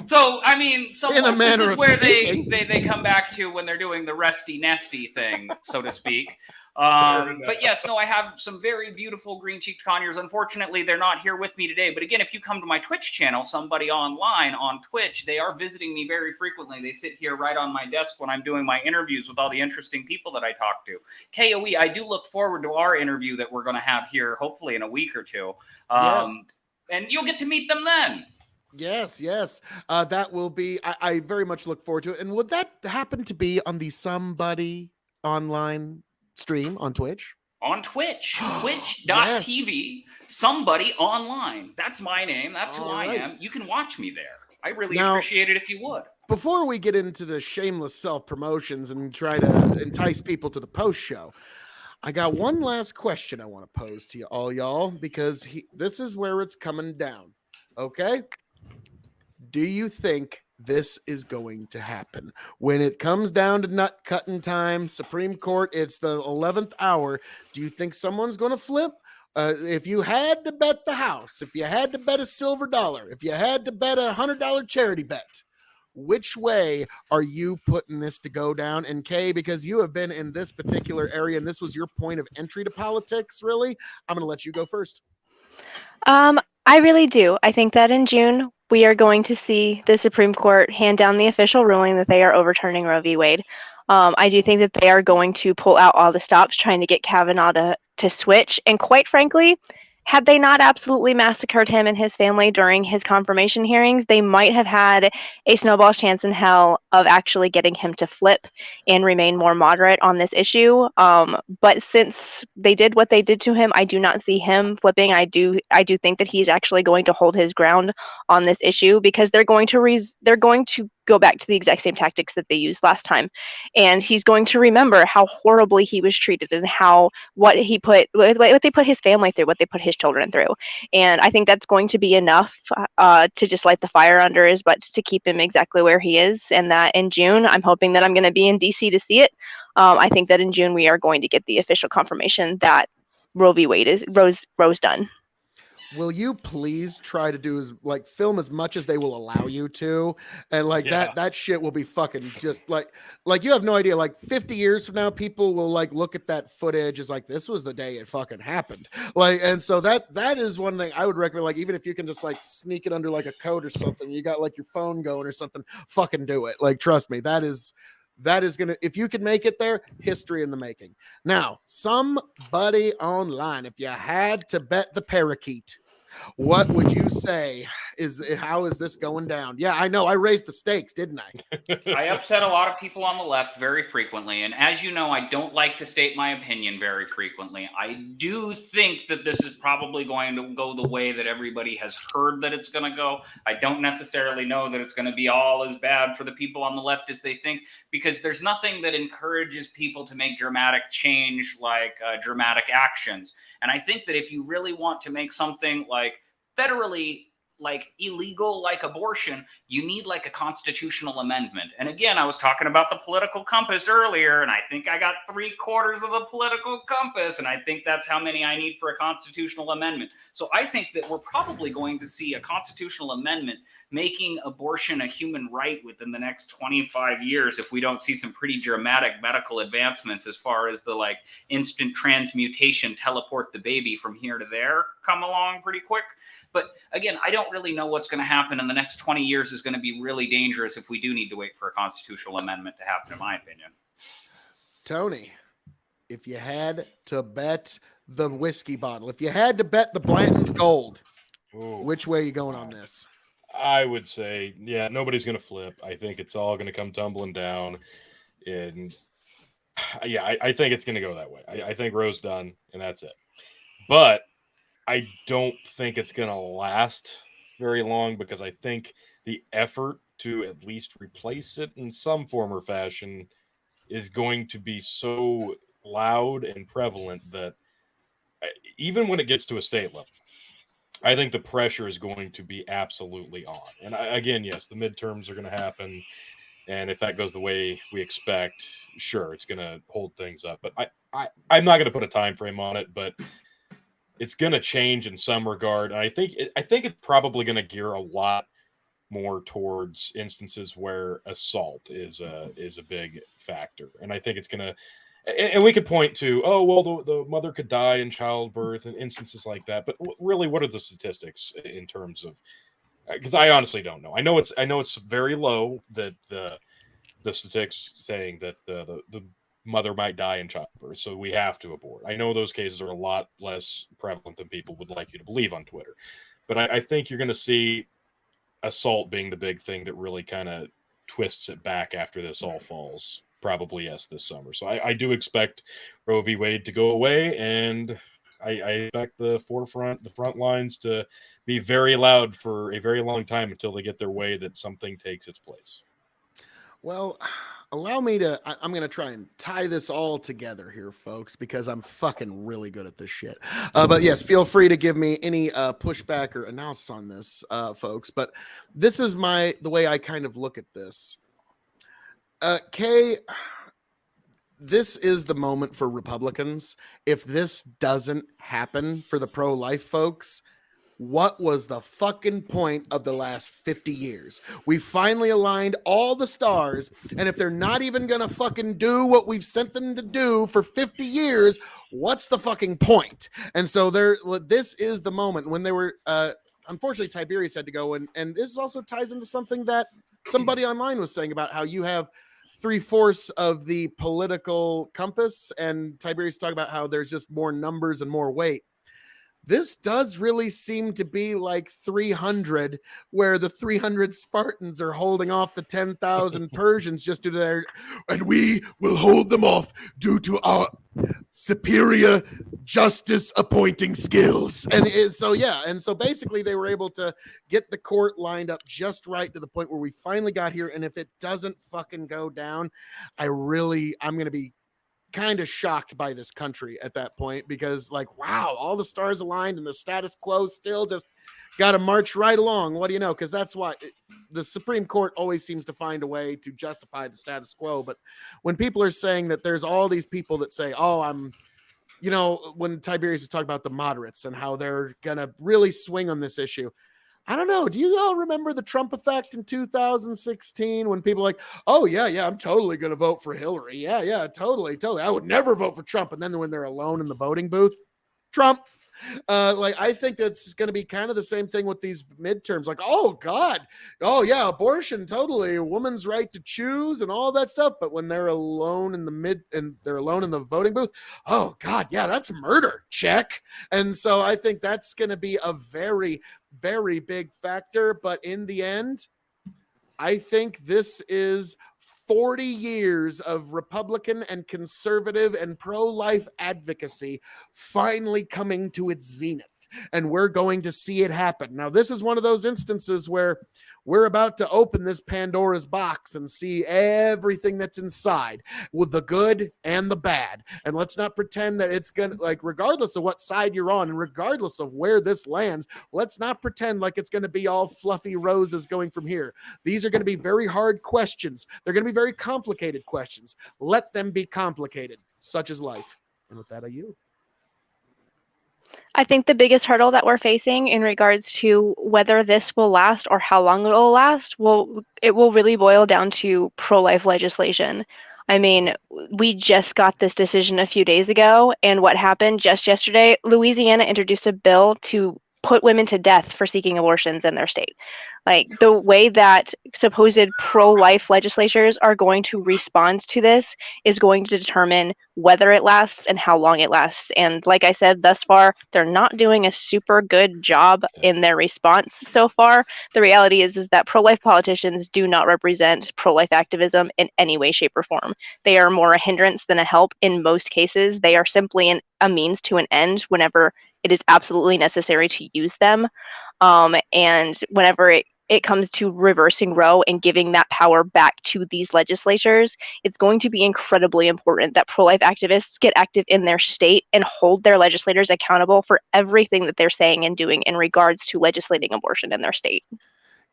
So, I mean, this is where they come back to when they're doing the resty nesty thing, so to speak. But yes, no, I have some very beautiful green-cheeked conures. Unfortunately, they're not here with me today. But again, if you come to my Twitch channel, somebody online on Twitch, they are visiting me very frequently. They sit here right on my desk when I'm doing my interviews with all the interesting people that I talk to. KOE, I do look forward to our interview that we're going to have here, hopefully in a week or two. Yes. And you'll get to meet them then. Yes. That will be, I very much look forward to it. And would that happen to be on the Somebody Online stream on Twitch? On Twitch, twitch.tv, Somebody Online. That's my name. That's who I am. You can watch me there. I really appreciate it if you would. Before we get into the shameless self-promotions and try to entice people to the post show, I got one last question I want to pose to you all, y'all, because this is where it's coming down. Okay? Do you think this is going to happen? When it comes down to nut cutting time, Supreme Court, it's the 11th hour. Do you think someone's going to flip? If you had to bet the house, if you had to bet a silver dollar, if you had to bet $100 charity bet, which way are you putting this to go down? And Kay, because you have been in this particular area and this was your point of entry to politics, really, I'm going to let you go first. I really do. I think that in June, we are going to see the Supreme Court hand down the official ruling that they are overturning Roe v. Wade. I do think that they are going to pull out all the stops trying to get Kavanaugh to switch. And quite frankly, had they not absolutely massacred him and his family during his confirmation hearings, they might have had a snowball's chance in hell of actually getting him to flip and remain more moderate on this issue. But since they did what they did to him, I do not see him flipping. I do think that he's actually going to hold his ground on this issue because they're going to go back to the exact same tactics that they used last time, and he's going to remember how horribly he was treated and what they put his family through, what they put his children through. And I think that's going to be enough to just light the fire under his butt to keep him exactly where he is. And that in June, I'm hoping that I'm going to be in DC to see it. I think that in June we are going to get the official confirmation that Roe v. Wade is Roe's done. Will you please try to film as much as they will allow you to? And that shit will be fucking just like you have no idea. Like 50 years from now, people will look at that footage as this was the day it fucking happened. And so that is one thing I would recommend. Even if you can just sneak it under a coat or something, you got your phone going or something, fucking do it. Trust me, that is gonna, if you can make it there, history in the making. Now, Somebody Online, if you had to bet the parakeet, what would you say how is this going down? Yeah, I know I raised the stakes, didn't I? I upset a lot of people on the left very frequently, and as you know, I don't like to state my opinion very frequently. I do think that this is probably going to go the way that everybody has heard that it's going to go. I don't necessarily know that it's going to be all as bad for the people on the left as they think, because there's nothing that encourages people to make dramatic change like dramatic actions. And I think that if you really want to make something federally like illegal like abortion, you need like a constitutional amendment. And again, I was talking about the political compass earlier, and I think I got 3/4 of the political compass, and I think that's how many I need for a constitutional amendment. So I think that we're probably going to see a constitutional amendment making abortion a human right within the next 25 years if we don't see some pretty dramatic medical advancements as far as the like instant transmutation, teleport the baby from here to there come along pretty quick. But again, I don't really know what's going to happen in the next 20 years is going to be really dangerous if we do need to wait for a constitutional amendment to happen, in my opinion. Tony, if you had to bet the whiskey bottle, if you had to bet the Blanton's gold, which way are you going on this? I would say, yeah, nobody's going to flip. I think it's all going to come tumbling down. And yeah, I think it's going to go that way. I think Roe's done, and that's it. But I don't think it's going to last very long because I think the effort to at least replace it in some form or fashion is going to be so loud and prevalent that even when it gets to a state level, I think the pressure is going to be absolutely on. And again, yes, the midterms are going to happen. And if that goes the way we expect, sure, it's going to hold things up. But I'm not going to put a time frame on it, but it's going to change in some regard. And I think it's probably going to gear a lot more towards instances where assault is a big factor. And I think it's going to, and we could point to, oh, well, the mother could die in childbirth and instances like that. But really, what are the statistics in terms of, because I honestly don't know. I know it's very low that the statistics saying that the mother might die in childbirth, so we have to abort. I know those cases are a lot less prevalent than people would like you to believe on Twitter. But I think you're going to see assault being the big thing that really kind of twists it back after this all falls. Probably, yes, this summer. So I do expect Roe v. Wade to go away, and I expect the front lines to be very loud for a very long time until they get their way that something takes its place. Well, allow me to, I'm going to try and tie this all together here, folks, because I'm fucking really good at this shit. But yes, feel free to give me any pushback or analysis on this, folks. But this is the way I kind of look at this. Kay, this is the moment for Republicans. If this doesn't happen for the pro-life folks, what was the fucking point of the last 50 years? We finally aligned all the stars, and if they're not even gonna fucking do what we've sent them to do for 50 years, what's the fucking point? And so this is the moment when they were, unfortunately, Tiberius had to go, and this also ties into something that somebody online was saying about how you have 3/4 of the political compass, and Tiberius talked about how there's just more numbers and more weight. This does really seem to be like 300, where the 300 Spartans are holding off the 10,000 Persians just due to their, and we will hold them off due to our superior justice appointing skills. And so basically they were able to get the court lined up just right to the point where we finally got here. And if it doesn't fucking go down, I'm going to be kind of shocked by this country at that point, because like, wow, all the stars aligned and the status quo still just got to march right along. What do you know? Because that's why the Supreme Court always seems to find a way to justify the status quo. But when people are saying that there's all these people that say, oh, when Tiberius is talking about the moderates and how they're going to really swing on this issue, I don't know. Do you all remember the Trump effect in 2016 when people like, oh, yeah, I'm totally going to vote for Hillary. Yeah, totally. I would never vote for Trump. And then when they're alone in the voting booth, Trump. I think that's going to be kind of the same thing with these midterms. Like, oh, God. Oh, yeah, abortion, totally. A woman's right to choose and all that stuff. But when they're alone in the voting booth, oh, God, yeah, that's murder. Check. And so I think that's going to be a very, very big factor. But in the end, I think this is 40 years of Republican and conservative and pro-life advocacy finally coming to its zenith. and we're going to see it happen. Now, this is one of those instances where we're about to open this Pandora's box and see everything that's inside, with the good and the bad. And let's not pretend that it's going to, like, regardless of what side you're on and regardless of where this lands, let's not pretend like it's going to be all fluffy roses going from here. These are going to be very hard questions. They're going to be very complicated questions. Let them be complicated. Such is life. And with that, I yield. I think the biggest hurdle that we're facing in regards to whether this will last or how long it will last, it will really boil down to pro-life legislation. I mean, we just got this decision a few days ago, and what happened just yesterday, Louisiana introduced a bill to put women to death for seeking abortions in their state. Like, the way that supposed pro-life legislatures are going to respond to this is going to determine whether it lasts and how long it lasts. And like I said, thus far, they're not doing a super good job in their response so far. The reality is that pro-life politicians do not represent pro-life activism in any way, shape, or form. They are more a hindrance than a help in most cases. They are simply a means to an end whenever it is absolutely necessary to use them. And whenever it comes to reversing Roe and giving that power back to these legislatures, it's going to be incredibly important that pro-life activists get active in their state and hold their legislators accountable for everything that they're saying and doing in regards to legislating abortion in their state.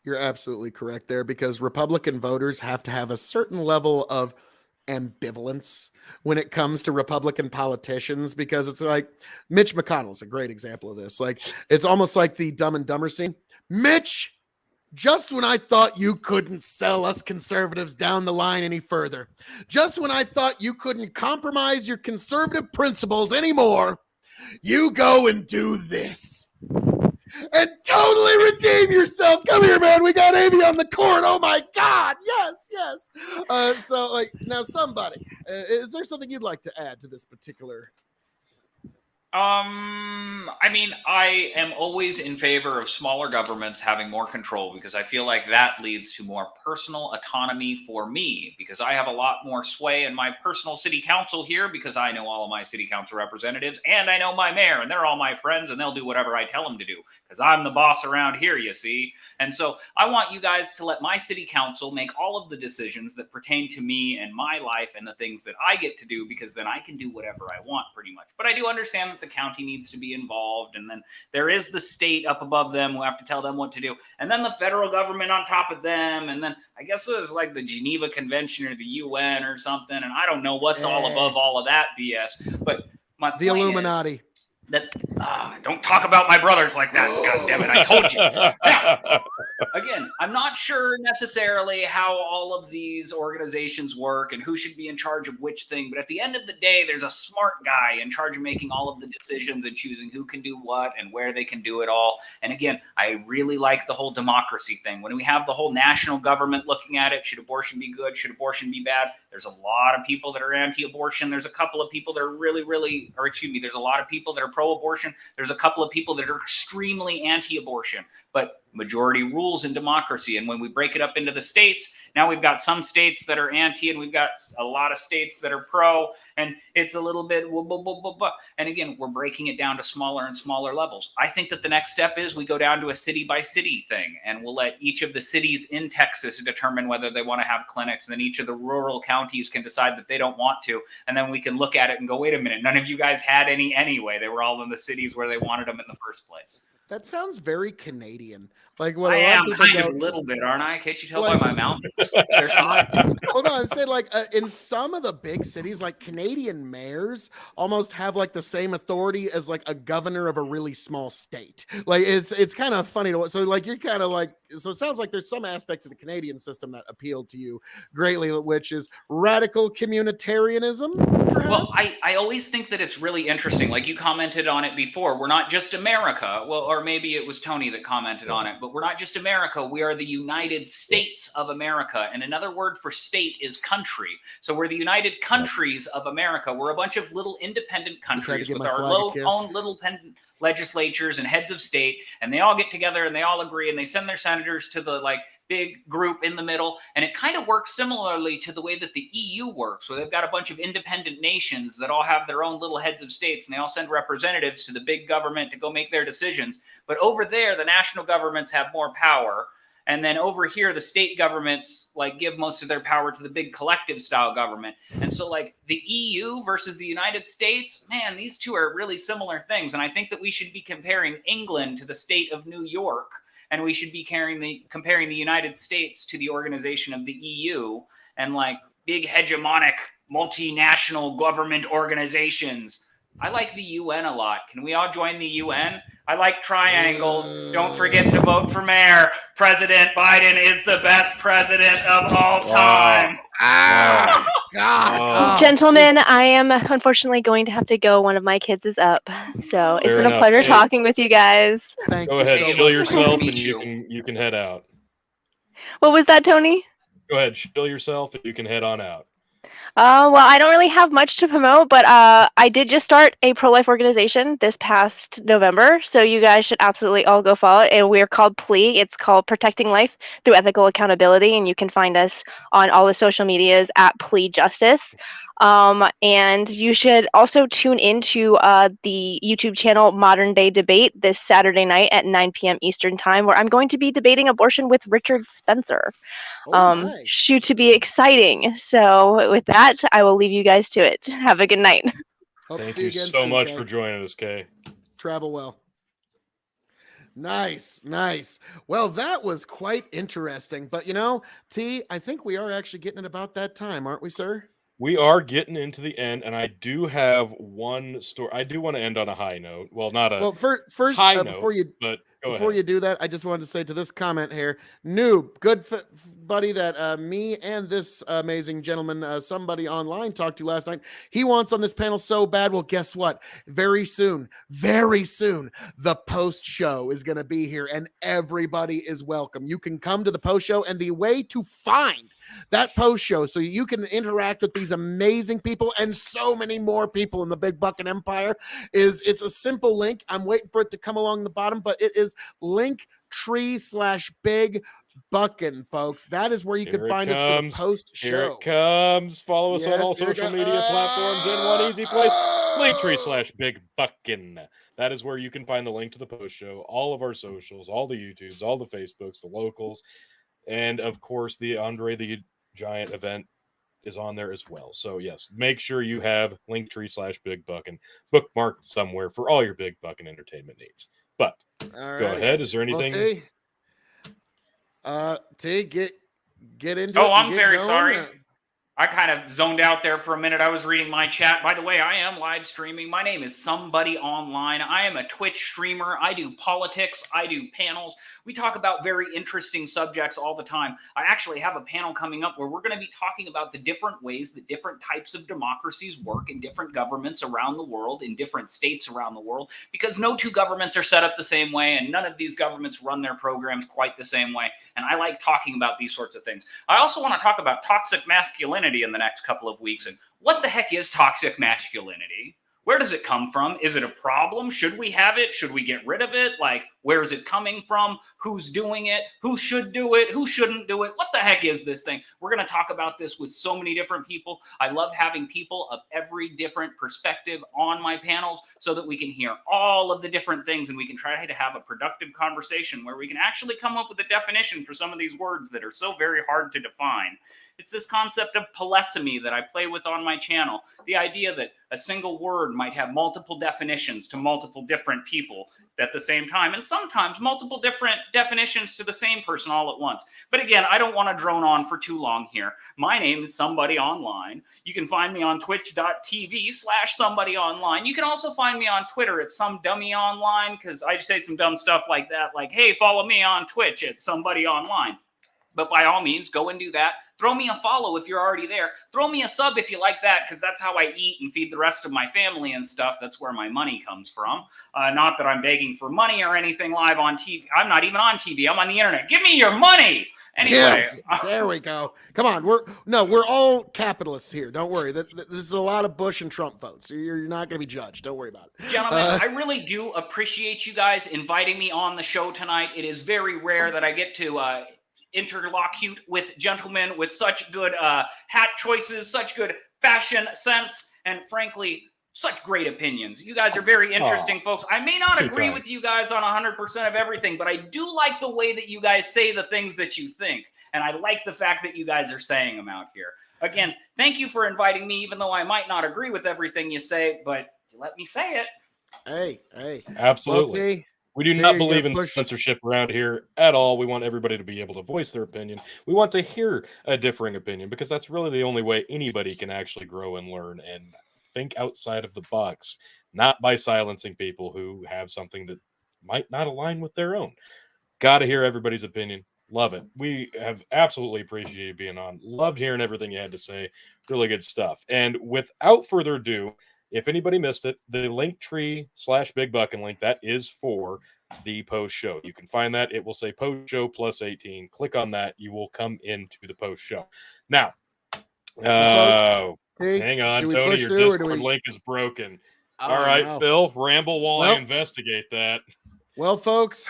You're absolutely correct there, because Republican voters have to have a certain level of ambivalence when it comes to Republican politicians, because it's like Mitch McConnell's a great example of this. Like, it's almost like the Dumb and Dumber scene. Mitch, just when I thought you couldn't sell us conservatives down the line any further, just when I thought you couldn't compromise your conservative principles anymore, you go and do this and totally redeem yourself. Come here, man. We got Amy on the court. Oh my God. Yes. So, like, now somebody, is there something you'd like to add to this particular? I mean, I am always in favor of smaller governments having more control, because I feel like that leads to more personal autonomy for me, because I have a lot more sway in my personal city council here, because I know all of my city council representatives and I know my mayor, and they're all my friends, and they'll do whatever I tell them to do because I'm the boss around here, you see. And so I want you guys to let my city council make all of the decisions that pertain to me and my life and the things that I get to do, because then I can do whatever I want pretty much. But I do understand that the county needs to be involved, and then there is the state up above them who have to tell them what to do, and then the federal government on top of them, and then I guess there's like the Geneva Convention or the UN or something, and I don't know what's all above all of that BS. But the Illuminati. That don't talk about my brothers like that. God damn it, I told you. Now, again, I'm not sure necessarily how all of these organizations work and who should be in charge of which thing, but at the end of the day, there's a smart guy in charge of making all of the decisions and choosing who can do what and where they can do it all. And again, I really like the whole democracy thing. When we have the whole national government looking at it, should abortion be good? Should abortion be bad? There's a lot of people that are anti-abortion. There's a couple of people that are there's a lot of people that are pro-abortion. There's a couple of people that are extremely anti-abortion, but majority rules in democracy. And when we break it up into the states, now we've got some states that are anti, and we've got a lot of states that are pro, and it's a little bit, and again, we're breaking it down to smaller and smaller levels. I think that the next step is we go down to a city by city thing, and we'll let each of the cities in Texas determine whether they want to have clinics, and then each of the rural counties can decide that they don't want to, and then we can look at it and go, wait a minute, none of you guys had any anyway. They were all in the cities where they wanted them in the first place. That sounds very Canadian. Like what I a lot am of people kind go, of a little bit, aren't I? Can't you tell like, by my mountains? There's some. Hold on, I'm saying like in some of the big cities, like Canadian mayors almost have like the same authority as like a governor of a really small state. Like it's kind of funny to so like you're kind of like so it sounds like there's some aspects of the Canadian system that appeal to you greatly, which is radical communitarianism. Perhaps? Well, I always think that it's really interesting. Like you commented on it before, we're not just America. Well, or maybe it was Tony that commented on it, but we're not just America. We are the United States of America. And another word for state is country. So we're the United Countries of America. We're a bunch of little independent countries with our own little legislatures and heads of state, and they all get together and they all agree and they send their senators to the big group in the middle, and it kind of works similarly to the way that the EU works, where they've got a bunch of independent nations that all have their own little heads of states, and they all send representatives to the big government to go make their decisions. But over there, the national governments have more power. And then over here, the state governments like give most of their power to the big collective style government. And so like the EU versus the United States, man, these two are really similar things. And I think that we should be comparing England to the state of New York, and we should be comparing the United States to the organization of the EU, and like big hegemonic multinational government organizations. I like the UN a lot. Can we all join the UN? I like triangles. Don't forget to vote for mayor. President Biden is the best president of all time. Ah, God. Gentlemen, I am unfortunately going to have to go. One of my kids is up. So it's been a pleasure talking with you guys. Go ahead, shill yourself, and you can head out. What was that, Tony? Go ahead, shill yourself, and you can head on out. Well, I don't really have much to promote, but I did just start a pro-life organization this past November, so you guys should absolutely all go follow it. And we're called PLEA. It's called Protecting Life Through Ethical Accountability, and you can find us on all the social medias at PLEA Justice. And you should also tune into the YouTube channel Modern Day Debate this Saturday night at 9 p.m. Eastern Time, where I'm going to be debating abortion with Richard Spencer. Shoot to be exciting. So with that, I will leave you guys to it. Have a good night. Hope to Thank see you again so soon, much Kay. for joining us, Kay. Travel well. Nice. Well, that was quite interesting. But T, I think we are actually getting at about that time, aren't we, sir? We are getting into the end, and I do have one story. I do want to end on a high note. Well, not a first high note, before you but before you do that, I just wanted to say to this comment here, Noob, good buddy that me and this amazing gentleman, somebody online talked to last night. He wants on this panel so bad. Well, guess what? Very soon, the post show is going to be here, and everybody is welcome. You can come to the post show, and the way to find that post show so you can interact with these amazing people and so many more people in the Big Buckin' Empire it's a simple link. I'm waiting for it to come along the bottom, but it is Linktree/Big Buckin', folks. That is where you can find us for the post show. Here it comes. Follow us on all social media platforms in one easy place. Linktree/Big Buckin'. That is where you can find the link to the post show, all of our socials, all the YouTubes, all the Facebooks, the locals. And, of course, the Andre the Giant event is on there as well. So, yes, make sure you have Linktree/Big Buckin' bookmarked somewhere for all your Big Buckin' entertainment needs. But, go ahead. Is there anything? Well, T, get into it. Oh, I'm very sorry. I kind of zoned out there for a minute. I was reading my chat. By the way, I am live streaming. My name is Somebody Online. I am a Twitch streamer. I do politics. I do panels. We talk about very interesting subjects all the time. I actually have a panel coming up where we're going to be talking about the different ways that different types of democracies work in different governments around the world, in different states around the world, because no two governments are set up the same way, and none of these governments run their programs quite the same way. And I like talking about these sorts of things. I also want to talk about toxic masculinity in the next couple of weeks. And what the heck is toxic masculinity? Where does it come from? Is it a problem? Should we have it? Should we get rid of it? Like, where is it coming from? Who's doing it? Who should do it? Who shouldn't do it? What the heck is this thing? We're going to talk about this with so many different people. I love having people of every different perspective on my panels so that we can hear all of the different things and we can try to have a productive conversation where we can actually come up with a definition for some of these words that are so very hard to define. It's this concept of polysemy that I play with on my channel. The idea that a single word might have multiple definitions to multiple different people at the same time, and sometimes multiple different definitions to the same person all at once. But again, I don't want to drone on for too long here. My name is Somebody Online. You can find me on twitch.tv/somebodyonline. You can also find me on Twitter at somedummyonline, because I say some dumb stuff like that, like, hey, follow me on Twitch at Somebody Online. But by all means, go and do that. Throw me a follow if you're already there. Throw me a sub if you like that, because that's how I eat and feed the rest of my family and stuff. That's where my money comes from. Not that I'm begging for money or anything live on TV. I'm not even on TV. I'm on the internet. Give me your money. Anyway. Yes, there we go. Come on. We're all capitalists here. Don't worry. This is a lot of Bush and Trump votes. You're not going to be judged. Don't worry about it. Gentlemen, I really do appreciate you guys inviting me on the show tonight. It is very rare that I get to interlocute with gentlemen with such good hat choices, such good fashion sense, and frankly, such great opinions. You guys are very interesting, folks. I may not agree with you guys on 100% of everything, but I do like the way that you guys say the things that you think. And I like the fact that you guys are saying them out here. Again, thank you for inviting me, even though I might not agree with everything you say, but you let me say it. Hey. Absolutely. We do not believe in censorship around here at all. We want everybody to be able to voice their opinion. We want to hear a differing opinion because that's really the only way anybody can actually grow and learn and think outside of the box, not by silencing people who have something that might not align with their own. Got to hear everybody's opinion. Love it. We have absolutely appreciated you being on. Loved hearing everything you had to say. Really good stuff. And without further ado, if anybody missed it, the Linktree/Big Buckin link, that is for the post show. You can find that. It will say post show plus 18. Click on that. You will come into the post show. Now, hang on, Tony. Your Discord link is broken. All right, no. Phil, ramble while I investigate that. Well, folks,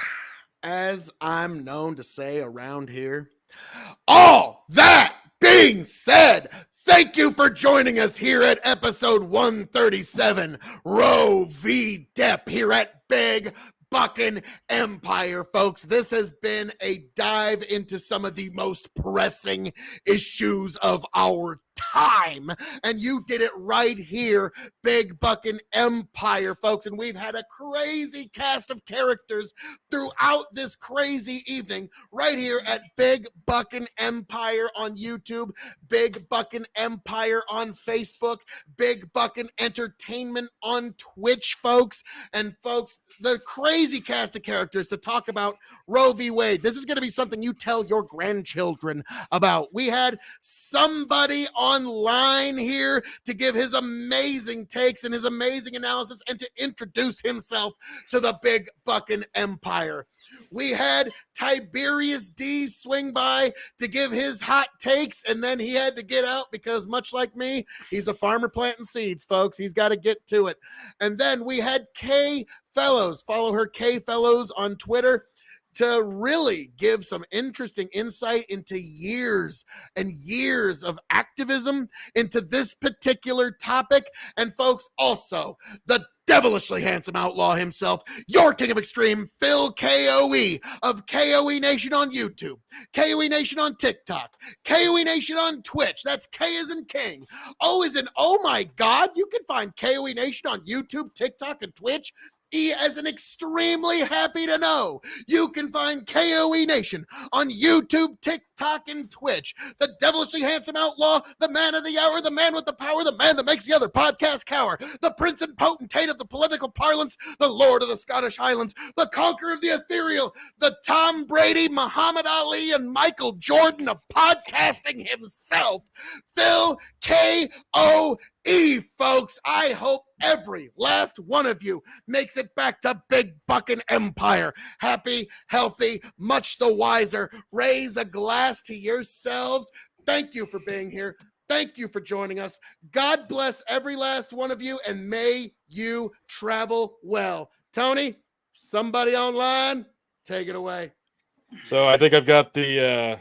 as I'm known to say around here, all that being said, thank you for joining us here at episode 137, Roe v. Depp, here at Big Buckin Empire, folks. This has been a dive into some of the most pressing issues of our time, and you did it right here, Big Buckin Empire, folks. And we've had a crazy cast of characters throughout this crazy evening right here at Big Buckin Empire on YouTube, Big Buckin Empire on Facebook, Big Buckin Entertainment on Twitch, folks. And folks, the crazy cast of characters to talk about Roe v. Wade. This is going to be something you tell your grandchildren about. We had somebody online here to give his amazing takes and his amazing analysis and to introduce himself to the Big Buckin Empire. We had Tiberius D swing by to give his hot takes, and then he had to get out because, much like me, he's a farmer planting seeds, folks. He's got to get to it. And then we had Kay Fellows. Follow her, Kay Fellows, on Twitter, to really give some interesting insight into years and years of activism into this particular topic. And folks, also the devilishly handsome outlaw himself, your king of extreme, Phil KOE of KOE Nation on YouTube, KOE Nation on TikTok, KOE Nation on Twitch. That's K as in king, O as in oh my God. You can find KOE Nation on YouTube, TikTok, and Twitch. E as in extremely happy to know you can find KOE Nation on YouTube, TikTok, and Twitch. The devilishly handsome outlaw, the man of the hour, the man with the power, the man that makes the other podcast cower, the prince and potentate of the political parlance, the lord of the Scottish Highlands, the conqueror of the ethereal, the Tom Brady, Muhammad Ali, and Michael Jordan of podcasting himself, Phil KOE, folks. I hope every last one of you makes it back to Big Buckin Empire. Happy, healthy, much the wiser. Raise a glass to yourselves. Thank you for being here. Thank you for joining us. God bless every last one of you, and may you travel well. Tony, somebody online, take it away. So I think I've got the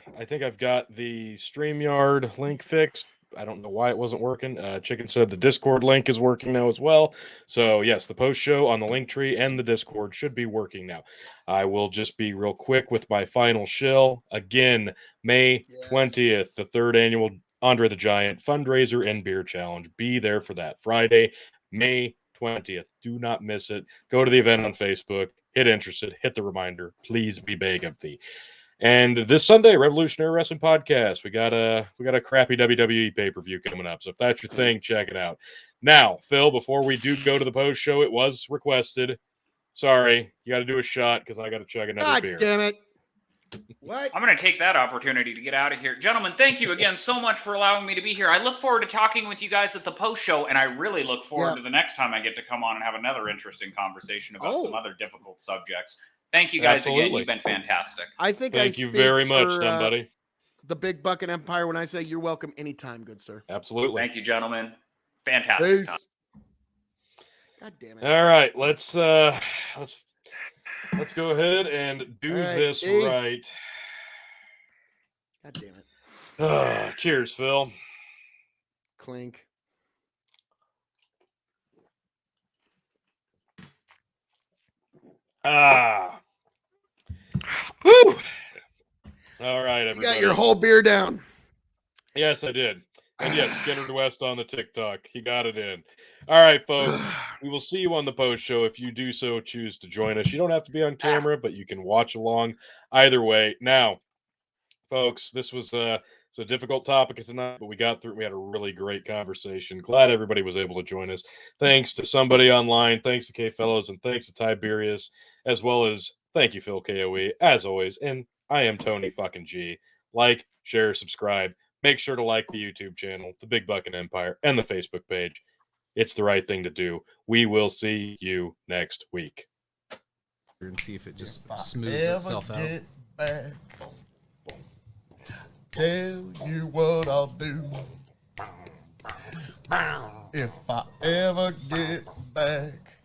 StreamYard link fixed. I don't know why it wasn't working. Chicken said the Discord link is working now as well. So yes, the post show on the Linktree and the Discord should be working now. I will just be real quick with my final shill. Again, May 20th, the third annual Andre the Giant fundraiser and beer challenge. Be there for that. Friday, May 20th. Do not miss it. Go to the event on Facebook. Hit interested. Hit the reminder. Please be big of thee. And this Sunday, Revolutionary Wrestling Podcast. We got a crappy WWE pay-per-view coming up. So if that's your thing, check it out. Now, Phil, before we do go to the post show, it was requested. Sorry, you got to do a shot because I got to chug another beer. Damn it! What? I'm going to take that opportunity to get out of here. Gentlemen, thank you again so much for allowing me to be here. I look forward to talking with you guys at the post show, and I really look forward to the next time I get to come on and have another interesting conversation about some other difficult subjects. Thank you guys again. You've been fantastic. I think Thank you very much, somebody. The Big Buckin Empire when I say you're welcome anytime, good sir. Absolutely. Thank you, gentlemen. Fantastic. God damn it. All right, let's go ahead and do this right. God damn it. Cheers, Phil. Clink. Whew. All right, everybody. You got your whole beer down. Yes, I did. And yes, Skinner West on the TikTok. He got it in. All right, folks. We will see you on the post show if you do so choose to join us. You don't have to be on camera, but you can watch along either way. Now, folks, this was a difficult topic tonight, but we got through. We had a really great conversation. Glad everybody was able to join us. Thanks to somebody online. Thanks to K Fellows, and thanks to Tiberius, as well as thank you, Phil KOE, as always. And I am Tony fucking G. Like, share, subscribe. Make sure to like the YouTube channel, the Big Buckin' Empire, and the Facebook page. It's the right thing to do. We will see you next week. And see if it just smooths itself out. Back, tell you what I'll do. If I ever get back,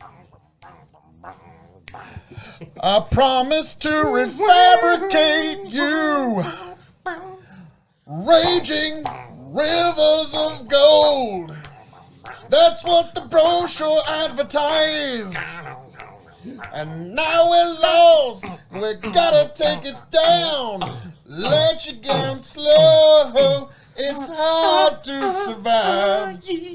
I promise to refabricate you. Raging rivers of gold. That's what the brochure advertised. And now we're lost. We gotta take it down. Let you down slow. It's hard to survive.